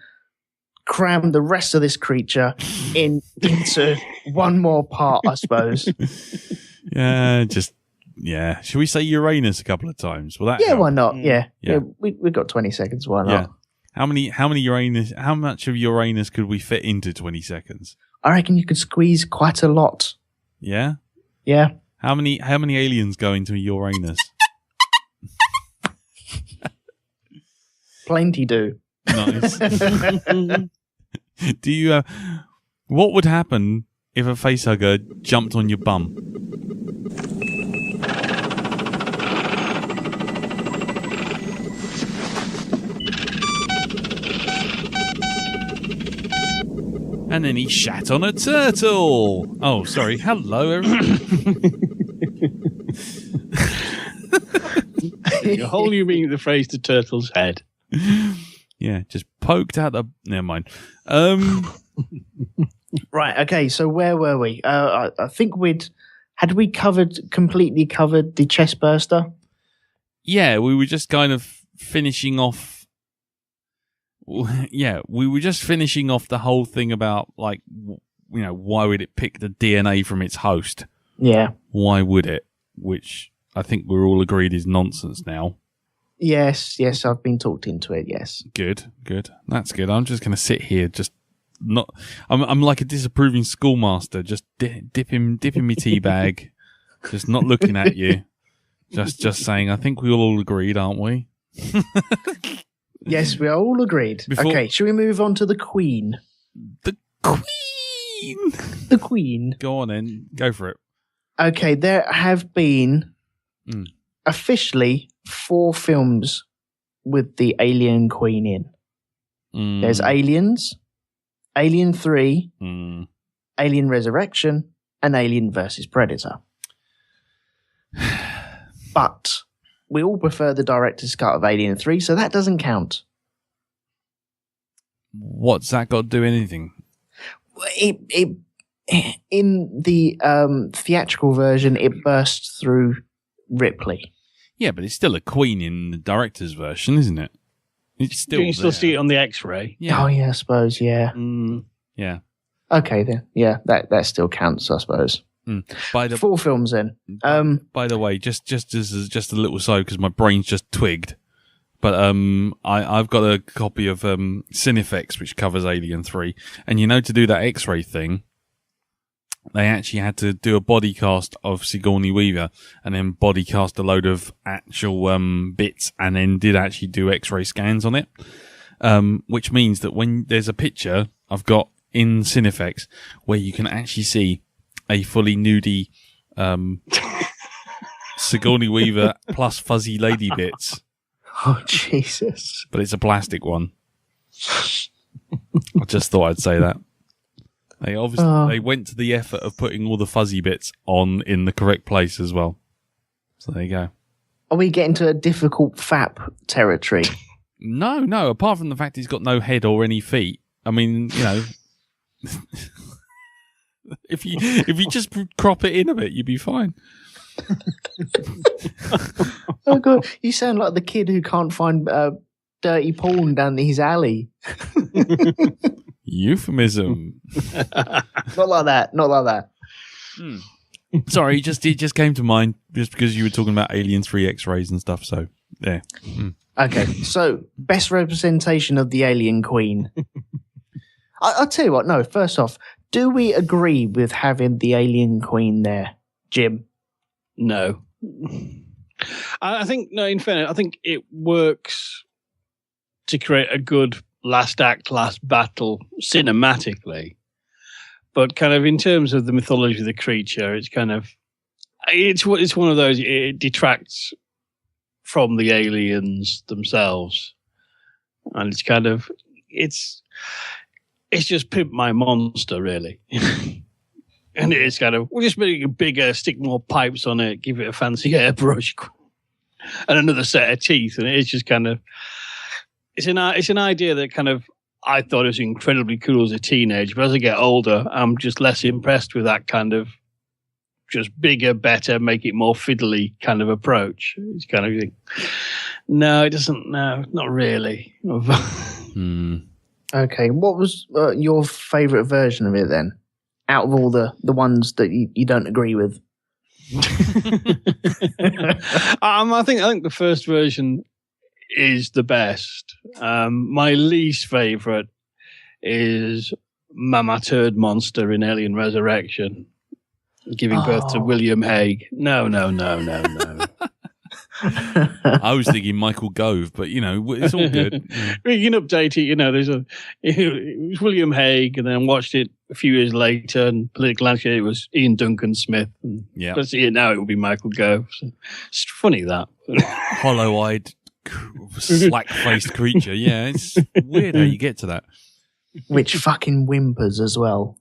cram the rest of this creature into one more part, I suppose. Yeah. Should we say Uranus a couple of times? Will that help? Why not? Yeah. We've got 20 seconds. Why not? Yeah. How much of Uranus could we fit into 20 seconds? I reckon you could squeeze quite a lot. Yeah? Yeah. How many aliens go into Uranus? Plenty do. Nice. Do you? What would happen if a facehugger jumped on your bum? And then he shat on a turtle. Oh, sorry. Hello, everyone. A whole new meaning of the phrase "the turtle's head." Yeah, just poked out the. Never mind. Right. Okay. So where were we? I think had we completely covered the chest burster? Yeah, we were just kind of finishing off. Yeah, we were just finishing off the whole thing about, like, why would it pick the DNA from its host? Yeah. Why would it? Which I think we're all agreed is nonsense now. Yes, I've been talked into it, yes. Good. That's good. I'm just going to sit here, just not... I'm like a disapproving schoolmaster, just dipping my tea bag, just not looking at you, just saying, I think we all agreed, aren't we? Yes, we are all agreed. Okay, shall we move on to the Queen? The Queen! The Queen. Go on then, go for it. Okay, there have been officially 4 films with the Alien Queen in. There's Aliens, Alien 3, Alien Resurrection, and Alien vs. Predator. But we all prefer the director's cut of Alien 3, so that doesn't count. What's that got to do anything? It in the theatrical version, it bursts through Ripley. Yeah, but it's still a queen in the director's version, isn't it? It's still. You can still see it on the X-ray. Yeah. Oh yeah, I suppose. Yeah. Yeah. Okay then. Yeah, that still counts, I suppose. By the 4 films then. By the way, just a little side because my brain's just twigged. But I've got a copy of Cinefex which covers Alien 3, and to do that X-ray thing, they actually had to do a body cast of Sigourney Weaver and then body cast a load of actual bits, and then did actually do X-ray scans on it, which means that when there's a picture I've got in Cinefex where you can actually see a fully nudie Sigourney Weaver plus fuzzy lady bits. Oh, Jesus. But it's a plastic one. I just thought I'd say that. They obviously they went to the effort of putting all the fuzzy bits on in the correct place as well. So there you go. Are we getting to a difficult FAP territory? No. Apart from the fact he's got no head or any feet. I mean, if you just crop it in a bit, you'd be fine. Oh god, you sound like the kid who can't find dirty porn down his alley. Euphemism. Not like that. Sorry, it just came to mind just because you were talking about Alien 3 X-rays and stuff. So yeah. Okay, so best representation of the Alien Queen. I'll tell you what. No, first off, do we agree with having the Alien Queen there, Jim? No. I think, no, in fairness, I think it works to create a good last act, last battle cinematically. But kind of in terms of the mythology of the creature, it's kind of, it's one of those, it detracts from the aliens themselves. And it's kind of, it's just pimp my monster, really. And it's kind of, we'll just make it bigger, stick more pipes on it, give it a fancy airbrush and another set of teeth. And it's just kind of, it's an idea that kind of, I thought it was incredibly cool as a teenager. But as I get older, I'm just less impressed with that kind of just bigger, better, make it more fiddly kind of approach. It's kind of, no, it doesn't, no, not really. Okay, what was your favourite version of it then? Out of all the ones that you don't agree with? I think the first version is the best. My least favourite is Mama Turd Monster in Alien Resurrection, giving birth to William Hague. No. I was thinking Michael Gove, but it's all good. You can update it. It was William Hague, and then I watched it a few years later, and political landscape, it was Ian Duncan Smith. Yeah, let's see it now. It will be Michael Gove. So it's funny that hollow-eyed, slack-faced creature. Yeah, it's weird how you get to that. Which fucking whimpers as well.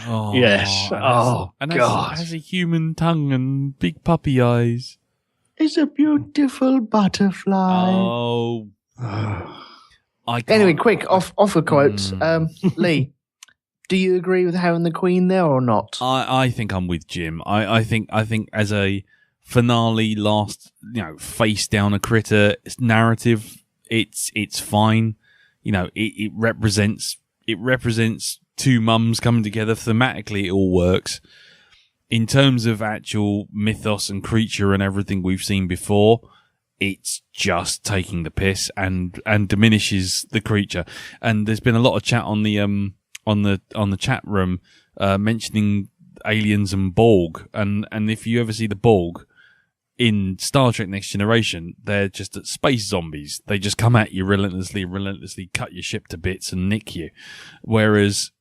Oh, yes. And God, has a human tongue and big puppy eyes. It's a beautiful butterfly. Oh. Anyway, quick, off a quote. Lee, do you agree with having the Queen there or not? I think I'm with Jim. I think as a finale, last, face down a critter narrative, it's fine. It represents two mums coming together. Thematically, it all works. In terms of actual mythos and creature and everything we've seen before, it's just taking the piss and diminishes the creature. And there's been a lot of chat on the chat room mentioning aliens and Borg. And if you ever see the Borg in Star Trek Next Generation, they're just space zombies. They just come at you relentlessly cut your ship to bits and nick you. Whereas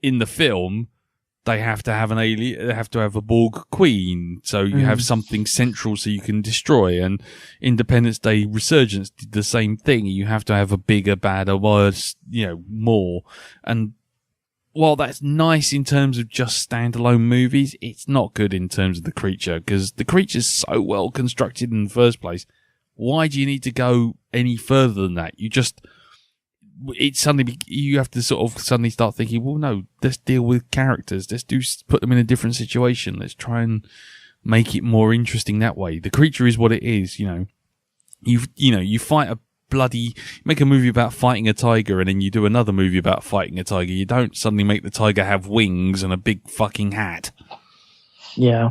in the film, they have to have an alien. They have to have a Borg queen, so you have something central so you can destroy. And Independence Day Resurgence did the same thing. You have to have a bigger, badder, worse, more. And while that's nice in terms of just standalone movies, it's not good in terms of the creature, because the creature's so well constructed in the first place. Why do you need to go any further than that? You have to sort of suddenly start thinking, well, no, let's deal with characters. Let's put them in a different situation. Let's try and make it more interesting that way. The creature is what it is, You fight make a movie about fighting a tiger, and then you do another movie about fighting a tiger. You don't suddenly make the tiger have wings and a big fucking hat. Yeah.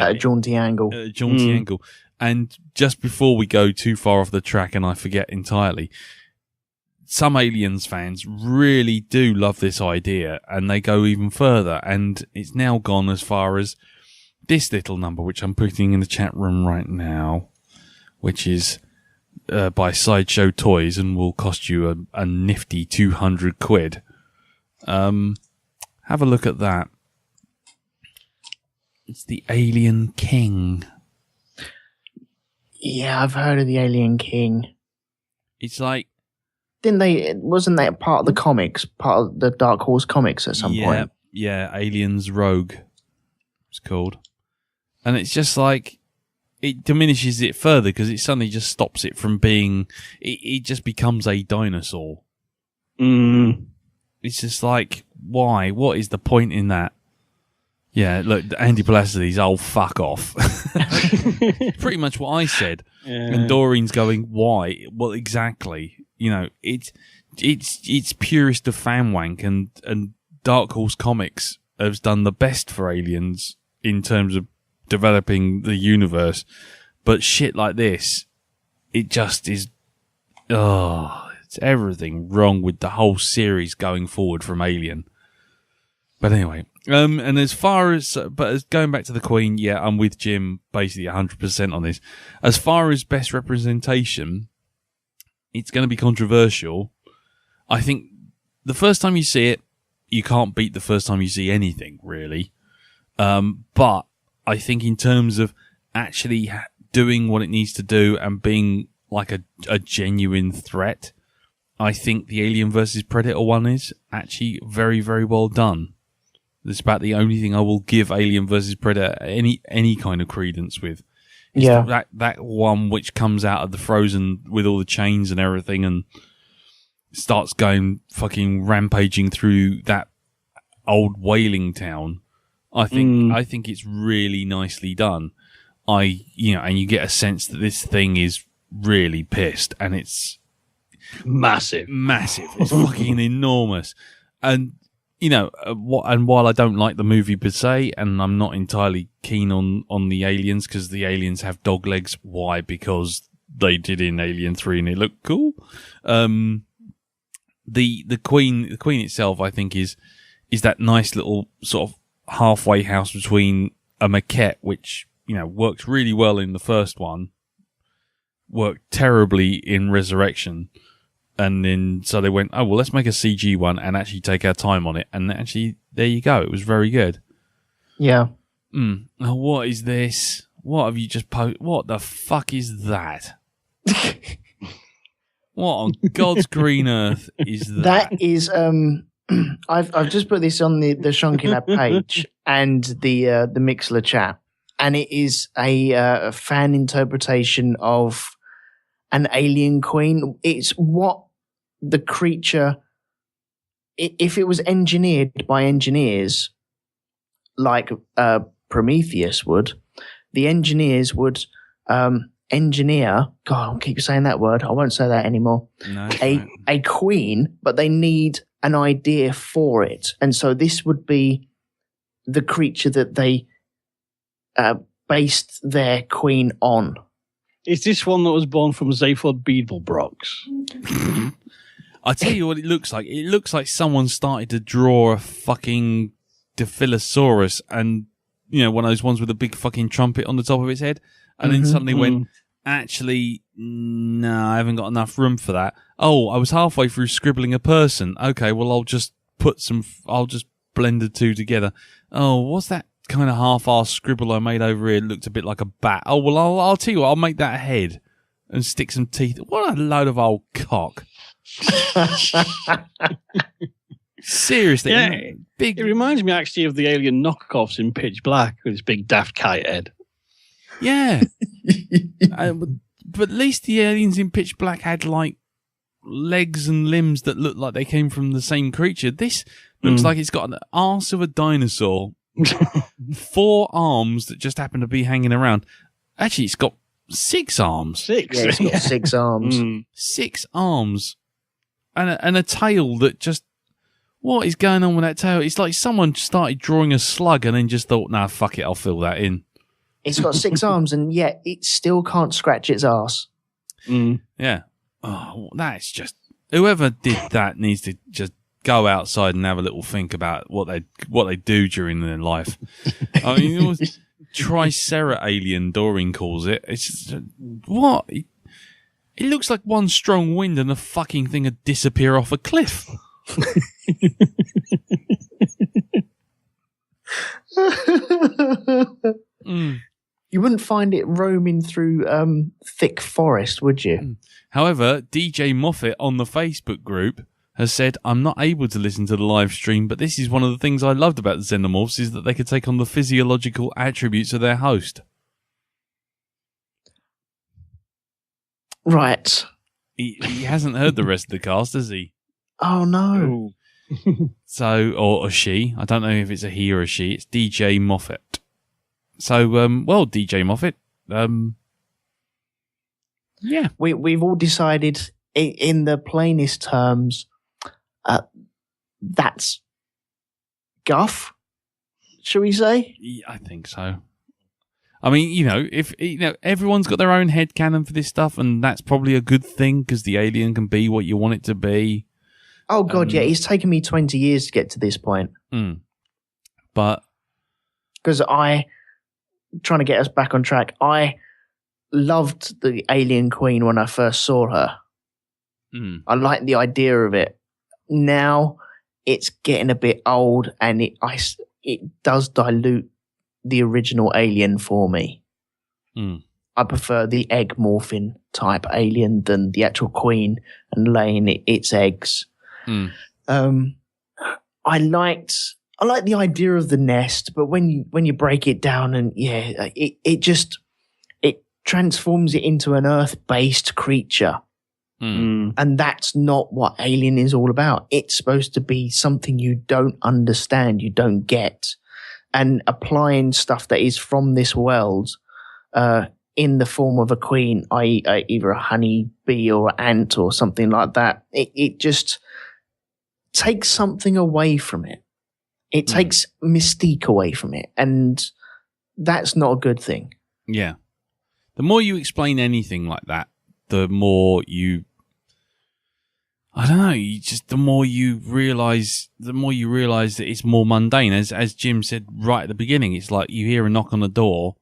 At a jaunty angle. Angle. And just before we go too far off the track and I forget entirely, some Aliens fans really do love this idea, and they go even further, and it's now gone as far as this little number, which I'm putting in the chat room right now, which is by Sideshow Toys and will cost you a nifty 200 quid. Have a look at that. It's the Alien King. Yeah, I've heard of the Alien King. It's like, wasn't that part of the comics, part of the Dark Horse comics at some point? Yeah, Aliens Rogue, it's called. And it's just like, it diminishes it further because it suddenly just stops it from being, it just becomes a dinosaur. It's just like, why? What is the point in that? Yeah, look, Andy Palacides, fuck off. Pretty much what I said. Yeah. And Doreen's going, why? Well, exactly. It's purest of fan wank, and Dark Horse Comics has done the best for Aliens in terms of developing the universe. But shit like this, it just is, it's everything wrong with the whole series going forward from Alien. But anyway, and as going back to the Queen, yeah, I'm with Jim basically 100% on this. As far as best representation, it's going to be controversial. I think the first time you see it, you can't beat the first time you see anything, really. But I think in terms of actually doing what it needs to do and being like a genuine threat, I think the Alien vs. Predator one is actually very, very well done. That's about the only thing I will give Alien vs. Predator any kind of credence with. It's that one which comes out of the frozen with all the chains and everything and starts going fucking rampaging through that old whaling town. I think it's really nicely done. And you get a sense that this thing is really pissed, and it's massive. It's fucking enormous. And while I don't like the movie per se, and I'm not entirely keen on the aliens because the aliens have dog legs. Why? Because they did in Alien 3 and it looked cool. The Queen itself, I think, is that nice little sort of halfway house between a maquette, which worked really well in the first one, worked terribly in Resurrection. And then, so they went, oh, well, let's make a CG one and actually take our time on it. And actually, there you go. It was very good. Yeah. Now, what is this? What have you just posted? What the fuck is that? What on God's green earth is that? That is, I've just put this on the Shonky Lab page and the Mixler chat. And it is a fan interpretation of an alien queen. It's what the creature, if it was engineered by engineers like Prometheus would, the engineers would engineer, God, I'll keep saying that word, I won't say that anymore, a queen, but they need an idea for it. And so this would be the creature that they based their queen on. Is this one that was born from Zaphod Beetlebrox? I tell you what it looks like. It looks like someone started to draw a fucking Dilophosaurus and, one of those ones with a big fucking trumpet on the top of its head. And then suddenly went, actually, no, I haven't got enough room for that. Oh, I was halfway through scribbling a person. Okay, well, I'll just blend the two together. oh, what's that kind of half-assed scribble I made over here? It looked a bit like a bat. Oh, well, I'll tell you what, I'll make that a head and stick some teeth. What a load of old cock. Seriously. Yeah, it reminds me actually of the alien knockoffs in Pitch Black with his big daft kite head. Yeah. But at least the aliens in Pitch Black had, like, legs and limbs that looked like they came from the same creature. This looks like it's got an arse of a dinosaur, 4 arms that just happen to be hanging around. Actually, it's got 6 arms. 6? Yeah, it's got 6 arms. 6 arms. And a tail that just... What is going on with that tail? It's like someone started drawing a slug and then just thought, nah, fuck it, I'll fill that in. It's got 6 arms, and yet it still can't scratch its arse. Yeah. Oh, that's just... Whoever did that needs to just go outside and have a little think about what they do during their life. I mean, it was Triceratops alien, Doreen calls it. It's just, what? It looks like one strong wind and the fucking thing would disappear off a cliff. You wouldn't find it roaming through thick forest, would you? However, DJ Moffat on the Facebook group has said, I'm not able to listen to the live stream, but this is one of the things I loved about the Xenomorphs is that they could take on the physiological attributes of their host. Right. He hasn't heard the rest of the cast, has he? Oh, no. So, or she. I don't know if it's a he or a she. It's DJ Moffat. So, well, DJ Moffat, yeah. We've all decided in the plainest terms, that's guff, shall we say? Yeah, I think so. I mean, if everyone's got their own headcanon for this stuff, and that's probably a good thing because the alien can be what you want it to be. Oh, God, yeah. It's taken me 20 years to get to this point. But... Because trying to get us back on track, I loved the Alien Queen when I first saw her. I liked the idea of it. Now it's getting a bit old, and it does dilute the original Alien for me. I prefer the egg morphing type alien than the actual queen and laying its eggs. I like the idea of the nest, but when you break it down and it transforms it into an Earth-based creature. And that's not what Alien is all about. It's supposed to be something you don't understand, you don't get. And applying stuff that is from this world in the form of a queen, i.e. either a honey bee or an ant or something like that, it just takes something away from it. It takes mystique away from it, and that's not a good thing. Yeah. The more you explain anything like that, the more you... I don't know, the more you realise that it's more mundane. As Jim said right at the beginning, it's like you hear a knock on the door,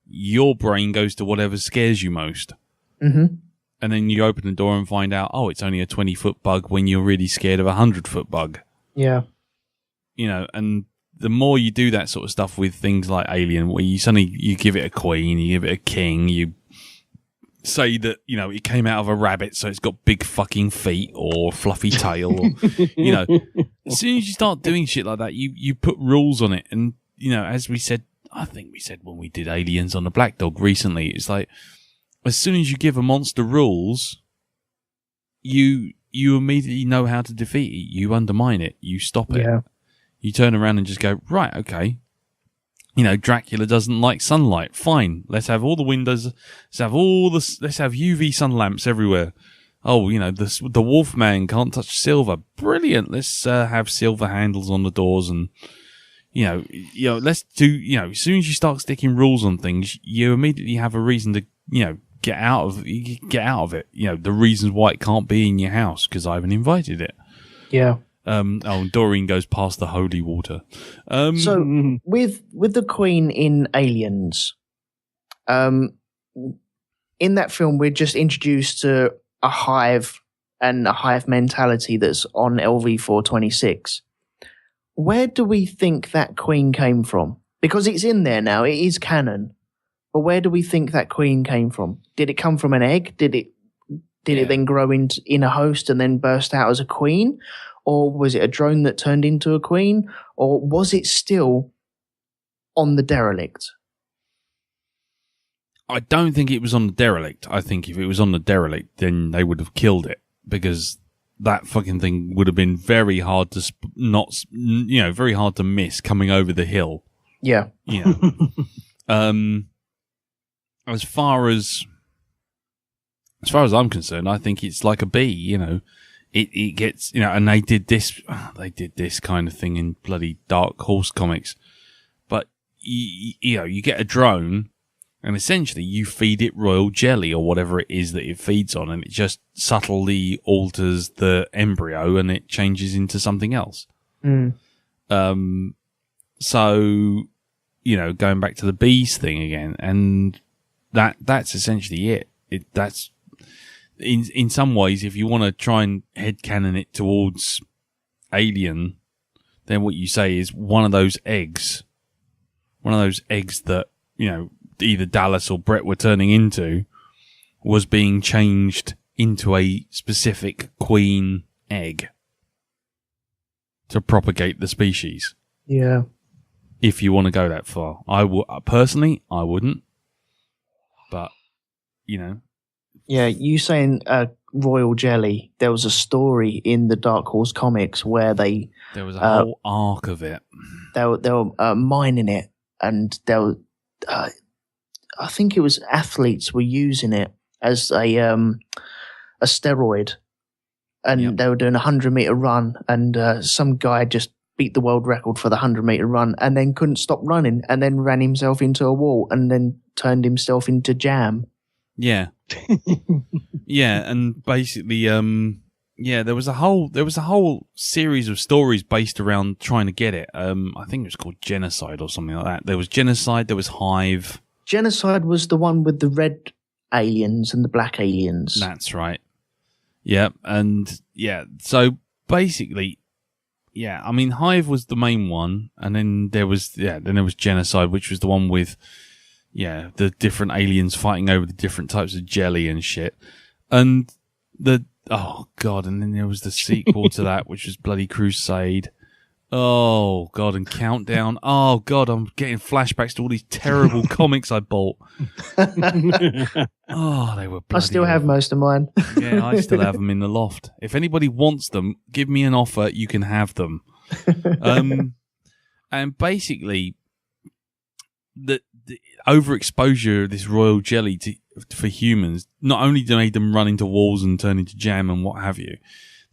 your brain goes to whatever scares you most. And then you open the door and find out, it's only a 20-foot bug when you're really scared of a 100-foot bug. Yeah. And the more you do that sort of stuff with things like Alien, where you give it a queen, you give it a king, you say that, it came out of a rabbit, so it's got big fucking feet or fluffy tail, or, as soon as you start doing shit like that, you put rules on it. And, as we said, I think we said when we did Aliens on the Black Dog recently, it's like, as soon as you give a monster rules, you immediately know how to defeat it. You undermine it. You stop it. Yeah. You turn around and just go, right, okay. Dracula doesn't like sunlight. Fine. Let's have all the windows. Let's have UV sun lamps everywhere. Oh, the Wolfman can't touch silver. Brilliant. Let's have silver handles on the doors, and let's do. As soon as you start sticking rules on things, you immediately have a reason to get out of it. The reasons why it can't be in your house because I haven't invited it. Yeah. Doreen goes past the holy water. So with the Queen in Aliens, in that film, we're just introduced to a hive and a hive mentality that's on LV-426. where do we think that queen came from? Because it's in there now. It is canon. But where do we think that queen came from? Did it come from an egg? Did it then grow in a host and then burst out as a queen? Or was it a drone that turned into a queen? Or was it still on the derelict? I don't think it was on the derelict. I think if it was on the derelict, then they would have killed it, because that fucking thing would have been very hard to very hard to miss coming over the hill. Yeah. As far as I'm concerned, I think it's like a bee. It gets, and they did this kind of thing in bloody Dark Horse comics. But you get a drone, and essentially you feed it royal jelly or whatever it is that it feeds on, and it just subtly alters the embryo and it changes into something else. So, going back to the bees thing again, and that's essentially it. That's in some ways, if you want to try and headcanon it towards Alien, then what you say is one of those eggs that, either Dallas or Brett were turning into was being changed into a specific queen egg to propagate the species. Yeah. If you want to go that far. Personally, I wouldn't. But, Yeah, you saying royal jelly, there was a story in the Dark Horse comics where there was a whole arc of it. They were mining it, and I think it was athletes were using it as a steroid, and they were doing a 100-meter run, and some guy just beat the world record for the 100-meter run, and then couldn't stop running, and then ran himself into a wall, and then turned himself into jam. Yeah. Yeah, and basically, there was a whole series of stories based around trying to get it. I think it was called Genocide or something like that. There was Genocide, there was Hive. Genocide was the one with the red aliens and the black aliens. That's right. Yeah, and so basically, I mean, Hive was the main one, and then there was Genocide, which was the one with the different aliens fighting over the different types of jelly and shit. And and then there was the sequel to that, which was bloody Crusade. Oh, God, and Countdown. Oh, God, I'm getting flashbacks to all these terrible comics I bought. They were bloody I still have most of mine. Yeah, I still have them in the loft. If anybody wants them, give me an offer. You can have them. And basically, the overexposure of this royal jelly for humans not only made them run into walls and turn into jam and what have you,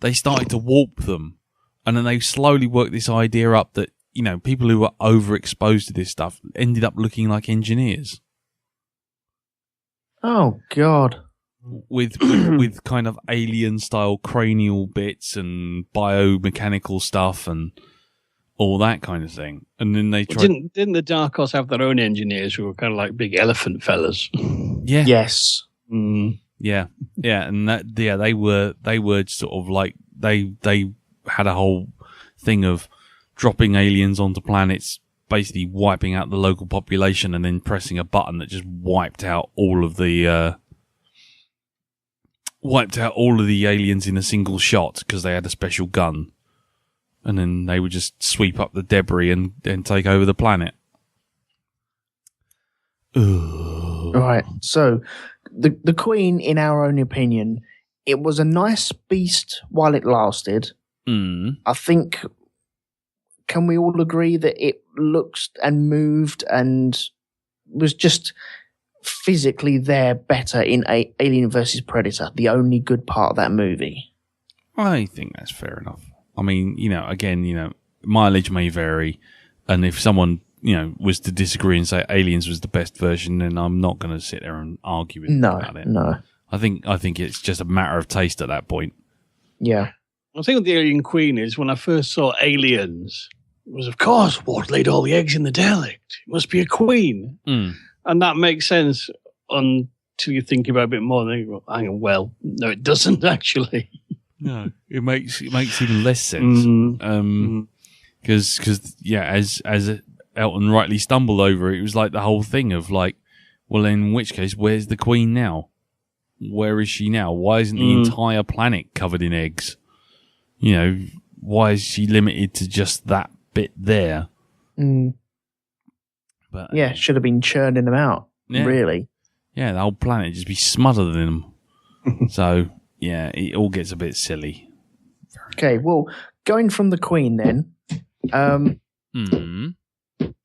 they started to warp them. And then they slowly worked this idea up that, people who were overexposed to this stuff ended up looking like engineers. Oh, God. With kind of alien-style cranial bits and biomechanical stuff and all that kind of thing. And then they tried... Didn't the Dark Horse have their own engineers who were kind of like big elephant fellas? Yeah. Yes. Mm. Yeah. Yeah. And they were sort of like, they had a whole thing of dropping aliens onto planets, basically wiping out the local population, and then pressing a button that just wiped out all of the aliens in a single shot because they had a special gun, and then they would just sweep up the debris and take over the planet. Ugh. Right. So the Queen, in our own opinion, it was a nice beast while it lasted. I think, can we all agree that it looked and moved and was just physically there better in Alien vs. Predator, the only good part of that movie? I think that's fair enough. I mean, again, mileage may vary, and if someone, was to disagree and say Aliens was the best version, then I'm not going to sit there and argue with them about it. No. I think it's just a matter of taste at that point. Yeah. The thing with the Alien Queen is, when I first saw Aliens, it was, of course, what laid all the eggs in the derelict? It must be a queen. Mm. And that makes sense until you think about it a bit more. And then you go, hang on, well, no, it doesn't actually. No, it makes even less sense. Because yeah, as Elton rightly stumbled over, it was like the whole thing of like, well, in which case, where's the Queen now? Where is she now? Why isn't the entire planet covered in eggs? You know, why is she limited to just that bit there? But Yeah, should have been churning them out. Yeah. Really. yeah, the whole planet just be smothered in them. So yeah, it all gets a bit silly. Okay, well, going from the Queen then,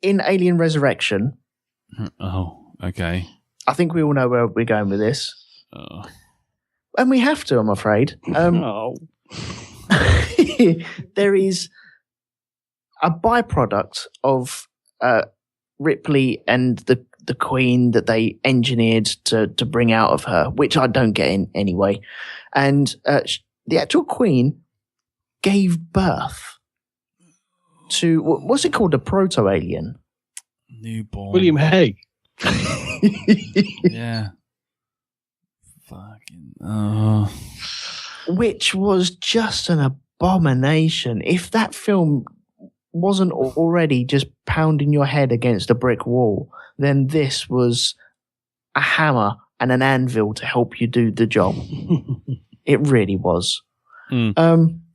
in Alien Resurrection, Oh, okay. I think we all know where we're going with this. And we have to, I'm afraid. There is a byproduct of Ripley and the Queen that they engineered to bring out of her, which I don't get in anyway. And the actual Queen gave birth to, what's it called, a proto-alien? Newborn. William Hague. Yeah. Fucking. Which was just an abomination. If that film wasn't already just pounding your head against a brick wall, then this was a hammer and an anvil to help you do the job. It really was.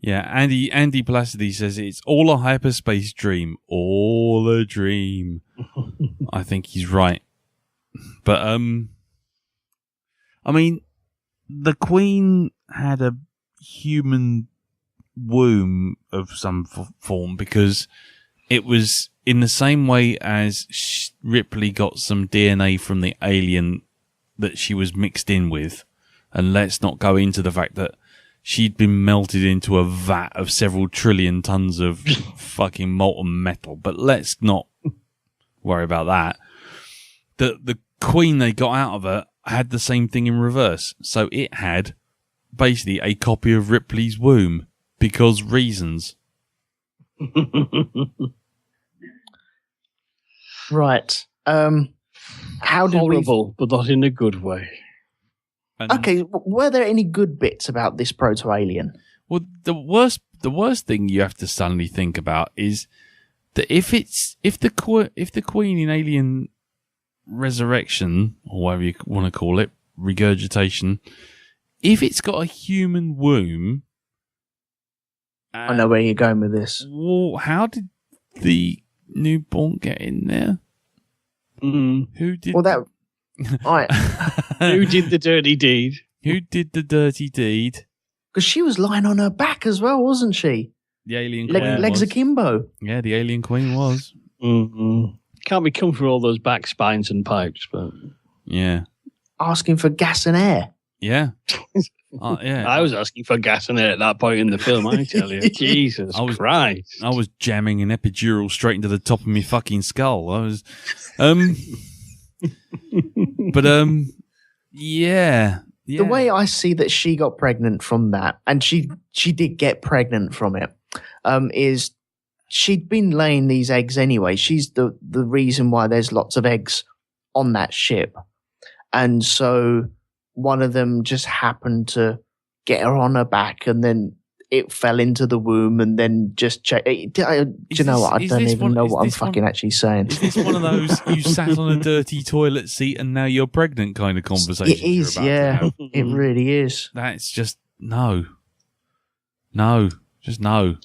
Yeah, Andy Placidy says it's all a hyperspace dream. All a dream. I think he's right. But, I mean, the Queen had a human womb of some form because it was in the same way as Ripley got some DNA from the alien that she was mixed in with. And let's not go into the fact that she'd been melted into a vat of several trillion tons of fucking molten metal. But let's not worry about that. The Queen they got out of her had the same thing in reverse. So it had basically a copy of Ripley's womb because reasons. Right. How did Horrible, but not in a good way. Okay, were there any good bits about this proto-alien? Well, the worst thing you have to suddenly think about is that if the Queen in Alien Resurrection, or whatever you want to call it, regurgitation, if it's got a human womb, I know where you're going with this. Well, how did the newborn get in there? Who did? Well, that. Right. Who did the dirty deed? Who did the dirty deed? Because she was lying on her back as well, wasn't she? The alien queen legs was. akimbo. Yeah, the alien queen was. Can't be come for all those back spines and pipes, but yeah, asking for gas and air. Yeah, yeah. I was asking for gas and air at that point in the film. I tell you, Jesus Christ! I was jamming an epidural straight into the top of my fucking skull. I was, but yeah. The way I see that she got pregnant from that, and she did get pregnant from it, is she'd been laying these eggs anyway. She's the reason why there's lots of eggs on that ship. And so one of them just happened to get her on her back, and then it fell into the womb, and then just do you know what? I don't even know what I'm fucking actually saying. Is this one of those you sat on a dirty toilet seat and now you're pregnant kind of conversation? It is, yeah. It really is. That's just no, just no.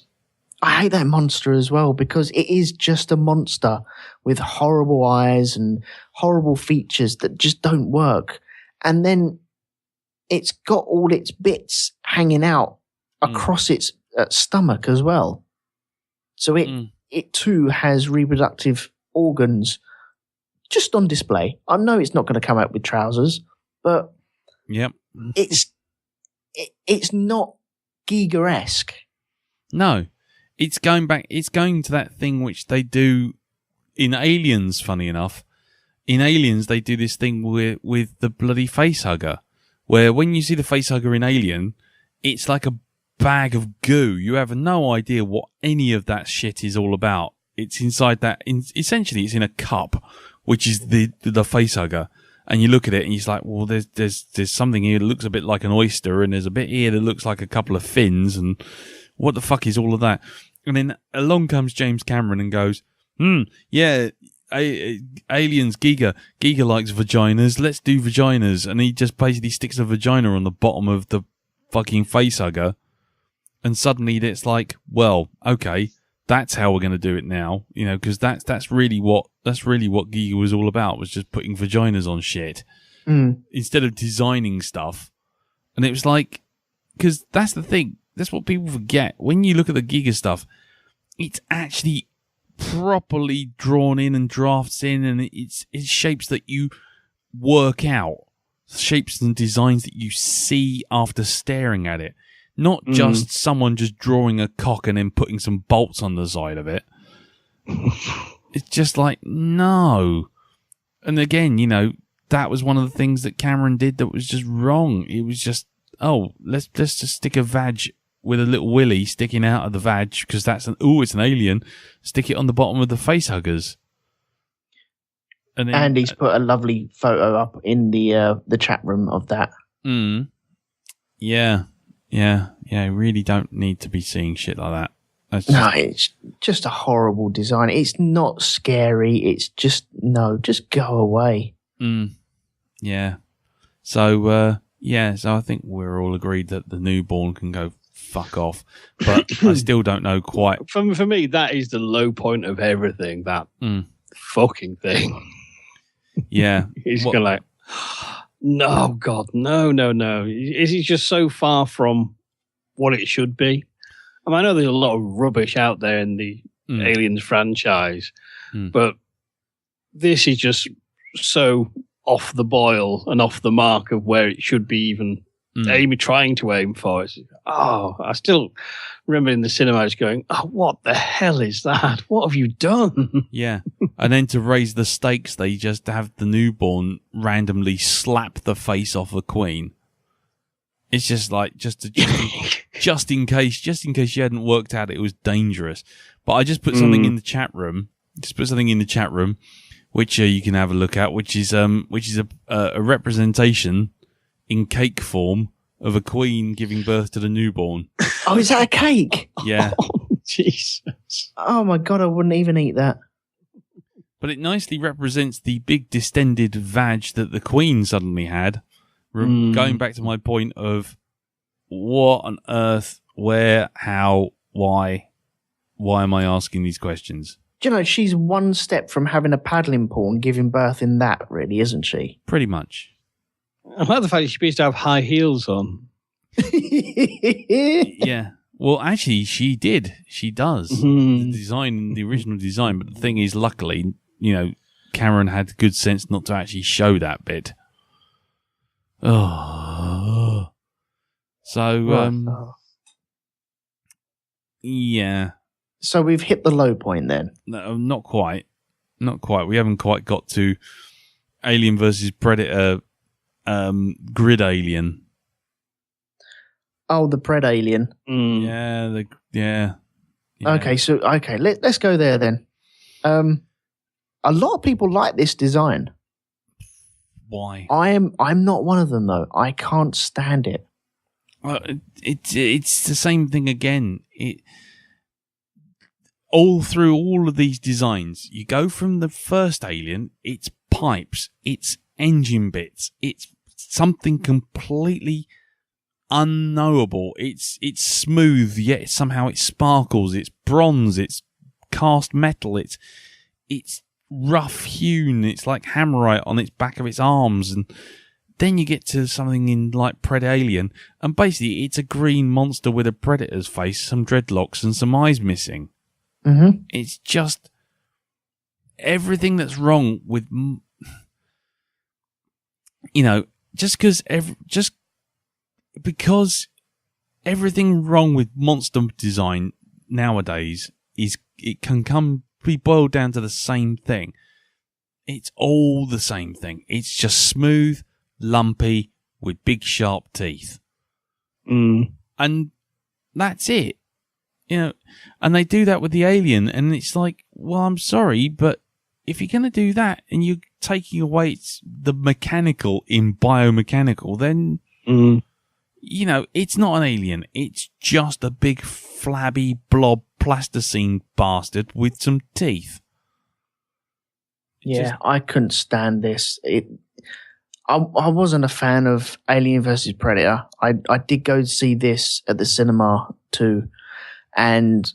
I hate that monster as well because it is just a monster with horrible eyes and horrible features that just don't work. And then it's got all its bits hanging out across its stomach as well. So it too has reproductive organs just on display. I know it's not going to come out with trousers, but yep, it's not Giga-esque. No. It's going to that thing which they do in Aliens, funny enough. In Aliens, they do this thing with the bloody facehugger, where when you see the facehugger in Alien, it's like a bag of goo. You have no idea what any of that shit is all about. It's inside that, essentially it's in a cup, which is the facehugger. And you look at it and you're like, well, there's something here that looks a bit like an oyster, and there's a bit here that looks like a couple of fins, and what the fuck is all of that? And then along comes James Cameron and goes, yeah, aliens, Giga likes vaginas, let's do vaginas. And he just basically sticks a vagina on the bottom of the fucking facehugger. And suddenly it's like, well, okay, that's how we're going to do it now, you know, because that's really what Giga was all about, was just putting vaginas on shit instead of designing stuff. And it was like, because that's the thing, that's what people forget when you look at the Giga stuff. It's actually properly drawn in and drafts in, and it's shapes that you work out, shapes and designs that you see after staring at it. Not just someone just drawing a cock and then putting some bolts on the side of it. It's just like, no. And again, you know, that was one of the things that Cameron did that was just wrong. It was just, let's just stick a vag with a little willy sticking out of the vag, because it's an alien. Stick it on the bottom of the facehuggers. And then, Andy's put a lovely photo up in the chat room of that. Yeah. You really don't need to be seeing shit like that. It's just a horrible design. It's not scary. It's just, just go away. Yeah. So I think we're all agreed that the newborn can go fuck off. But I still don't know quite. For me, that is the low point of everything, that fucking thing. Yeah. He's going like, no, God, no. Is he just so far from what it should be? I mean, I know there's a lot of rubbish out there in the Aliens franchise, but this is just so off the boil and off the mark of where it should be even trying to aim for. I still remember in the cinema just going, what the hell is that? What have you done? Yeah. And then to raise the stakes, they just have the newborn randomly slap the face off the Queen. It's just like, just in case you hadn't worked out it was dangerous. But I just put something in the chat room. Which you can have a look at, which is a representation in cake form of a queen giving birth to the newborn. Oh, is that a cake? Yeah. Oh, Jesus. Oh my God, I wouldn't even eat that. But it nicely represents the big distended vag that the Queen suddenly had. Going back to my point of what on earth, where, how, why am I asking these questions? Do you know, she's one step from having a paddling pool and giving birth in that, really, isn't she? Pretty much. I like the fact that she used to have high heels on. Yeah. Well, actually, she did. She does. The original design. But the thing is, luckily, you know, Cameron had good sense not to actually show that bit. Oh. So, yeah. So we've hit the low point then? No, not quite. Not quite. We haven't quite got to Alien versus Predator Grid Alien. Oh, the Pred Alien. Yeah. Okay, let's go there then. A lot of people like this design. Why? I'm not one of them though. I can't stand it. It's the same thing again. All through all of these designs, you go from the first Alien, it's pipes, it's engine bits, it's something completely unknowable. It's smooth, yet somehow it sparkles. It's bronze, it's cast metal, it's rough hewn, it's like hammerite on its back of its arms. And then you get to something in like Pred Alien, and basically it's a green monster with a predator's face, some dreadlocks, and some eyes missing. It's just everything that's wrong with, you know, just because everything wrong with monster design nowadays it can be boiled down to the same thing. It's all the same thing. It's just smooth, lumpy, with big sharp teeth. And that's it. You know, and they do that with the Alien, and it's like, well, I'm sorry, but if you're going to do that and you're taking away the mechanical in biomechanical, then it's not an alien. It's just a big flabby blob plasticine bastard with some teeth. Yeah, I couldn't stand this. I wasn't a fan of Alien vs. Predator. I did go see this at the cinema too, and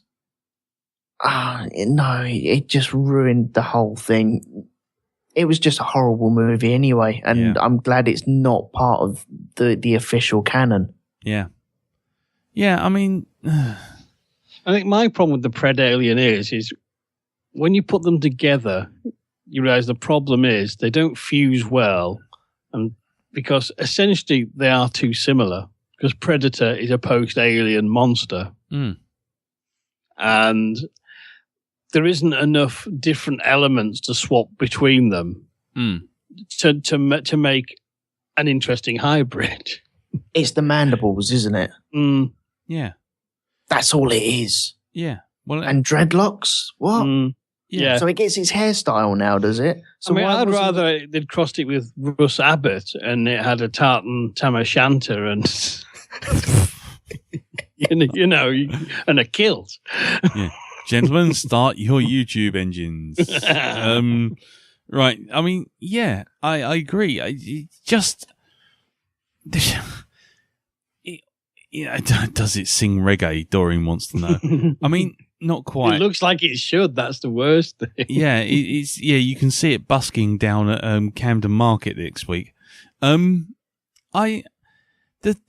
it just ruined the whole thing. It was just a horrible movie anyway, and I'm glad it's not part of the official canon. Yeah. Yeah, I mean... I think my problem with the Pred-Alien is when you put them together, you realise the problem is they don't fuse well, and because essentially they are too similar, because Predator is a post-alien monster. And there isn't enough different elements to swap between them to make an interesting hybrid. It's the mandibles, isn't it? Yeah. That's all it is. Yeah. Well, and dreadlocks? What? Yeah. So it gets its hairstyle now, does it? So I'd rather they'd crossed it with Russ Abbott and it had a tartan tam o'shanter and and a kilt. Yeah. Gentlemen, start your YouTube engines. Right. I mean, yeah, I agree. Does it sing reggae? Doreen wants to know. I mean, not quite. It looks like it should. That's the worst thing. Yeah, it's you can see it busking down at Camden Market next week. The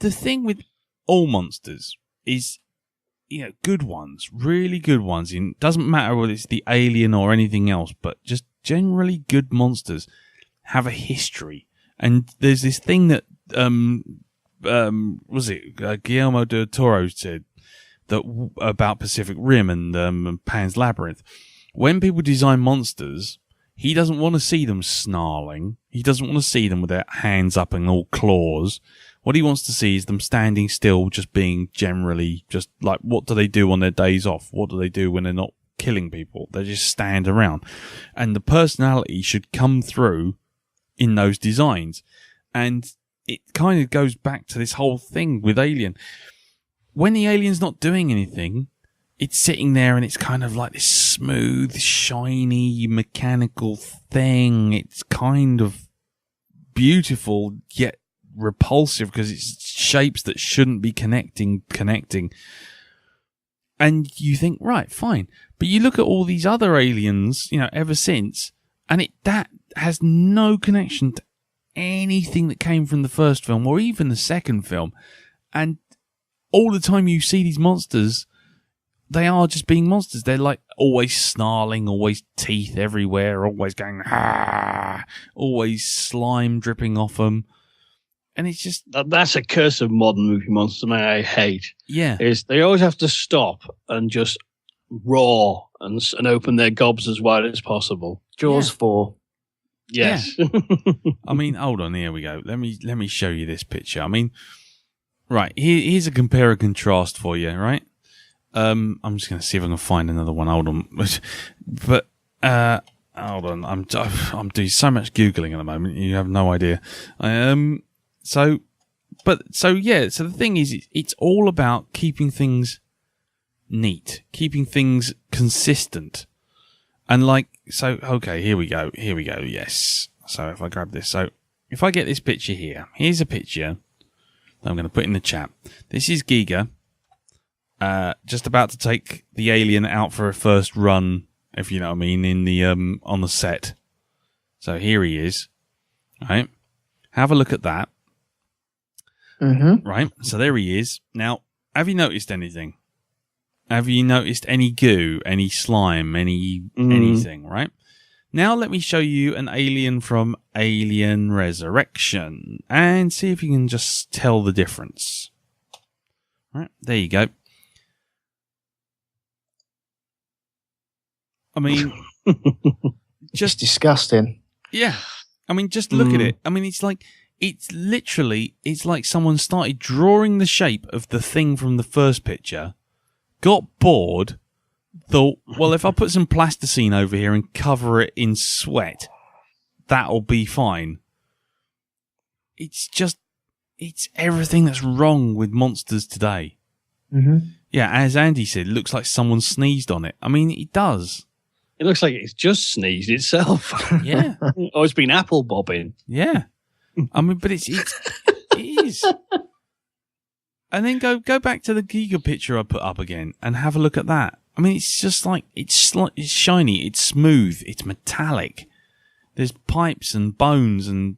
thing with all monsters is, good ones, really good ones. It doesn't matter whether it's the alien or anything else, but just generally good monsters have a history. And there's this thing that Guillermo del Toro said that about Pacific Rim and Pan's Labyrinth. When people design monsters, he doesn't want to see them snarling. He doesn't want to see them with their hands up and all claws. What he wants to see is them standing still, just being generally just like, what do they do on their days off? What do they do when they're not killing people? They just stand around. And the personality should come through in those designs. And it kind of goes back to this whole thing with Alien. When the alien's not doing anything, it's sitting there and it's kind of like this smooth, shiny, mechanical thing. It's kind of beautiful, yet repulsive because it's shapes that shouldn't be connecting. And you think, right, fine. But you look at all these other aliens, ever since, and that has no connection to anything that came from the first film or even the second film. And all the time you see these monsters, they are just being monsters. They're like always snarling, always teeth everywhere, always going, always slime dripping off them. And it's just... That's a curse of modern movie monsters, man, I hate. Yeah. Is they always have to stop and just roar and open their gobs as wide as possible. Jaws 4. Yes. Yeah. I mean, hold on, here we go. Let me show you this picture. I mean, right, here's a compare and contrast for you, right? I'm just going to see if I can find another one. Hold on. But, hold on. I'm doing so much Googling at the moment. You have no idea. So the thing is, it's all about keeping things neat, keeping things consistent. And okay, here we go. Yes. So if I grab this, so if I get this picture here, here's a picture that I'm going to put in the chat. This is Giga, just about to take the alien out for a first run, if you know what I mean, in the, on the set. So here he is. Right. Have a look at that. Mm-hmm. Right. So there he is. Now, have you noticed anything? Have you noticed any goo, any slime, anything, right? Now let me show you an alien from Alien Resurrection and see if you can just tell the difference. Right, there you go. I mean, just disgusting. Yeah. I mean, just look at it. I mean, it's like someone started drawing the shape of the thing from the first picture, got bored, thought, well, if I put some plasticine over here and cover it in sweat, that'll be fine. It's just it's everything that's wrong with monsters today. Mm-hmm. Yeah, as Andy said, it looks like someone sneezed on it. I mean, it does. It looks like it's just sneezed itself. Yeah. Or it's been apple bobbing. Yeah. I mean, but it is. And then go back to the Giga picture I put up again and have a look at that. I mean, it's just like, it's shiny, it's smooth, it's metallic. There's pipes and bones and,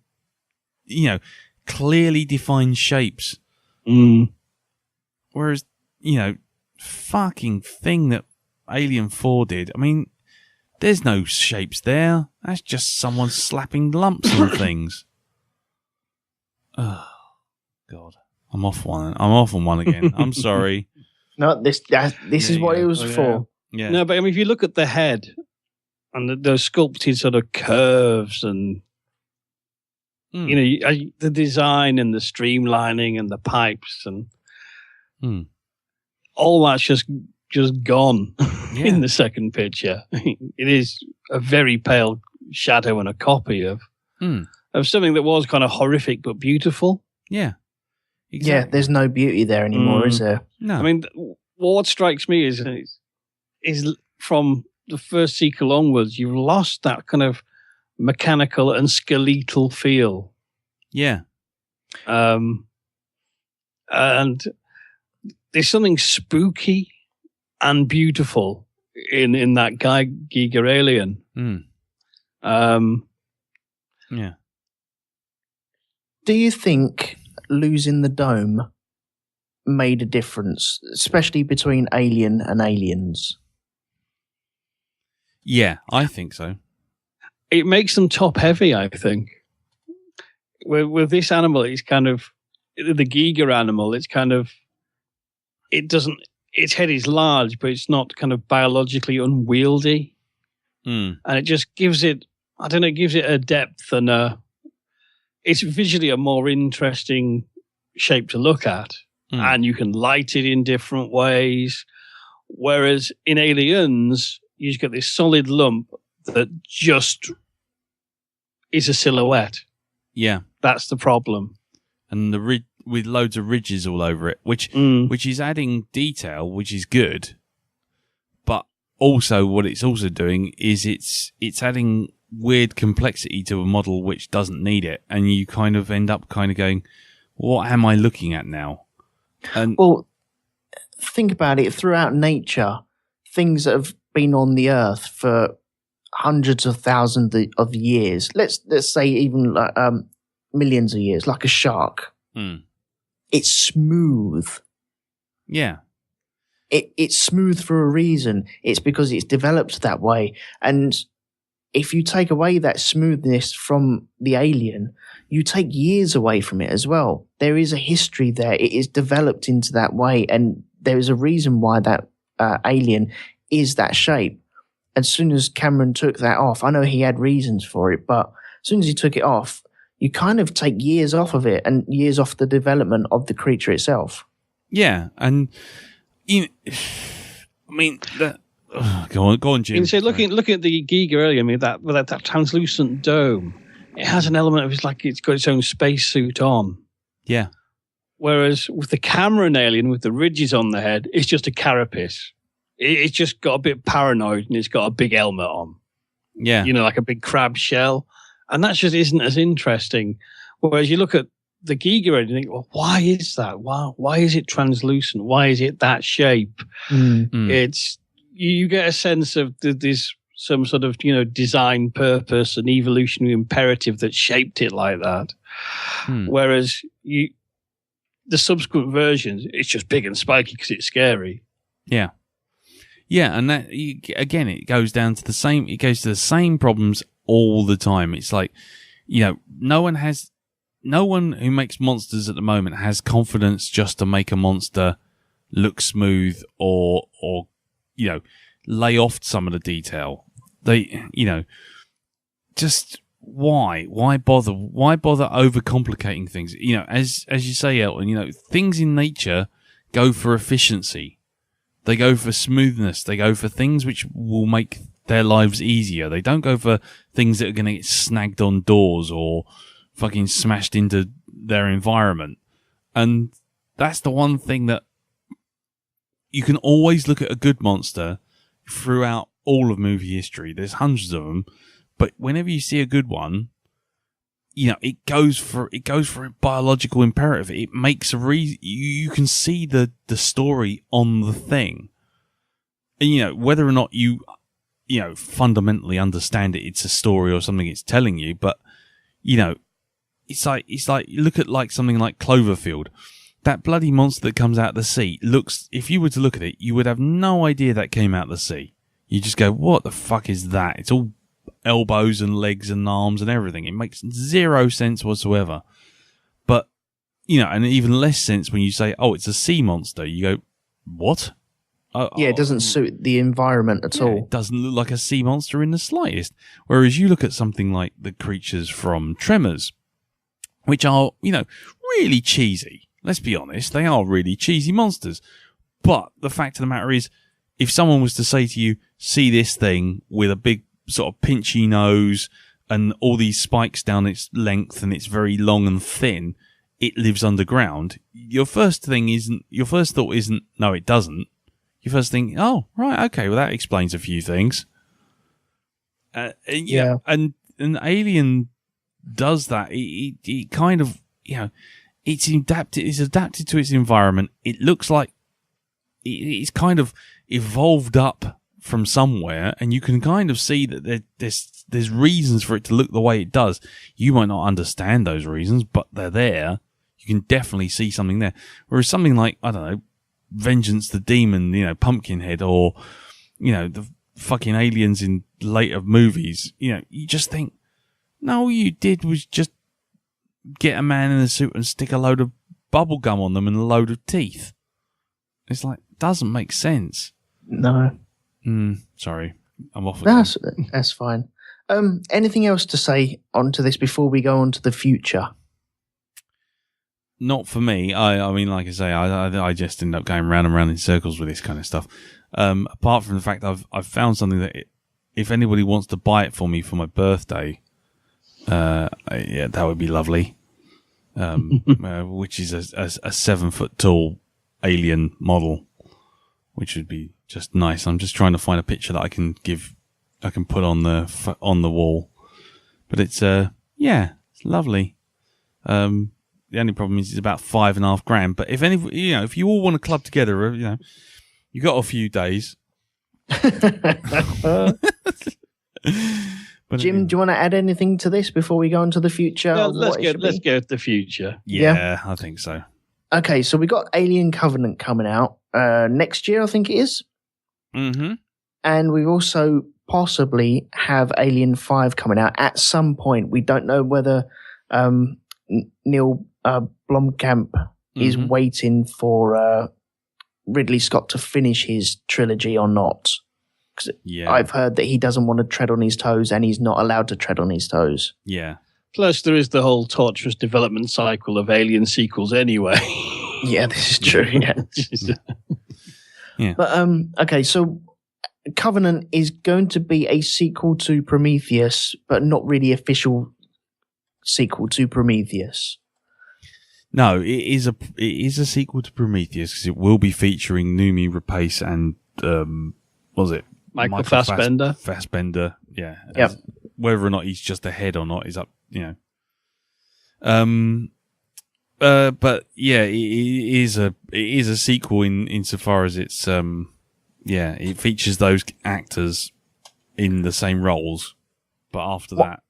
you know, clearly defined shapes. Mm. Whereas, you know, fucking thing that Alien 4 did, I mean, there's no shapes there. That's just someone slapping lumps on things. Oh, God. I'm off on one again. I'm sorry. No, this is what it was for. Yeah. No, but I mean, if you look at the head and those sculpted sort of curves and, you know, the design and the streamlining and the pipes and all that's just gone in the second picture. It is a very pale shadow and a copy of something that was kind of horrific but beautiful. Yeah. Exactly. Yeah, there's no beauty there anymore, is there? No. I mean, what strikes me is from the first sequel onwards, you've lost that kind of mechanical and skeletal feel. Yeah. And there's something spooky and beautiful in that Giga alien. Yeah. Do you think losing the dome made a difference, especially between Alien and Aliens? Yeah, I think so. It makes them top heavy, I think. With this animal, it's kind of the Giga animal. It's kind of its head is large, but it's not kind of biologically unwieldy, and it just gives it. I don't know. It gives it a depth and it's visually a more interesting shape to look at, and you can light it in different ways. Whereas in Aliens, you just get this solid lump that just is a silhouette. Yeah, that's the problem. And with loads of ridges all over it, which is adding detail, which is good. But also, what it's also doing is it's adding weird complexity to a model which doesn't need it, and you kind of end up kind of going, what am I looking at now? And well, think about it. Throughout nature, things that have been on the earth for hundreds of thousands of years, let's say even like, millions of years, like a shark, it's smooth. Yeah. It's smooth for a reason. It's because it's developed that way. And if you take away that smoothness from the alien, you take years away from it as well. There is a history there. It is developed into that way, and there is a reason why that alien is that shape. As soon as Cameron took that off, I know he had reasons for it, but as soon as he took it off, you kind of take years off of it and years off the development of the creature itself. Yeah, and I mean that. Go on, Jim. And so looking at the Giga earlier, I mean that translucent dome, it has an element of it's like it's got its own spacesuit on. Yeah. Whereas with the Cameron alien with the ridges on the head, it's just a carapace. It's just got a bit paranoid and it's got a big helmet on. Yeah. You know, like a big crab shell. And that just isn't as interesting. Whereas you look at the Giga alien and you think, well, why is that? Why is it translucent? Why is it that shape? It's you get a sense of there's some sort of, you know, design purpose and evolutionary imperative that shaped it like that. Whereas the subsequent versions, it's just big and spiky because it's scary. Yeah. Yeah, and that again, it goes down to the same. It goes to the same problems all the time. It's like, you know, no one who makes monsters at the moment has confidence just to make a monster look smooth or you know, lay off some of the detail. They, you know, just why bother overcomplicating things? You know, as you say, Elton, you know, things in nature go for efficiency. They go for smoothness. They go for things which will make their lives easier. They don't go for things that are going to get snagged on doors or fucking smashed into their environment. And that's the one thing that you can always look at a good monster throughout all of movie history. There's hundreds of them, but whenever you see a good one, it goes for a biological imperative. It makes a reason. You can see the story on the thing, and whether or not you fundamentally understand it, it's a story or something it's telling you. But it's like look at like something like Cloverfield. That bloody monster that comes out of the sea looks. If you were to look at it, you would have no idea that came out of the sea. You just go, "What the fuck is that?" It's all elbows and legs and arms and everything. It makes zero sense whatsoever. But and even less sense when you say, "Oh, it's a sea monster." You go, "What?" It doesn't suit the environment at all. It doesn't look like a sea monster in the slightest. Whereas you look at something like the creatures from Tremors, which are, really cheesy. Let's be honest, they are really cheesy monsters. But the fact of the matter is, if someone was to say to you, see this thing with a big sort of pinchy nose and all these spikes down its length and it's very long and thin, it lives underground, your first thought isn't, no, it doesn't. Your first thing, oh, right, okay, well, that explains a few things. And Alien does that. It kind of, it's adapted to its environment. It looks like it's kind of evolved up from somewhere, and you can kind of see that there's reasons for it to look the way it does. You might not understand those reasons, but they're there. You can definitely see something there. Whereas something like, I don't know, Vengeance the Demon, Pumpkinhead, or, the fucking aliens in later movies, you just think, no, all you did was just get a man in a suit and stick a load of bubble gum on them and a load of teeth. It's like, doesn't make sense. No. Sorry. I'm off again. That's fine. Anything else to say onto this before we go on to the future? Not for me. I mean, like I say, I just end up going round and round in circles with this kind of stuff. Apart from the fact I've found something that if anybody wants to buy it for me for my birthday, that would be lovely. Which is a 7 foot tall alien model, which would be just nice. I'm just trying to find a picture that I can put on the wall. But it's it's lovely. The only problem is it's about $5,500. But if you all want to club together, you got a few days. But Jim, do you want to add anything to this before we go on to the future? Yeah, let's go to the future. Yeah, I think so. Okay, so we got Alien Covenant coming out next year, I think it is. Mm-hmm. And we also possibly have Alien 5 coming out at some point. We don't know whether Neil Blomkamp is waiting for Ridley Scott to finish his trilogy or not. Because I've heard that he doesn't want to tread on his toes, and he's not allowed to tread on his toes. Yeah. Plus, there is the whole torturous development cycle of Alien sequels anyway. Yeah, this is true. Yeah. Yeah. But okay, so Covenant is going to be a sequel to Prometheus, but not really official sequel to Prometheus. No, it is a sequel to Prometheus because it will be featuring Noomi Rapace and what was it? Michael Fassbender. Fassbender, yeah. Yep. Whether or not he's just ahead or not is up, But yeah, it is a sequel insofar as it's it features those actors in the same roles, but after that,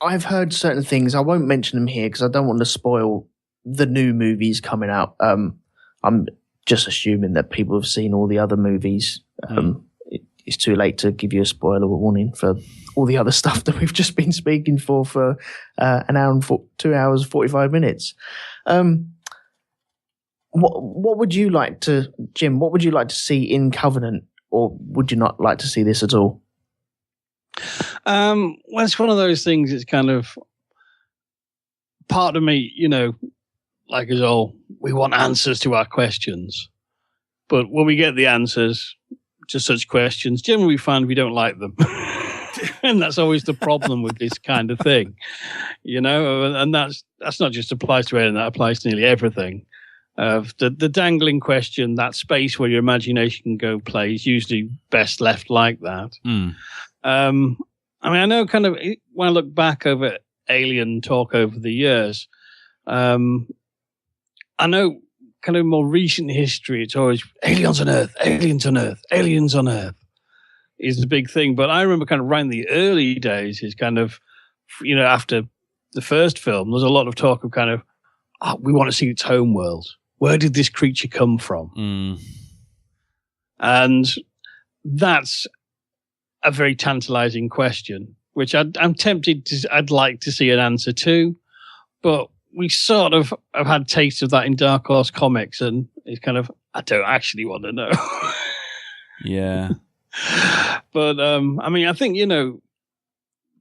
I've heard certain things. I won't mention them here because I don't want to spoil the new movies coming out. I'm just assuming that people have seen all the other movies. It's too late to give you a spoiler warning for all the other stuff that we've just been speaking for an hour and 2 hours, 45 minutes. What would you like to, Jim, what would you like to see in Covenant, or would you not like to see this at all? Well, it's one of those things. It's kind of part of me, like us all, we want answers to our questions. But when we get the answers to such questions, generally we find we don't like them. And that's always the problem with this kind of thing, and that's not just applies to Alien, that applies to nearly everything. The dangling question, that space where your imagination can go play, is usually best left like that. I know kind of when I look back over Alien talk over the years, I know kind of more recent history, it's always aliens on Earth, aliens on Earth, aliens on Earth is the big thing. But I remember kind of right in the early days is kind of, after the first film, there's a lot of talk of kind of, we want to see its home world. Where did this creature come from? And that's a very tantalizing question, which I'm tempted to, I'd like to see an answer to, but we sort of have had taste of that in Dark Horse Comics, and it's kind of, I don't actually want to know. Yeah. But, I think,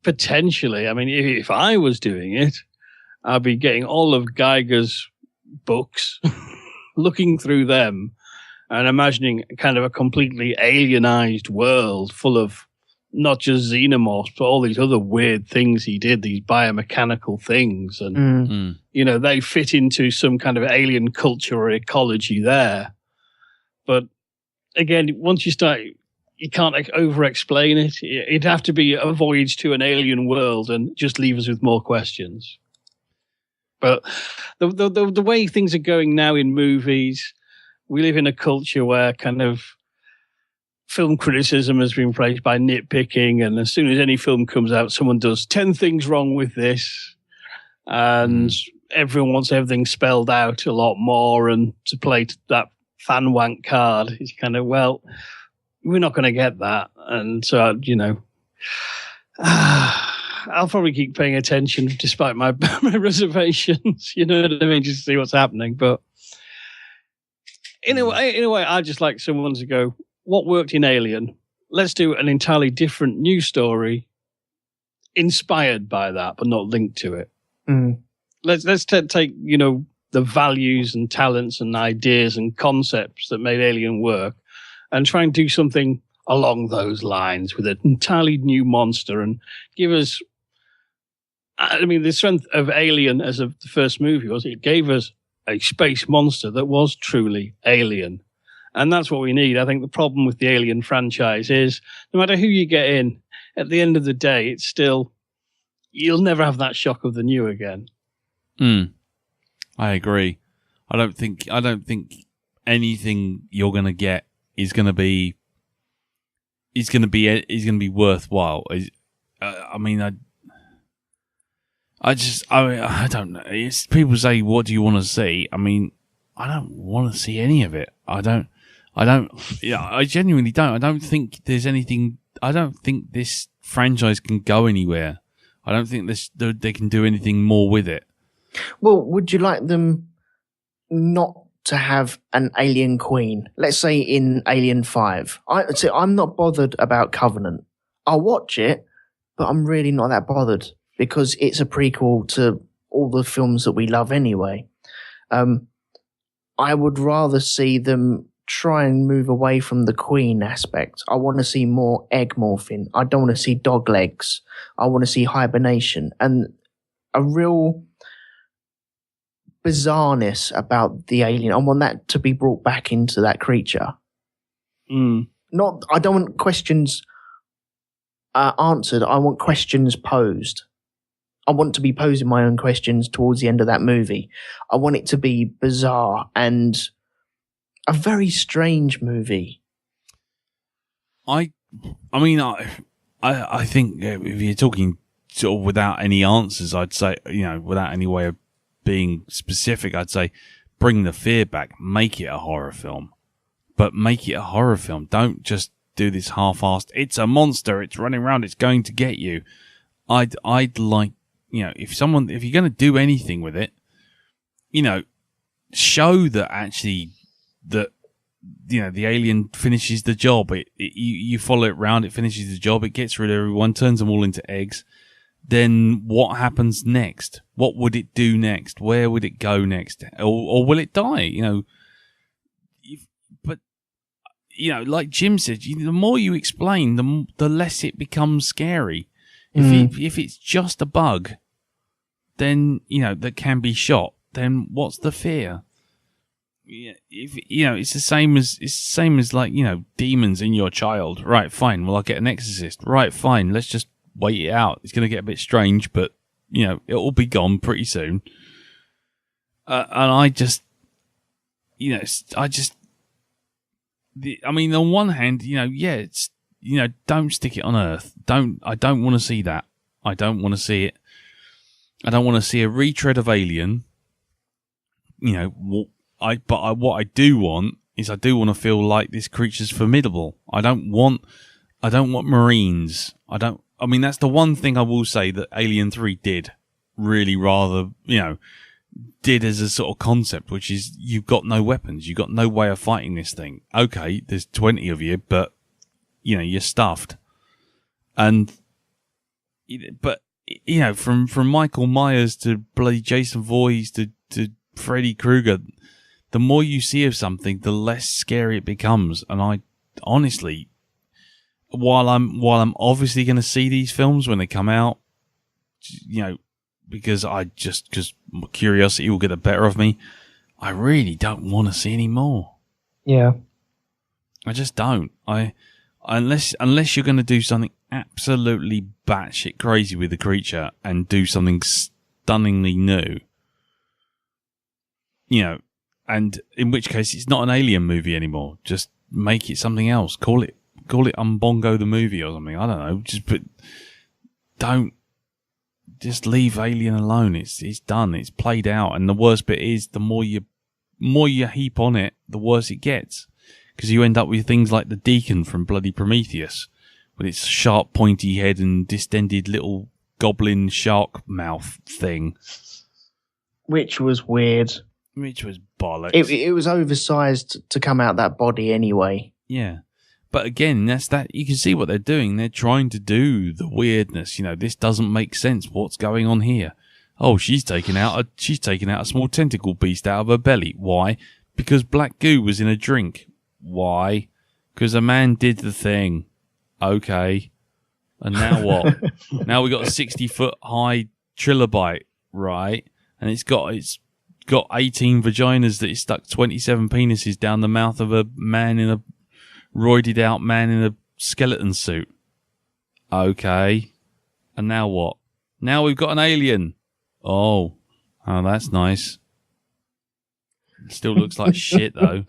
potentially, if I was doing it, I'd be getting all of Geiger's books, looking through them, and imagining kind of a completely alienized world full of not just xenomorphs, but all these other weird things he did, these biomechanical things. And, they fit into some kind of alien culture or ecology there. But again, once you start, you can't over-explain it. It'd have to be a voyage to an alien world and just leave us with more questions. But the way things are going now in movies, we live in a culture where kind of film criticism has been replaced by nitpicking, and as soon as any film comes out, someone does 10 things wrong with this, and everyone wants everything spelled out a lot more, and to play that fan wank card is kind of, well, we're not going to get that. And so, I'll probably keep paying attention despite my reservations, you know what I mean, just to see what's happening. But in a way, I just like someone to go, what worked in Alien? Let's do an entirely different new story inspired by that, but not linked to it. Let's take, the values and talents and ideas and concepts that made Alien work and try and do something along those lines with an entirely new monster, and give us, the strength of Alien as of the first movie was it gave us a space monster that was truly alien. And that's what we need. I think the problem with the Alien franchise is no matter who you get in, at the end of the day, it's still, you'll never have that shock of the new again. I agree. I don't think anything you're going to get is going to be worthwhile. I don't know. It's, people say, what do you want to see? I don't want to see any of it. I genuinely don't. I don't think there's anything. I don't think this franchise can go anywhere. I don't think they can do anything more with it. Well, would you like them not to have an alien queen? Let's say in Alien 5. I'm not bothered about Covenant. I'll watch it, but I'm really not that bothered because it's a prequel to all the films that we love anyway. I would rather see them try and move away from the queen aspect. I want to see more egg morphing. I don't want to see dog legs. I want to see hibernation and a real bizarreness about the alien. I want that to be brought back into that creature. I don't want questions answered. I want questions posed. I want to be posing my own questions towards the end of that movie. I want it to be bizarre and a very strange movie. I think if you're talking sort of without any answers, I'd say, without any way of being specific, I'd say bring the fear back, make it a horror film, but make it a horror film. Don't just do this half-assed, it's a monster, it's running around, it's going to get you. I'd like, if you're going to do anything with it, show that actually that, the alien finishes the job. You follow it round, it finishes the job, it gets rid of everyone, turns them all into eggs. Then what happens next? What would it do next? Where would it go next? Or will it die? But like Jim said, the more you explain, the less it becomes scary. If it's just a bug, then that can be shot. Then what's the fear? Yeah, it's the same as like demons in your child. Right, fine. Well, I'll get an exorcist. Right, fine. Let's just wait it out. It's going to get a bit strange, but it'll be gone pretty soon. And I mean, on one hand, it's don't stick it on Earth. I don't want to see that. I don't want to see it. I don't want to see a retread of Alien. What I do want is I do want to feel like this creature's formidable. I don't want Marines. I mean, that's the one thing I will say that Alien 3 did really rather, did as a sort of concept, which is you've got no weapons. You've got no way of fighting this thing. Okay, there's 20 of you, but, you're stuffed. But, from Michael Myers to bloody Jason Voorhees to Freddy Krueger, the more you see of something, the less scary it becomes. And I honestly, while I'm obviously going to see these films when they come out, because curiosity will get the better of me, I really don't want to see any more. Yeah. I just don't. Unless you're going to do something absolutely batshit crazy with the creature and do something stunningly new, and in which case it's not an Alien movie anymore. Just make it something else. Call it Umbongo the movie or something. I don't know. Don't just leave Alien alone. It's done. It's played out. And the worst bit is the more you heap on it, the worse it gets. Because you end up with things like the Deacon from bloody Prometheus, with its sharp, pointy head and distended little goblin shark mouth thing, which was weird. Which was bollocks. It was oversized to come out that body anyway. Yeah. But again, that's that. You can see what they're doing. They're trying to do the weirdness. This doesn't make sense. What's going on here? Oh, she's taking out a small tentacle beast out of her belly. Why? Because black goo was in a drink. Why? Because a man did the thing. Okay. And now what? Now we got a 60-foot high trilobite, right? And it's got 18 vaginas that it stuck 27 penises down the mouth of a man in a roided out man in a skeleton suit. Okay. And now what? Now we've got an alien. Oh, that's nice. Still looks like shit though.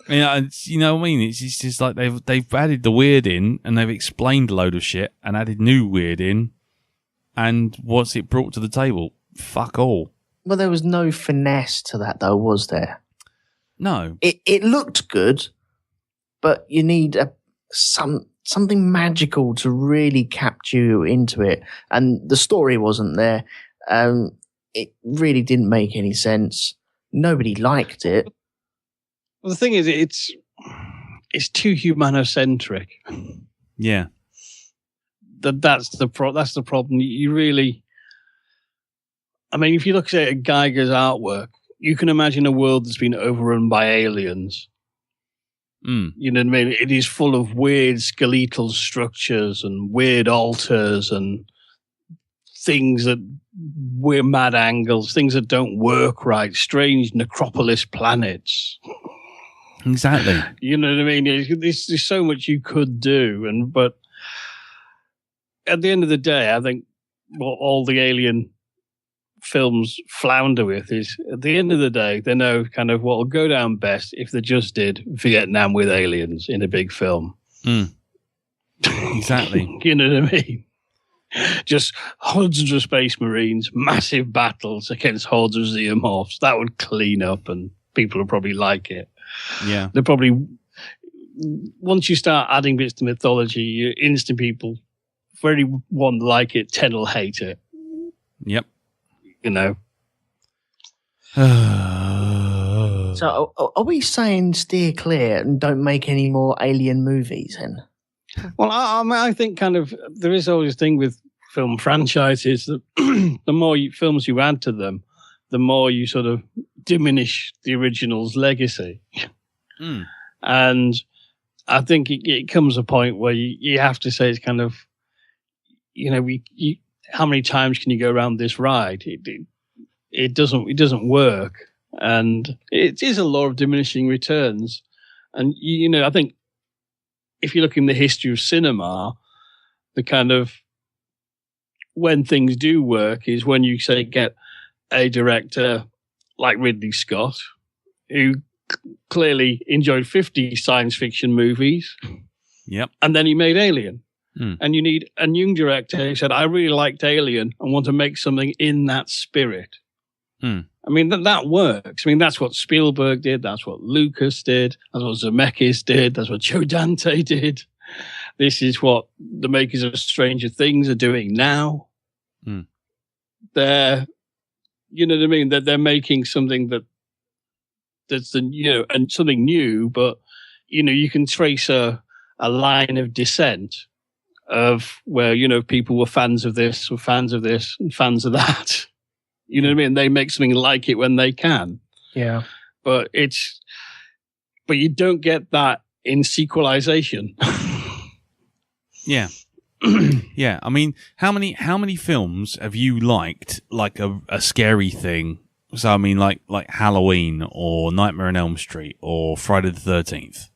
You know what I mean? It's just like they've added the weird in and they've explained a load of shit and added new weird in. And what's it brought to the table? Fuck all. Well, there was no finesse to that though, was there? No. It looked good, but you need something magical to really capture you into it. And the story wasn't there. It really didn't make any sense. Nobody liked it. Well, the thing is, it's too humanocentric. Yeah. That's the problem. You really, I mean, if you look at Geiger's artwork, you can imagine a world that's been overrun by aliens. You know what I mean? It is full of weird skeletal structures and weird altars and things that weird mad angles, things that don't work right, strange necropolis planets. Exactly. You know what I mean? There's so much you could do, but at the end of the day, I think what all the alien films flounder with is, at the end of the day, they know kind of what will go down best if they just did Vietnam with aliens in a big film. Exactly. You know what I mean? Just hundreds of space marines, massive battles against hordes of xenomorphs. That would clean up and people would probably like it. Yeah. They probably, once you start adding bits to mythology, you instant people, for any one like it, 10 will hate it. Yep. You know. So are we saying steer clear and don't make any more alien movies then? Well, I think kind of there is always a thing with film franchises that the more films you add to them, the more you sort of diminish the original's legacy. And I think it comes a point where you have to say it's kind of, how many times can you go around this ride? It doesn't work. And it is a law of diminishing returns. And, I think if you look in the history of cinema, the kind of when things do work is when you say get a director like Ridley Scott, who clearly enjoyed 50 science fiction movies. Yep. And then he made Alien. And you need a young director who said, I really liked Alien and want to make something in that spirit. I mean, that works. I mean, that's what Spielberg did. That's what Lucas did. That's what Zemeckis did. That's what Joe Dante did. This is what the makers of Stranger Things are doing now. They're, you know what I mean? They're making something that's and something new, but, you can trace a line of descent of where, people were fans of this, and fans of that. You know what I mean? They make something like it when they can. Yeah. But you don't get that in sequelization. Yeah. Yeah. I mean, how many films have you liked, like a scary thing? So, I mean, like Halloween or Nightmare on Elm Street or Friday the 13th?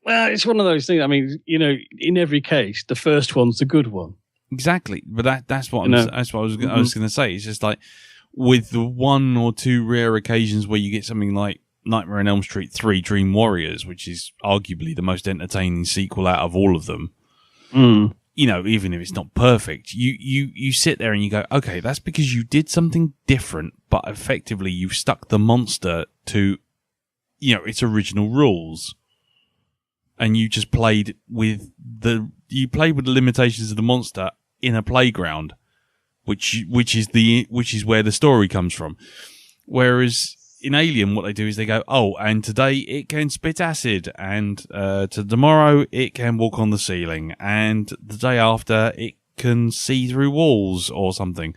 Well, it's one of those things. I mean, in every case, the first one's the good one. Exactly, but that's what I was going to say. It's just like with the one or two rare occasions where you get something like Nightmare on Elm Street 3: Dream Warriors, which is arguably the most entertaining sequel out of all of them. Even if it's not perfect, you sit there and you go, okay, that's because you did something different, but effectively you've stuck the monster to, its original rules, and you just played with the limitations of the monster in a playground, which is where the story comes from. Whereas in Alien, what they do is they go, oh, and today it can spit acid, and tomorrow it can walk on the ceiling, and the day after it can see through walls or something.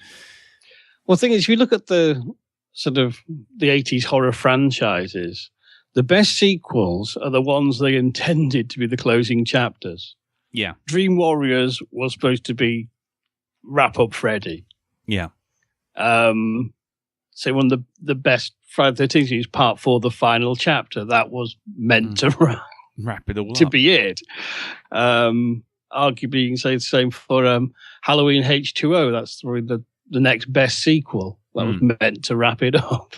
Well, the thing is, if you look at the sort of the 80s horror franchises, the best sequels are the ones they intended to be the closing chapters. Yeah. Dream Warriors was supposed to be wrap up Freddy. Yeah. So one of the best Friday the 13th is part 4, the final chapter. That was meant to wrap it all to up. be it. Arguably, you can say the same for Halloween H2O. That's the next best sequel. That was meant to wrap it up.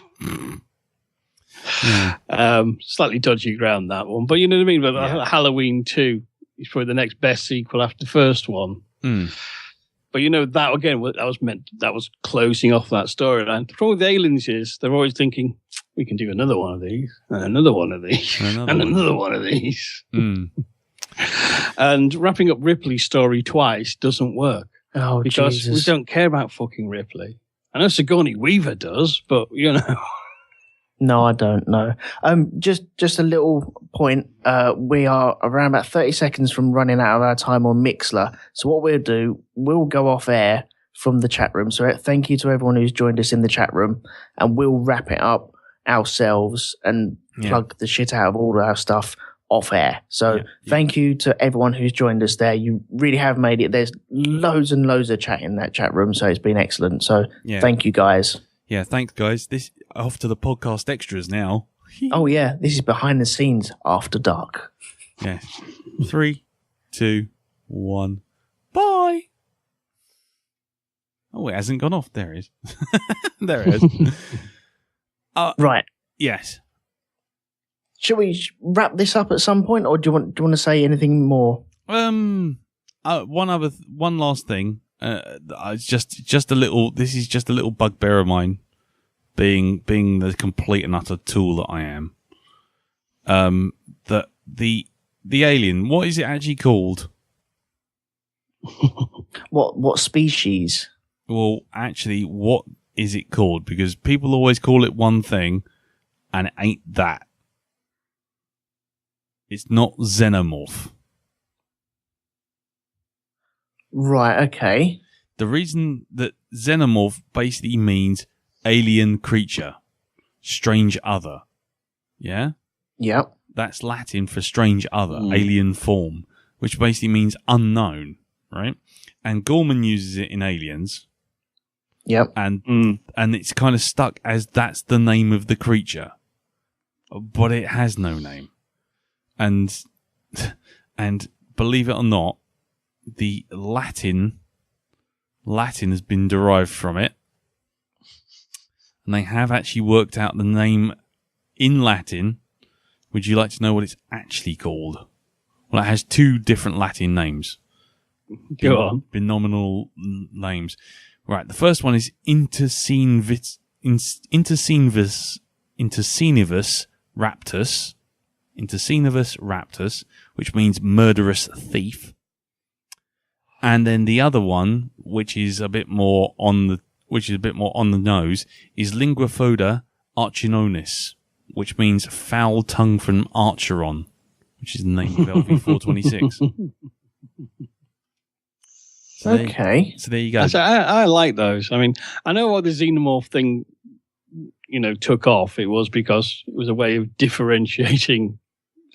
Slightly dodgy ground, that one. But you know what I mean? But Halloween 2 is probably the next best sequel after the first one. But that again, that was closing off that storyline. The problem with Aliens is they're always thinking, we can do another one of these, and another one of these, and another one of these. And wrapping up Ripley's story twice doesn't work. Oh, because Jesus. we don't care about fucking Ripley. I know Sigourney Weaver does, but No, I don't know. Just a little point. We are around about 30 seconds from running out of our time on Mixler. So what we'll do, we'll go off air from the chat room. So thank you to everyone who's joined us in the chat room, and we'll wrap it up ourselves and plug the shit out of all our stuff off air. So thank you to everyone who's joined us there. You really have made it. There's loads and loads of chat in that chat room, so it's been excellent. So thank you guys. Yeah, thanks guys. This off to the podcast extras now. Oh yeah, this is behind the scenes after dark. Yeah. 3, 2, 1. Bye. Oh, it hasn't gone off. There it is. There it is. Right. Yes. Should we wrap this up at some point, or do you want to say anything more? One last thing. It's just a little. This is just a little bugbear of mine, being the complete and utter tool that I am. That the alien. What is it actually called? What species? Well, actually, what is it called? Because people always call it one thing, and it ain't that. It's not xenomorph. Right, okay. The reason that xenomorph basically means alien creature, strange other. Yeah? Yep. That's Latin for strange other, alien form, which basically means unknown, right? And Gorman uses it in Aliens. Yep. And it's kind of stuck as that's the name of the creature. But it has no name. And believe it or not, the Latin has been derived from it. And they have actually worked out the name in Latin. Would you like to know what it's actually called? Well, it has two different Latin names. Go on. Binominal names. Right, the first one is Intercinivus raptus, which means murderous thief. And then the other one, which is a bit more on the nose, is Linguafoda archinonis, which means foul tongue from Archeron, which is the name of LV-426. Okay. So there you go. So I like those. I mean, I know what the xenomorph thing, took off. It was because it was a way of differentiating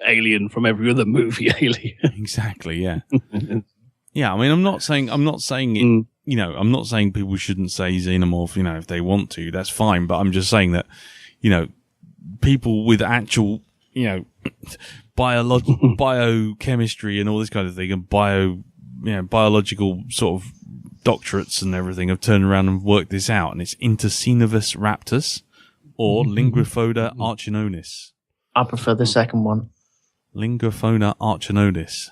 Alien from every other movie Alien. Exactly. Yeah. Yeah. I mean, I'm not saying it. I'm not saying people shouldn't say xenomorph. If they want to, that's fine. But I'm just saying that, people with actual, biochemistry and all this kind of thing, and biological sort of doctorates and everything have turned around and worked this out, and it's Intercinivus raptus or Linguafoda archinonis. I prefer the second one. Linguafoda archinonis,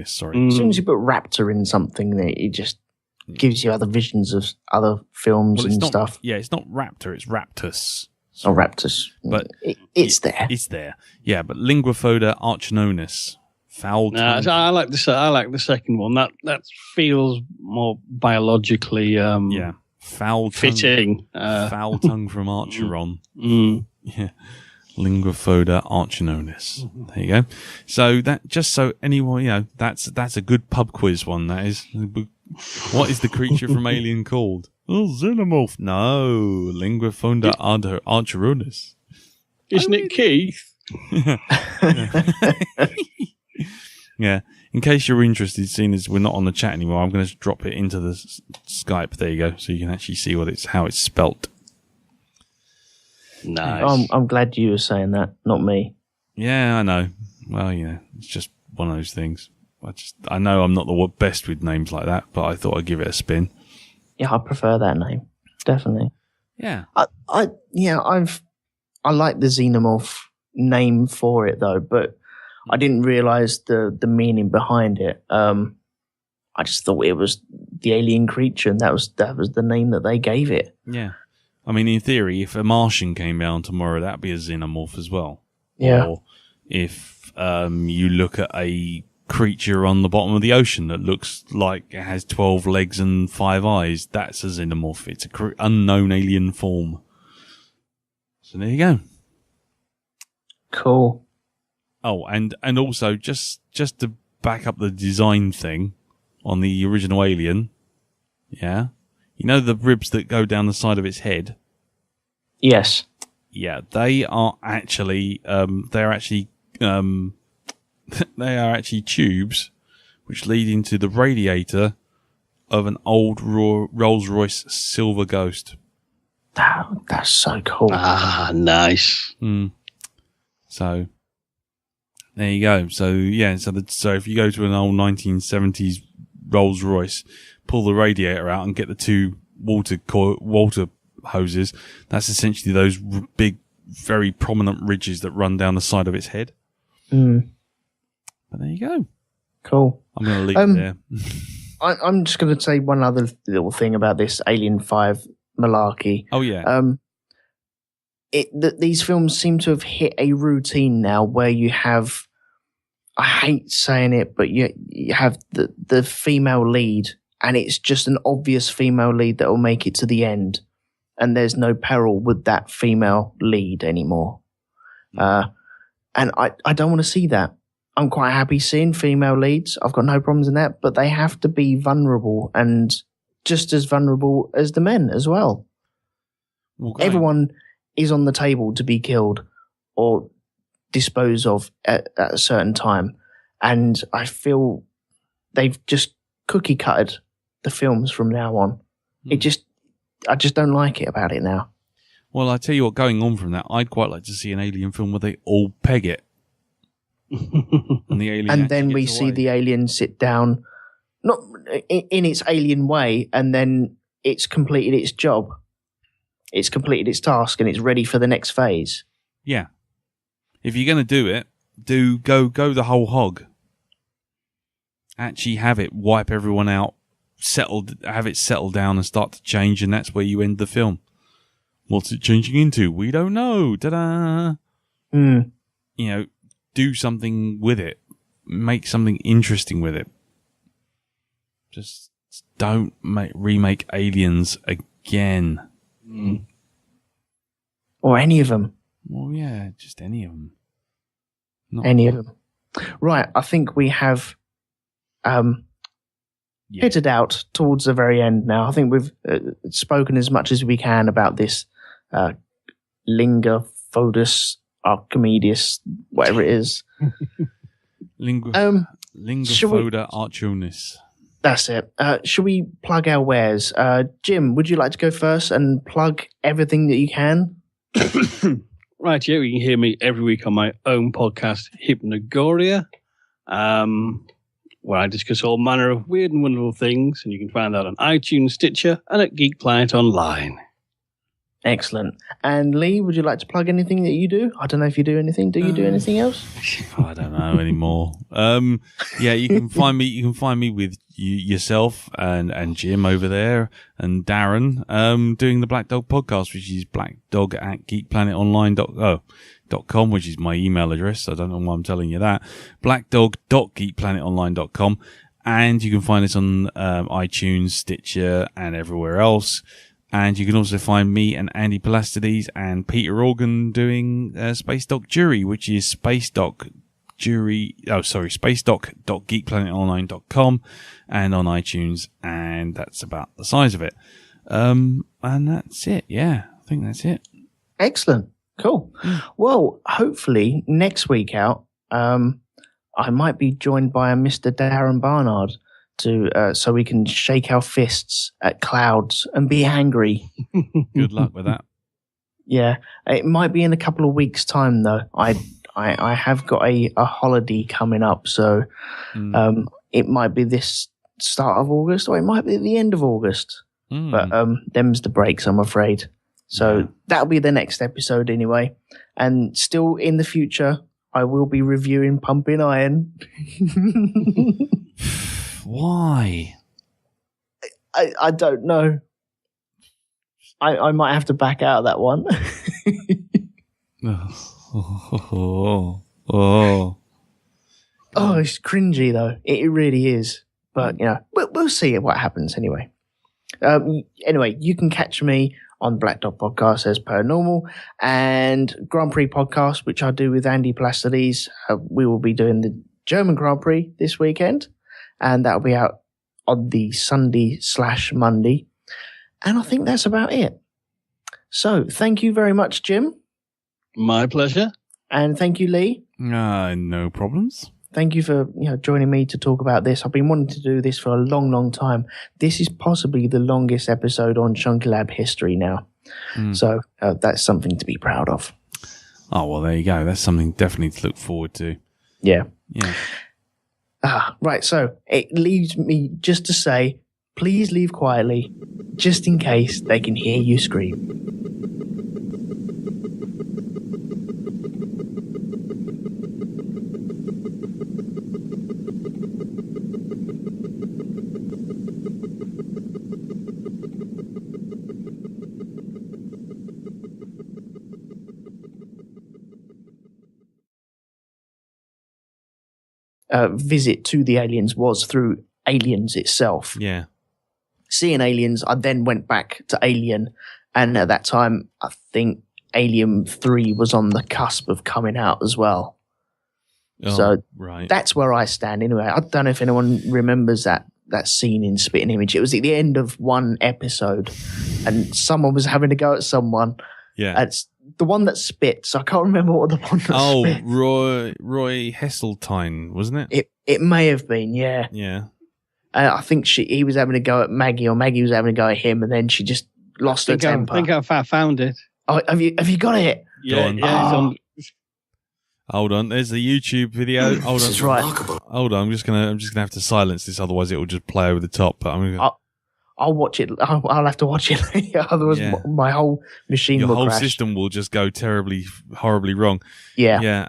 sorry. As soon as you put raptor in something, it just gives you other visions of other films and stuff. Yeah, it's not raptor, it's raptus. Oh, raptus. But it's there. It's there. Yeah, but Linguafoda archinonis. Foul tongue. I like the second one. That feels more biologically foul fitting. Foul tongue from Archeron. Yeah. Linguafoda archinonis. There you go. So anyone, that's a good pub quiz one. That is. What is the creature from Alien called? Oh, xenomorph. No, Linguafoda archeronis. Isn't it Keith? Yeah. In case you're interested, seeing as we're not on the chat anymore, I'm going to drop it into the Skype. There you go, so you can actually see how it's spelt. Nice. I'm glad you were saying that, not me. Yeah, I know. Well, it's just one of those things. I know I'm not the best with names like that, but I thought I'd give it a spin. Yeah, I prefer that name, definitely. Yeah. I like the xenomorph name for it though, but I didn't realize the meaning behind it. I just thought it was the alien creature, and that was the name that they gave it. Yeah. I mean, in theory, if a Martian came down tomorrow, that'd be a xenomorph as well. Yeah. Or if you look at a creature on the bottom of the ocean that looks like it has 12 legs and 5 eyes, that's a xenomorph. It's a unknown alien form. So there you go. Cool. Oh, and also just to back up the design thing on the original Alien, yeah, the ribs that go down the side of its head. Yes. Yeah, they are actually tubes which lead into the radiator of an old Rolls-Royce Silver Ghost. That's so cool. Ah, nice. So there you go. So yeah, so if you go to an old 1970s Rolls-Royce, pull the radiator out and get the two water hoses, that's essentially those big, very prominent ridges that run down the side of its head. But there you go. Cool. I'm going to leave it there. I'm just going to say one other little thing about this Alien 5 malarkey. Oh, yeah. These films seem to have hit a routine now where you have, I hate saying it, but you have the female lead, and it's just an obvious female lead that will make it to the end, and there's no peril with that female lead anymore. And I don't want to see that. I'm quite happy seeing female leads. I've got no problems in that, but they have to be vulnerable, and just as vulnerable as the men as well. Everyone is on the table to be killed or disposed of at a certain time. And I feel they've just cookie cutted the films from now on. I just don't like it about it now. Well, I tell you what, going on from that, I'd quite like to see an alien film where they all peg it. And then we see the alien sit down, not in its alien way, and then it's completed its job. It's completed its task and it's ready for the next phase. Yeah. If you're going to do it, go the whole hog. Actually have it wipe everyone out, have it settle down and start to change, and that's where you end the film. What's it changing into? We don't know. Ta-da! You know, do something with it. Make something interesting with it. Just don't remake Aliens again. Or any of them. Well, yeah, just any of them. Any of them. Right, I think we have pitted out towards the very end now. I think we've spoken as much as we can about this Linga Fodus Archimedes, whatever it is. Linga Foda Archunis. That's it. Should we plug our wares? Jim, would you like to go first and plug everything that you can? Right, yeah, you can hear me every week on my own podcast, Hypnagoria, where I discuss all manner of weird and wonderful things, and you can find that on iTunes, Stitcher, and at Geek Planet Online. Excellent. And Lee, would you like to plug anything that you do? I don't know if you do anything. Do you do anything else? I don't know anymore. Yeah, you can find me. You can find me with yourself and Jim over there and Darren doing the Black Dog podcast, which is blackdog@geekplanetonline.com, which is my email address. I don't know why I'm telling you that. blackdog.geekplanetonline.com, and you can find us on iTunes, Stitcher, and everywhere else. And you can also find me and Andy Palastides and Peter Organ doing Space Doc Jury, which is spacedoc.geekplanetonline.com and on iTunes, and that's about the size of it. And that's it. Yeah, I think that's it. Excellent. Cool. Well, hopefully next week out, I might be joined by a Mr. Darren Barnard so we can shake our fists at clouds and be angry. Good luck with that. Yeah, it might be in a couple of weeks' time though. I have got a holiday coming up, so it might be this start of August, or it might be at the end of August. But them's the breaks, I'm afraid. So that'll be the next episode anyway. And still in the future, I will be reviewing Pumping Iron. Why? I don't know. I might have to back out of that one. Oh, it's cringy though. It really is. But you know, we'll see what happens anyway. Anyway, you can catch me on Black Dog Podcast as per normal, and Grand Prix podcast, which I do with Andy Plastides. We will be doing the German Grand Prix this weekend, and that'll be out on the Sunday/Monday. And I think that's about it. So thank you very much, Jim. My pleasure. And thank you, Lee. No problems. Thank you for joining me to talk about this. I've been wanting to do this for a long, long time. This is possibly the longest episode on Chunky Lab history now. So that's something to be proud of. Oh, well, there you go. That's something definitely to look forward to. Yeah. Yeah. Right. So it leaves me just to say, please leave quietly, just in case they can hear you scream. Visit to the aliens was through Aliens itself. Yeah. Seeing Aliens, I then went back to Alien, and at that time, I think Alien 3 was on the cusp of coming out as well. Oh, so right. That's where I stand anyway. I don't know if anyone remembers that scene in Spitting Image. It was at the end of one episode, and someone was having to go at someone. Yeah. the one that spits. I can't remember what the one that spits. Roy Hesseltine, wasn't it? It may have been, yeah. Yeah. I think he was having a go at Maggie, or Maggie was having a go at him, and then she just lost her temper. I think I found it. Oh, have you got it? Yeah, it's on. Hold on, there's the YouTube video. Hold This on, is right. hold on. I'm just gonna have to silence this, otherwise it will just play over the top. But I'm gonna. I'll watch it. I'll have to watch it later. Otherwise, my whole machine will crash. System will just go terribly, horribly wrong. Yeah. Yeah.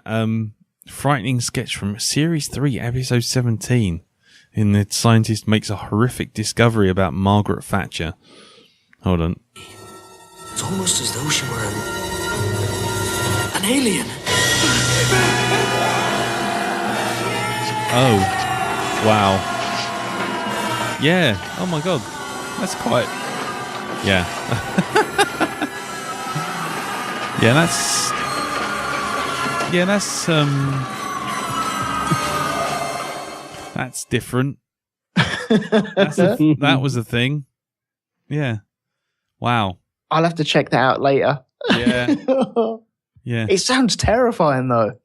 Frightening sketch from Series 3, Episode 17. In the scientist makes a horrific discovery about Margaret Thatcher. Hold on. It's almost as though she were an alien. Oh. Wow. Yeah. Oh my god. That's quite... Yeah. That's different. That was a thing. Yeah. Wow. I'll have to check that out later. Yeah. Yeah. It sounds terrifying though.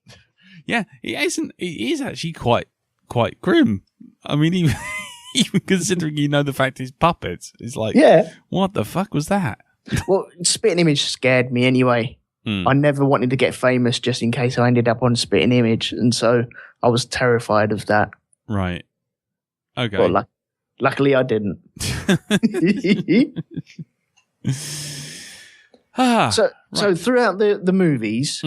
Yeah, it isn't. It is actually quite grim. I mean, even considering the fact it's puppets, it's like, what the fuck was that? Well, Spitting Image scared me anyway. I never wanted to get famous just in case I ended up on Spitting Image, and so I was terrified of that. Right. Okay. Well, luckily I didn't. So throughout the movies,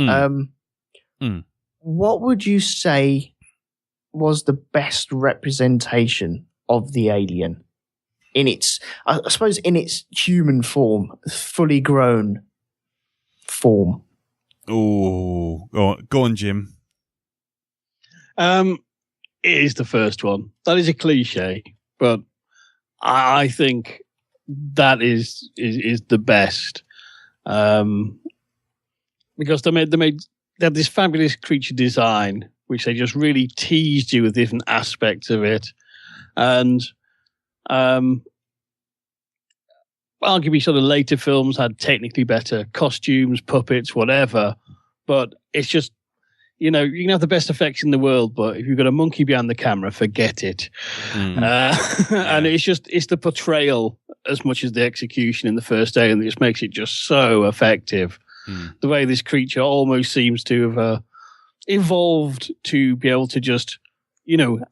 what would you say was the best representation of the alien in its, I suppose, in its human form, fully grown form? Oh, go on, Jim. It is the first one. That is a cliche, but I think that is the best. Because they had this fabulous creature design, which they just really teased you with different aspects of it, and arguably sort of later films had technically better costumes, puppets, whatever, but it's just, you can have the best effects in the world, but if you've got a monkey behind the camera, forget it. And it's the portrayal as much as the execution in the first day, and it just makes it just so effective. The way this creature almost seems to have evolved to be able to just,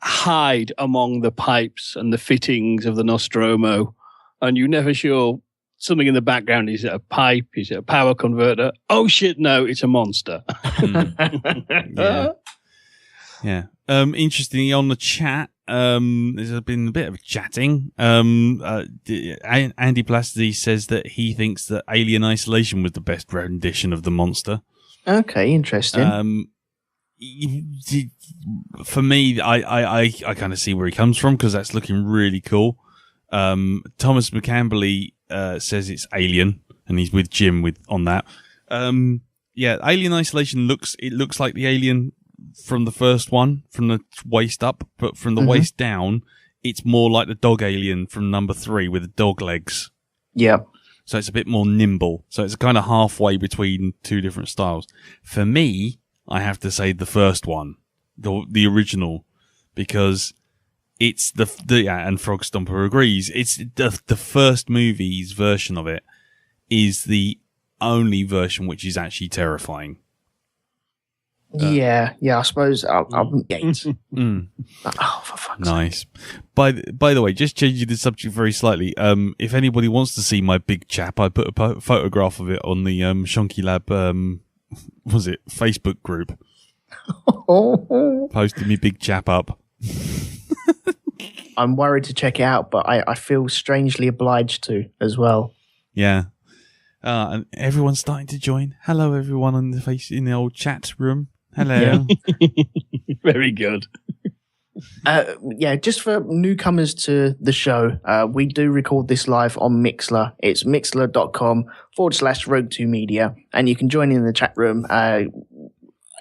hide among the pipes and the fittings of the Nostromo, and you're never sure something in the background. Is it a pipe? Is it a power converter? Oh shit, no, it's a monster. Yeah. Interestingly, on the chat, there's been a bit of chatting. Andy Plasty says that he thinks that Alien Isolation was the best rendition of the monster. Okay, interesting. For me, I kind of see where he comes from, because that's looking really cool. Thomas McCamberley says it's Alien, and he's with Jim on that. Alien Isolation looks like the Alien from the first one, from the waist up, but from the waist down, it's more like the dog Alien from number 3 with the dog legs. Yeah. So it's a bit more nimble. So it's kind of halfway between two different styles. For me, I have to say the first one, the original, because it's and Frog Stomper agrees, it's the first movie's version of it is the only version which is actually terrifying. I suppose I'm gate. Oh, for fuck's sake. By the way, just changing the subject very slightly. If anybody wants to see my big chap, I put a photograph of it on the Shonky Lab Facebook group. Posted me big chap up. I'm worried to check it out, but I feel strangely obliged to as well. Yeah. And everyone's starting to join. Hello, everyone in the old chat room. Hello. Very good. Just for newcomers to the show, we do record this live on Mixlr. It's mixlr.com/Rogue2Media, and you can join in the chat room.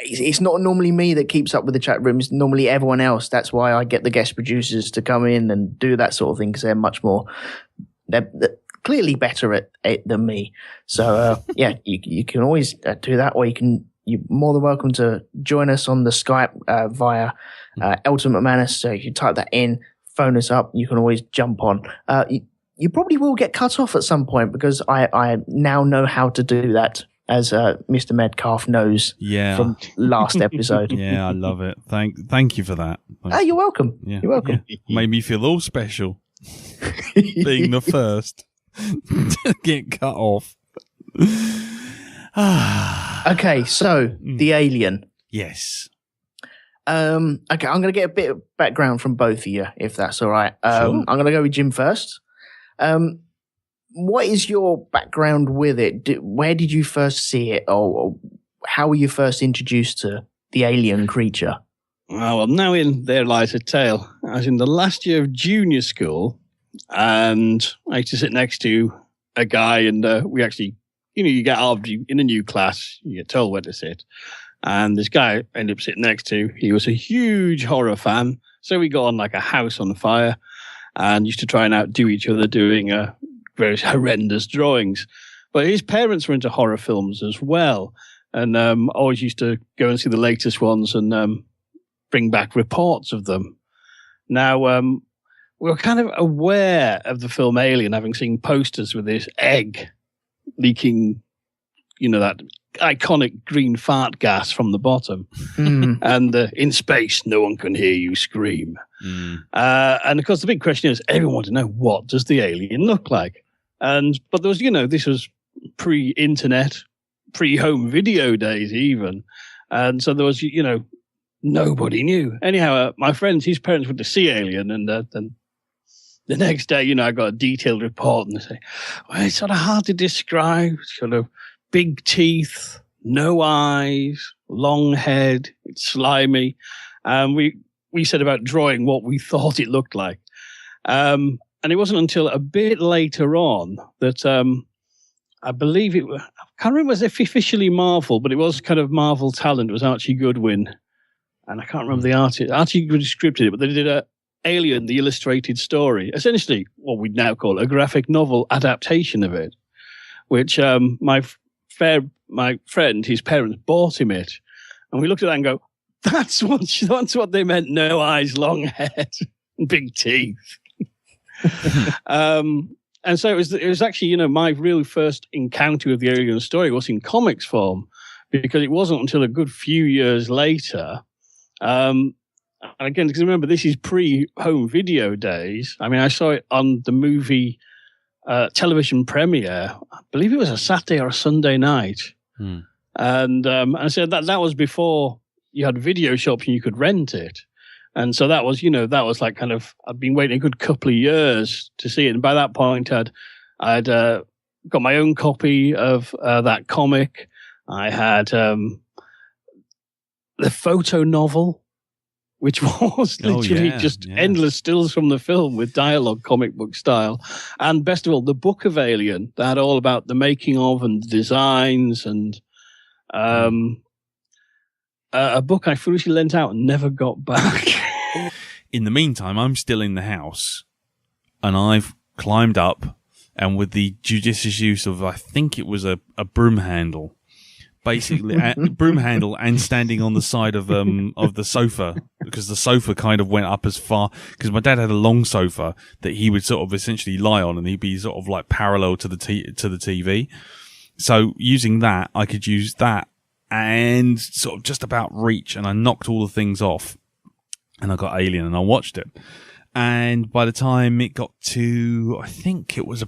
It's not normally me that keeps up with the chat room. It's normally everyone else. That's why I get the guest producers to come in and do that sort of thing, because they're much more... They're clearly better at it than me. So yeah, you can always do that, or you're more than welcome to join us on the Skype via Ultimate Manus. So if you type that in, phone us up, you can always jump on. You probably will get cut off at some point because I now know how to do that, as Mr. Medcalf knows from last episode. Yeah, I love it. Thank you for that. Oh, you're welcome. Yeah. You're welcome. Yeah. Made me feel all special being the first to get cut off. Okay, so the alien. Yes. Okay, I'm going to get a bit of background from both of you, if that's all right. Sure. I'm going to go with Jim first. What is your background with it? Where did you first see it, or how were you first introduced to the alien creature? Well, now there lies a tale. I was in the last year of junior school, and I used to sit next to a guy, and we actually, you get in a new class, you get told where to sit. And this guy I ended up sitting next to, he was a huge horror fan. So we got on like a house on fire and used to try and outdo each other doing various horrendous drawings. But his parents were into horror films as well. And always used to go and see the latest ones and bring back reports of them. Now, we were kind of aware of the film Alien, having seen posters with this egg leaking, that iconic green fart gas from the bottom. And in space, no one can hear you scream. And of course, the big question is, everyone wants to know, what does the alien look like? But there was, this was pre-internet, pre-home video days even. And so there was, nobody knew. Anyhow, my friends, his parents went to see Alien, and then the next day, I got a detailed report, and they say, well, it's sort of hard to describe. Sort of big teeth, no eyes, long head, it's slimy. And we set about drawing what we thought it looked like. And it wasn't until a bit later on that I believe I can't remember if it was officially Marvel, but it was kind of Marvel talent. It was Archie Goodwin. And I can't remember the artist. Archie Goodwin scripted it, but they did Alien, the illustrated story. Essentially, what we'd now call a graphic novel adaptation of it, which my friend, his parents bought him it. And we looked at that and go, that's what they meant. No eyes, long head, and big teeth. And so it was actually, my real first encounter with the Alien story was in comics form, because it wasn't until a good few years later. And again, because remember, this is pre-home video days. I mean, I saw it on the movie television premiere. I believe it was a Saturday or a Sunday night. And I said that was before you had video shops and you could rent it. And so that was, that was like kind of, I'd been waiting a good couple of years to see it. And by that point, I'd got my own copy of that comic. I had the photo novel, which was literally endless stills from the film with dialogue, comic book style. And best of all, the book of Alien, that had all about the making of and the designs, and a book I foolishly lent out and never got back. In the meantime, I'm still in the house, and I've climbed up, and with the judicious use of, I think it was a broom handle, basically broom handle, and standing on the side of the sofa, because the sofa kind of went up as far, because my dad had a long sofa that he would sort of essentially lie on, and he'd be sort of like parallel to the TV. So using that, I could use that and sort of just about reach, and I knocked all the things off, and I got Alien, and I watched it. And by the time it got to, I think it was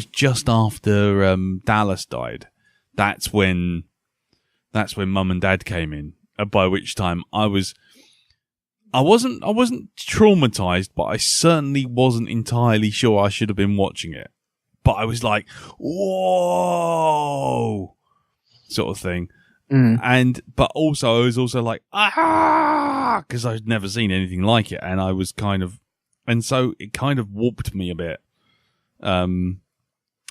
just after Dallas died. That's when Mum and Dad came in. By which time I wasn't traumatized, but I certainly wasn't entirely sure I should have been watching it. But I was like, whoa, sort of thing. But also I was also like, because I'd never seen anything like it, and I was so it kind of warped me a bit.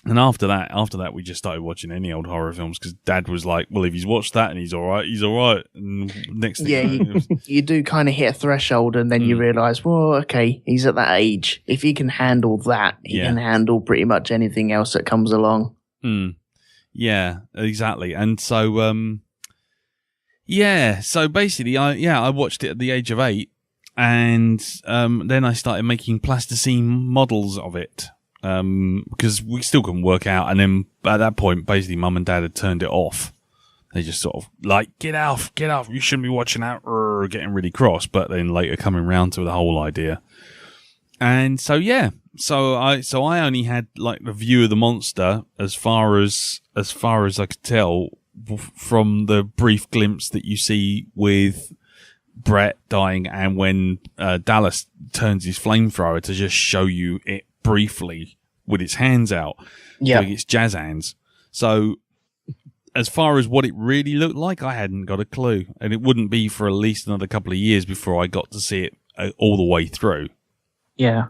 And after that, we just started watching any old horror films because Dad was like, "Well, if he's watched that and he's all right, he's all right." And next thing, you do kind of hit a threshold, and then you realise, well, okay, he's at that age. If he can handle that, he can handle pretty much anything else that comes along. Yeah, exactly. And so, so basically, I watched it at the age of 8, and then I started making plasticine models of it. Because we still couldn't work out, and then at that point, basically, Mum and Dad had turned it off. They just sort of like, get off, you shouldn't be watching that, getting really cross, but then later coming round to the whole idea. And so, so I only had like the view of the monster as far as I could tell from the brief glimpse that you see with Brett dying, and when Dallas turns his flamethrower to just show you it briefly with its hands out, doing its jazz hands. So as far as what it really looked like, I hadn't got a clue, and it wouldn't be for at least another couple of years before I got to see it all the way through. Yeah.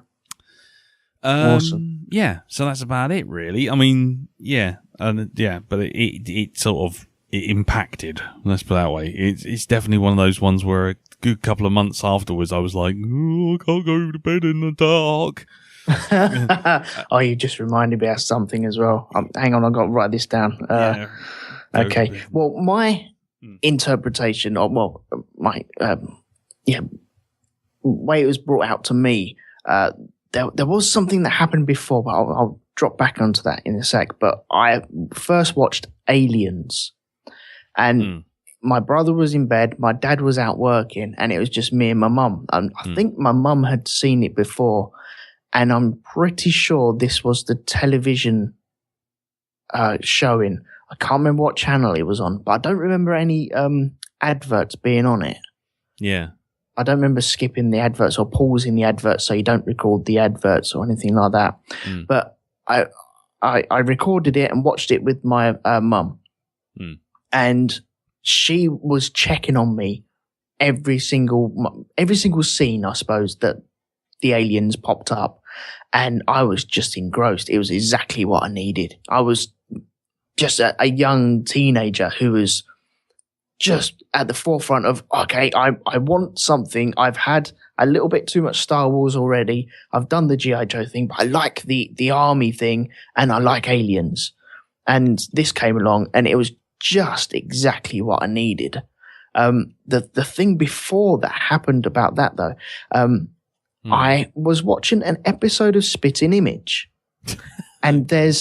Awesome. Yeah, so that's about it, really. I mean, but it sort of it impacted. Let's put it that way. It's definitely one of those ones where a good couple of months afterwards, I was like, I can't go to bed in the dark. Oh, you just reminded me of something as well. Hang on, I've got to write this down. Okay. Well, my interpretation of, my way it was brought out to me, there was something that happened before, but I'll drop back onto that in a sec. But I first watched Aliens, and my brother was in bed, my dad was out working, and it was just me and my mum. I think my mum had seen it before, and I'm pretty sure this was the television showing. I can't remember what channel it was on, but I don't remember any adverts being on it. Yeah. I don't remember skipping the adverts or pausing the adverts so you don't record the adverts or anything like that. But I recorded it and watched it with my mum. And she was checking on me every single scene, I suppose, that the aliens popped up. And I was just engrossed. It was exactly what I needed. I was just a young teenager who was just at the forefront of, okay, I want something. I've had a little bit too much Star Wars already. I've done the G.I. Joe thing, but I like the army thing, and I like aliens. And this came along, and it was just exactly what I needed. The thing before that happened about that, though, I was watching an episode of Spitting Image, and there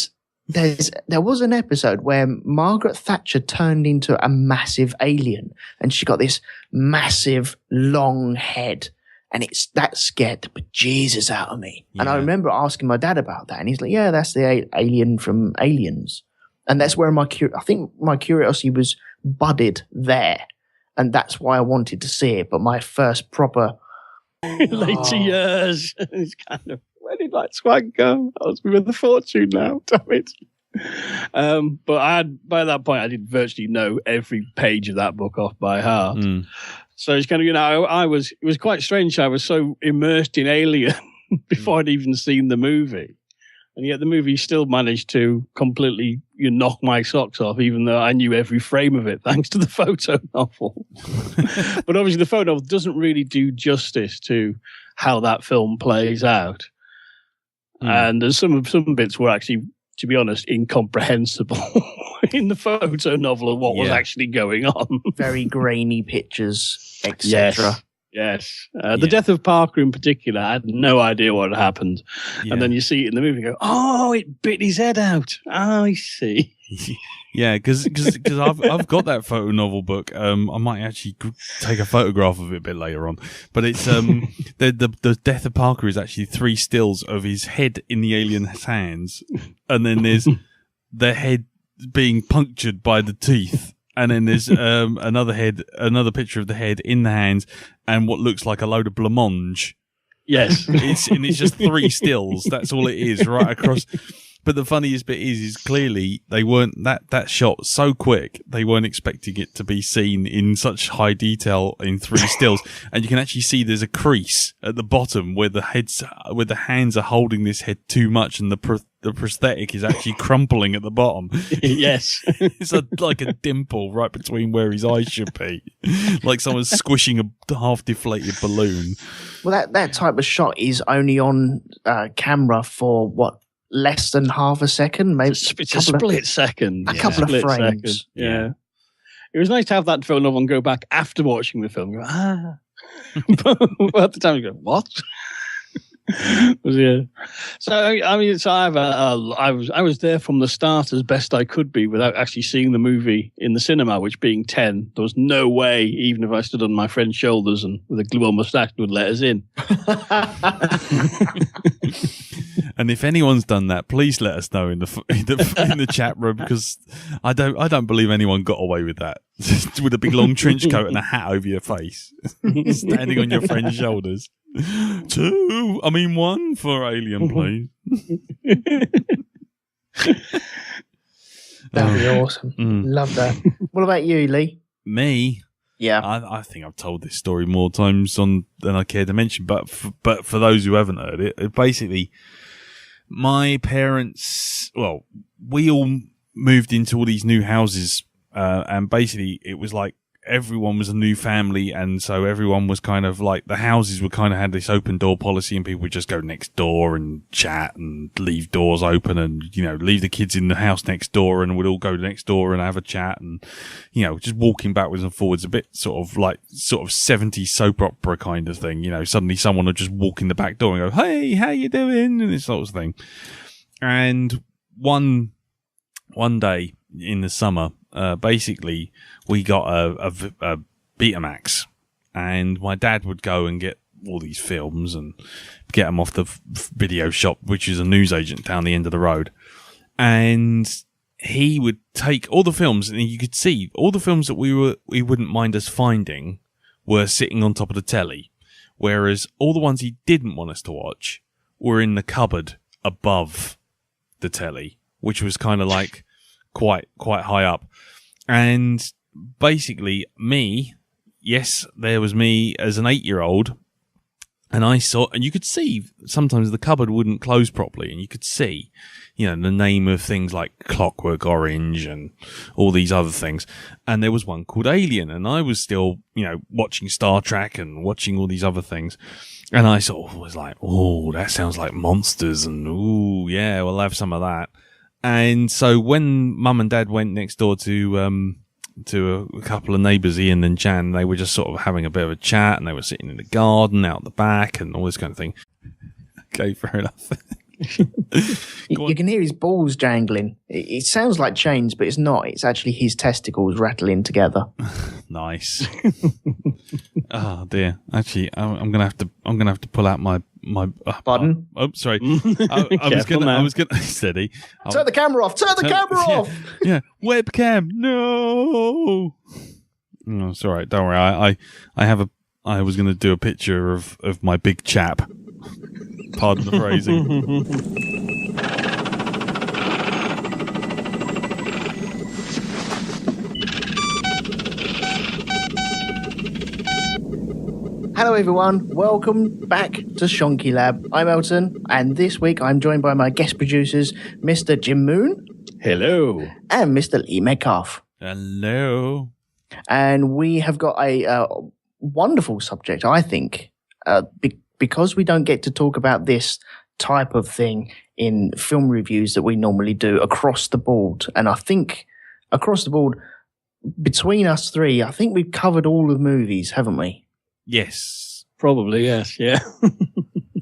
was an episode where Margaret Thatcher turned into a massive alien, and she got this massive long head, and that scared the bejesus out of me. Yeah. And I remember asking my dad about that, and he's like, "Yeah, that's the alien from Aliens," and that's where I think my curiosity was budded there, and that's why I wanted to see it. But my first proper later years, it's kind of, where did that swag go? I was with a fortune now, damn it. But by that point, I did virtually know every page of that book off by heart. So it's kind of, it was quite strange. I was so immersed in Alien before I'd even seen the movie. And yet the movie still managed to completely knock my socks off, even though I knew every frame of it, thanks to the photo novel. But obviously the photo novel doesn't really do justice to how that film plays out. And there's some bits were actually, to be honest, incomprehensible in the photo novel of what was actually going on. Very grainy pictures, etc. Yes. The death of Parker in particular, I had no idea what had happened. Yeah. And then you see it in the movie and go, oh, it bit his head out. Oh, I see. Yeah, because I've got that photo novel book. I might actually take a photograph of it a bit later on. But it's the death of Parker is actually 3 stills of his head in the alien's hands, and then there's the head being punctured by the teeth. And then there's another picture of the head in the hands, and what looks like a load of blancmange. Yes, it's just 3 stills. That's all it is, right across. But the funniest bit is clearly they weren't that shot so quick. They weren't expecting it to be seen in such high detail in 3 stills, and you can actually see there's a crease at the bottom where the hands are holding this head too much, and the the prosthetic is actually crumpling at the bottom. Yes. It's like a dimple right between where his eyes should be. Like someone's squishing a half-deflated balloon. Well, that type of shot is only on camera for, less than half a second? Maybe it's a split second. A couple of frames. Second. Yeah. It was nice to have that film and go back after watching the film. Go, but at the time, you go, what? Yeah. So I mean, I was there from the start as best I could be without actually seeing the movie in the cinema. Which, being 10, there was no way, even if I stood on my friend's shoulders and with a glue-on mustache, would let us in. And if anyone's done that, please let us know in the chat room, because I don't believe anyone got away with that. With a big long trench coat and a hat over your face, standing on your friend's shoulders. 1 for Alien, please. That'd be awesome. Love that. What about you, Lee? Me? Yeah, I think I've told this story more times than I care to mention. But for those who haven't heard it, basically, my parents. Well, we all moved into all these new houses, and basically it was like everyone was a new family, and so everyone was kind of like, the houses were kind of had this open door policy, and people would just go next door and chat and leave doors open, and leave the kids in the house next door, and we'd all go next door and have a chat, and just walking backwards and forwards, a bit sort of 70s soap opera kind of thing. Suddenly someone would just walk in the back door and go, "Hey, how you doing?" and this sort of thing. And one day in the summer, basically we got a Betamax, and my dad would go and get all these films and get them off the video shop, which is a newsagent down the end of the road. And he would take all the films, and you could see all the films that we wouldn't mind us finding were sitting on top of the telly, whereas all the ones he didn't want us to watch were in the cupboard above the telly, which was kind of like quite high up. And basically there was me as an 8-year-old, and I saw, and you could see sometimes the cupboard wouldn't close properly, and you could see, the name of things like Clockwork Orange and all these other things. And there was one called Alien, and I was still, watching Star Trek and watching all these other things. And I sort of was like, oh, that sounds like monsters, and oh, yeah, we'll have some of that. And so when Mum and Dad went next door to a couple of neighbours, Ian and Jan, they were just sort of having a bit of a chat, and they were sitting in the garden out the back and all this kind of thing. Okay, fair enough. You can hear his balls jangling. It sounds like chains, but it's not. It's actually his testicles rattling together. Nice. Oh dear. Actually, I'm gonna have to pull out my. Pardon? Oh, sorry. I was gonna steady. Turn the camera off. Turn the camera off. Yeah. Webcam. No. No, it's all right. Don't worry. I was gonna do a picture of my big chap. Pardon the phrasing. Hello everyone, welcome back to Shonky Lab. I'm Elton, and this week I'm joined by my guest producers, Mr. Jim Moon. Hello. And Mr. Lee Metcalf. Hello. And we have got a wonderful subject, I think, because we don't get to talk about this type of thing in film reviews that we normally do across the board. And I think across the board, between us three, I think we've covered all the movies, haven't we? Yes. Probably, yes, yeah.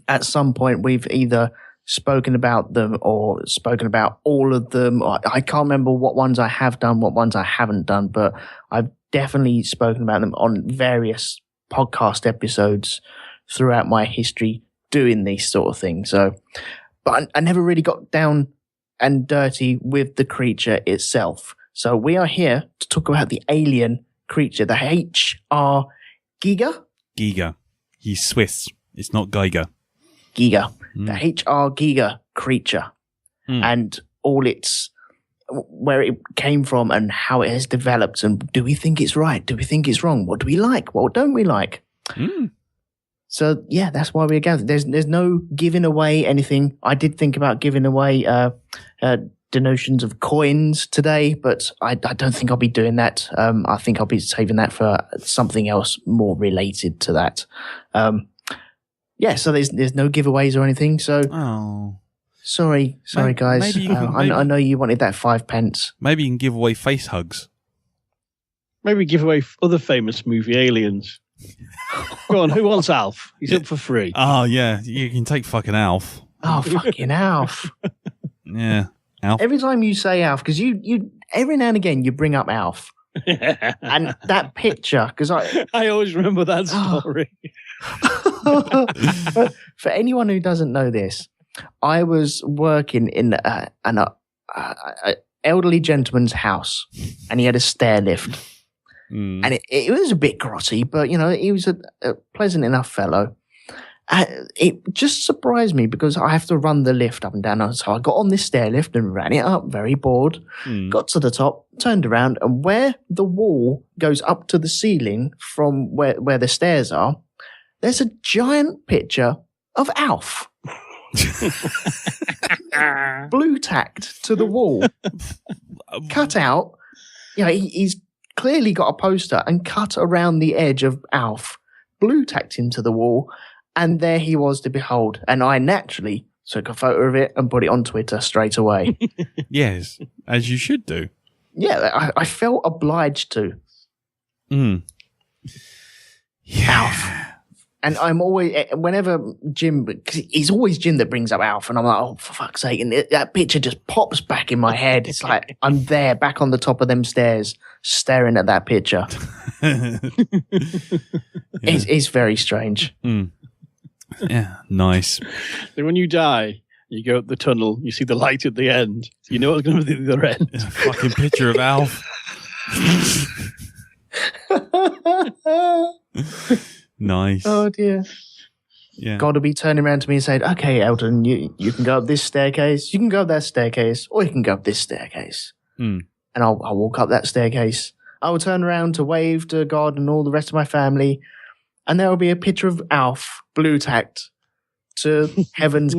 At some point, we've either spoken about them or spoken about all of them. I can't remember what ones I have done, what ones I haven't done, but I've definitely spoken about them on various podcast episodes throughout my history doing these sort of things. So, but I never really got down and dirty with the creature itself. So we are here to talk about the alien creature, the HR Giga. Giga. He's Swiss. It's not Geiger. Giga. The HR Giga creature. And all its, where it came from and how it has developed. And do we think it's right? Do we think it's wrong? What do we like? What don't we like? So yeah, that's why we're gathered. There's no giving away anything. I did think about giving away donations of coins today, but I don't think I'll be doing that. I think I'll be saving that for something else more related to that. Yeah, so there's no giveaways or anything. So sorry, guys. I know you wanted that 5 pence. Maybe you can give away face hugs. Maybe give away other famous movie aliens. Go on, who wants Alf? He's up for free. Oh, yeah. You can take fucking Alf. Oh, fucking Alf. Yeah. Alf. Every time you say Alf, because you every now and again you bring up Alf. And that picture, because I always remember that story. For anyone who doesn't know this, I was working in an elderly gentleman's house, and he had a stair lift. And it was a bit grotty, but, he was a pleasant enough fellow. It just surprised me because I have to run the lift up and down. So I got on this stair lift and ran it up, very bored. Got to the top, turned around, and where the wall goes up to the ceiling from where the stairs are, there's a giant picture of Alf. Blue tacked to the wall. Cut out. He's clearly got a poster and cut around the edge of Alf, blue tacked him to the wall, and there he was to behold. And I naturally took a photo of it and put it on Twitter straight away. Yes, as you should do. Yeah, I felt obliged to. Yeah. Alf. And I'm always, whenever Jim, because it's always Jim that brings up Alf, and I'm like, oh, for fuck's sake. And that picture just pops back in my head. It's like I'm there, back on the top of them stairs, staring at that picture. It's very strange. Yeah, nice. So when you die, you go up the tunnel, you see the light at the end. You know what's going to be at the other end. It's a fucking picture of Alf. Nice. Oh dear. Yeah. God will be turning around to me and saying, okay, Elton, you can go up this staircase, you can go up that staircase, or you can go up this staircase. And I'll walk up that staircase. I will turn around to wave to God and all the rest of my family, and there will be a picture of Alf, blue tacked to heaven's